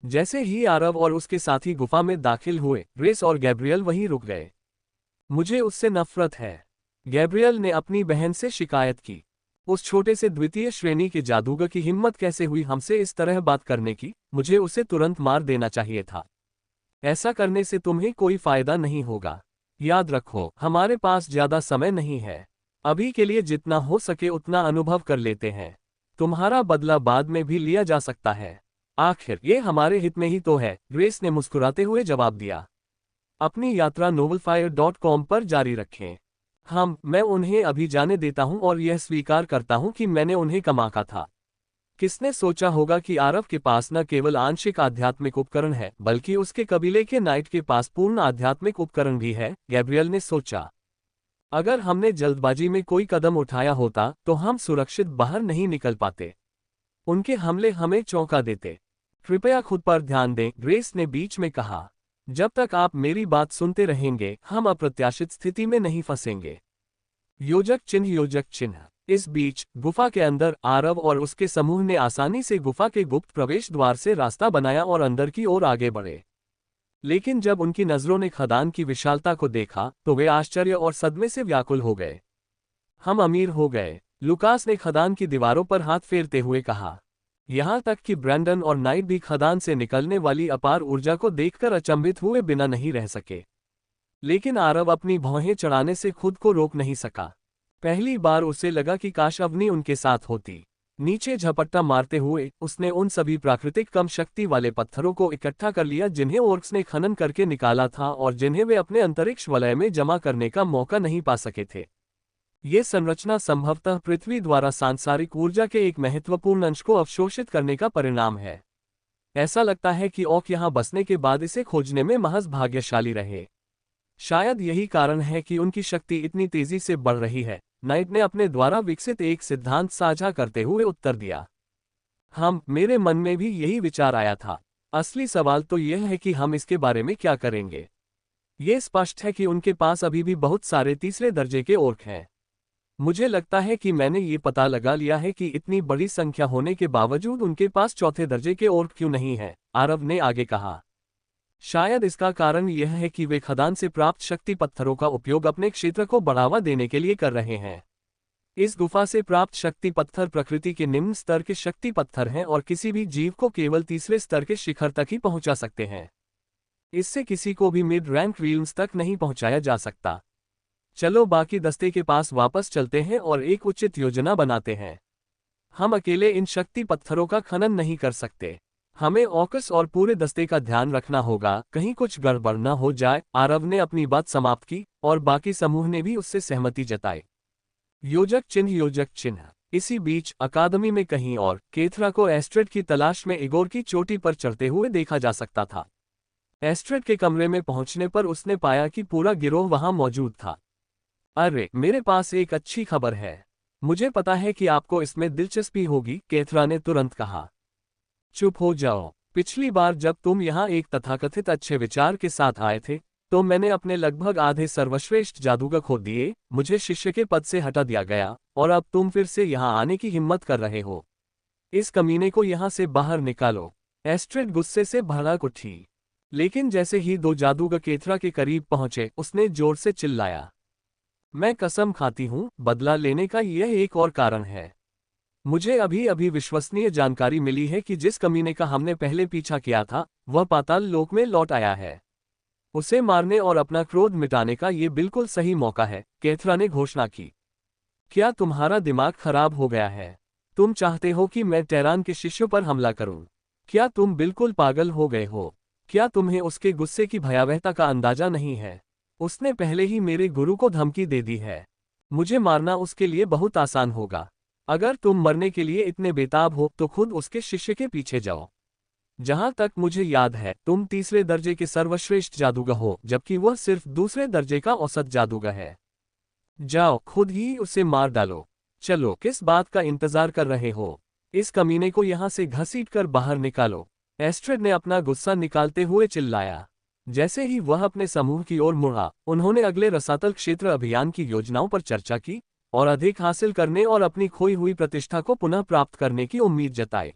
जैसे ही आरव और उसके साथी गुफा में दाखिल हुए, ग्रेस और गैब्रियल वहीं रुक गए। मुझे उससे नफरत है, गैब्रियल ने अपनी बहन से शिकायत की। उस छोटे से द्वितीय श्रेणी के जादूगर की हिम्मत कैसे हुई हमसे इस तरह बात करने की, मुझे उसे तुरंत मार देना चाहिए था। ऐसा करने से तुम्हें कोई फायदा नहीं होगा। याद रखो, हमारे पास ज्यादा समय नहीं है। अभी के लिए जितना हो सके उतना अनुभव कर लेते हैं। तुम्हारा बदला बाद में भी लिया जा सकता है। आखिर ये हमारे हित में ही तो है, ग्रेस ने मुस्कुराते हुए जवाब दिया। अपनी यात्रा novelfire.com पर जारी रखें। मैं उन्हें अभी जाने देता हूं और यह स्वीकार करता हूं कि मैंने उन्हें कमाका था। किसने सोचा होगा कि आरव के पास न केवल आंशिक आध्यात्मिक उपकरण है, बल्कि उसके कबीले के नाइट के पास पूर्ण आध्यात्मिक उपकरण भी है, गैब्रियल ने सोचा। अगर हमने जल्दबाजी में कोई कदम उठाया होता तो हम सुरक्षित बाहर नहीं निकल पाते। उनके हमले हमें चौंका देते। कृपया खुद पर ध्यान दें, ग्रेस ने बीच में कहा। जब तक आप मेरी बात सुनते रहेंगे, हम अप्रत्याशित स्थिति में नहीं फंसेंगे। योजक चिन्ह। इस बीच गुफा के अंदर आरव और उसके समूह ने आसानी से गुफा के गुप्त प्रवेश द्वार से रास्ता बनाया और अंदर की ओर आगे बढ़े। लेकिन जब उनकी नजरों ने खदान की विशालता को देखा तो वे आश्चर्य और सदमे से व्याकुल हो गए। हम अमीर हो गए, लुकास ने खदान की दीवारों पर हाथ फेरते हुए कहा। यहाँ तक कि ब्रैंडन और नाइट भी खदान से निकलने वाली अपार ऊर्जा को देखकर अचंभित हुए बिना नहीं रह सके। लेकिन आरव अपनी भौहें चढ़ाने से खुद को रोक नहीं सका। पहली बार उसे लगा कि काश अवनी उनके साथ होती। नीचे झपट्टा मारते हुए उसने उन सभी प्राकृतिक कम शक्ति वाले पत्थरों को इकट्ठा कर लिया जिन्हें ओर्क्स ने खनन करके निकाला था और जिन्हें वे अपने अंतरिक्ष वलय में जमा करने का मौका नहीं पा सके थे। ये संरचना संभवतः पृथ्वी द्वारा सांसारिक ऊर्जा के एक महत्वपूर्ण अंश को अवशोषित करने का परिणाम है। ऐसा लगता है कि ओक यहाँ बसने के बाद इसे खोजने में महज भाग्यशाली रहे। शायद यही कारण है कि उनकी शक्ति इतनी तेजी से बढ़ रही है, नाइट ने अपने द्वारा विकसित एक सिद्धांत साझा करते हुए उत्तर दिया। मेरे मन में भी यही विचार आया था। असली सवाल तो यह है कि हम इसके बारे में क्या करेंगे। ये स्पष्ट है कि उनके पास अभी भी बहुत सारे तीसरे दर्जे के ओर्क हैं। मुझे लगता है कि मैंने ये पता लगा लिया है कि इतनी बड़ी संख्या होने के बावजूद उनके पास चौथे दर्जे के ओर्क क्यों नहीं है, आरव ने आगे कहा। शायद इसका कारण यह है कि वे खदान से प्राप्त शक्ति पत्थरों का उपयोग अपने क्षेत्र को बढ़ावा देने के लिए कर रहे हैं। इस गुफा से प्राप्त शक्ति पत्थर प्रकृति के निम्न स्तर के शक्ति पत्थर हैं और किसी भी जीव को केवल तीसरे स्तर के शिखर तक ही पहुंचा सकते हैं। इससे किसी को भी मिड रैंक रील्म्स तक नहीं पहुंचाया जा सकता। चलो बाकी दस्ते के पास वापस चलते हैं और एक उचित योजना बनाते हैं। हम अकेले इन शक्ति पत्थरों का खनन नहीं कर सकते। हमें ऑकस और पूरे दस्ते का ध्यान रखना होगा, कहीं कुछ गड़बड़ न हो जाए। आरव ने अपनी बात समाप्त की और बाकी समूह ने भी उससे सहमति जताई। योजक चिन्ह। इसी बीच अकादमी में कहीं और केथरा को एस्ट्रेड की तलाश में इगोर की चोटी पर चढ़ते हुए देखा जा सकता था। एस्ट्रेड के कमरे में पहुंचने पर उसने पाया कि पूरा गिरोह वहां मौजूद था। अरे, मेरे पास एक अच्छी खबर है। मुझे पता है कि आपको इसमें दिलचस्पी होगी, केथरा ने तुरंत कहा। चुप हो जाओ। पिछली बार जब तुम यहाँ एक तथाकथित अच्छे विचार के साथ आए थे तो मैंने अपने लगभग आधे सर्वश्रेष्ठ जादूगर खो दिए, मुझे शिष्य के पद से हटा दिया गया और अब तुम फिर से यहाँ आने की हिम्मत कर रहे हो। इस कमीने को यहाँ से बाहर निकालो। एस्ट्रेड गुस्से से भड़क उठी। लेकिन जैसे ही दो जादूगर केथरा के करीब पहुंचे उसने जोर से चिल्लाया, मैं कसम खाती हूँ, बदला लेने का यह एक और कारण है। मुझे अभी अभी विश्वसनीय जानकारी मिली है कि जिस कमीने का हमने पहले पीछा किया था वह पाताल लोक में लौट आया है। उसे मारने और अपना क्रोध मिटाने का ये बिल्कुल सही मौका है, केथरा ने घोषणा की। क्या तुम्हारा दिमाग खराब हो गया है? तुम चाहते हो कि मैं टेरान के शिष्यों पर हमला करूं? क्या तुम बिल्कुल पागल हो गए हो? क्या तुम्हें उसके गुस्से की भयावहता का अंदाजा नहीं है? उसने पहले ही मेरे गुरु को धमकी दे दी है। मुझे मारना उसके लिए बहुत आसान होगा। अगर तुम मरने के लिए इतने बेताब हो तो खुद उसके शिष्य के पीछे जाओ। जहां तक मुझे याद है तुम तीसरे दर्जे के सर्वश्रेष्ठ जादूगर हो, जबकि वह सिर्फ दूसरे दर्जे का औसत जादूगर है। जाओ, खुद ही उसे मार डालो। चलो, किस बात का इंतजार कर रहे हो? इस कमीने को यहां से घसीटकर बाहर निकालो। एस्ट्रेड ने अपना गुस्सा निकालते हुए चिल्लाया। जैसे ही वह अपने समूह की ओर मुड़ा, उन्होंने अगले रसातल क्षेत्र अभियान की योजनाओं पर चर्चा की और अधिक हासिल करने और अपनी खोई हुई प्रतिष्ठा को पुनः प्राप्त करने की उम्मीद जताई।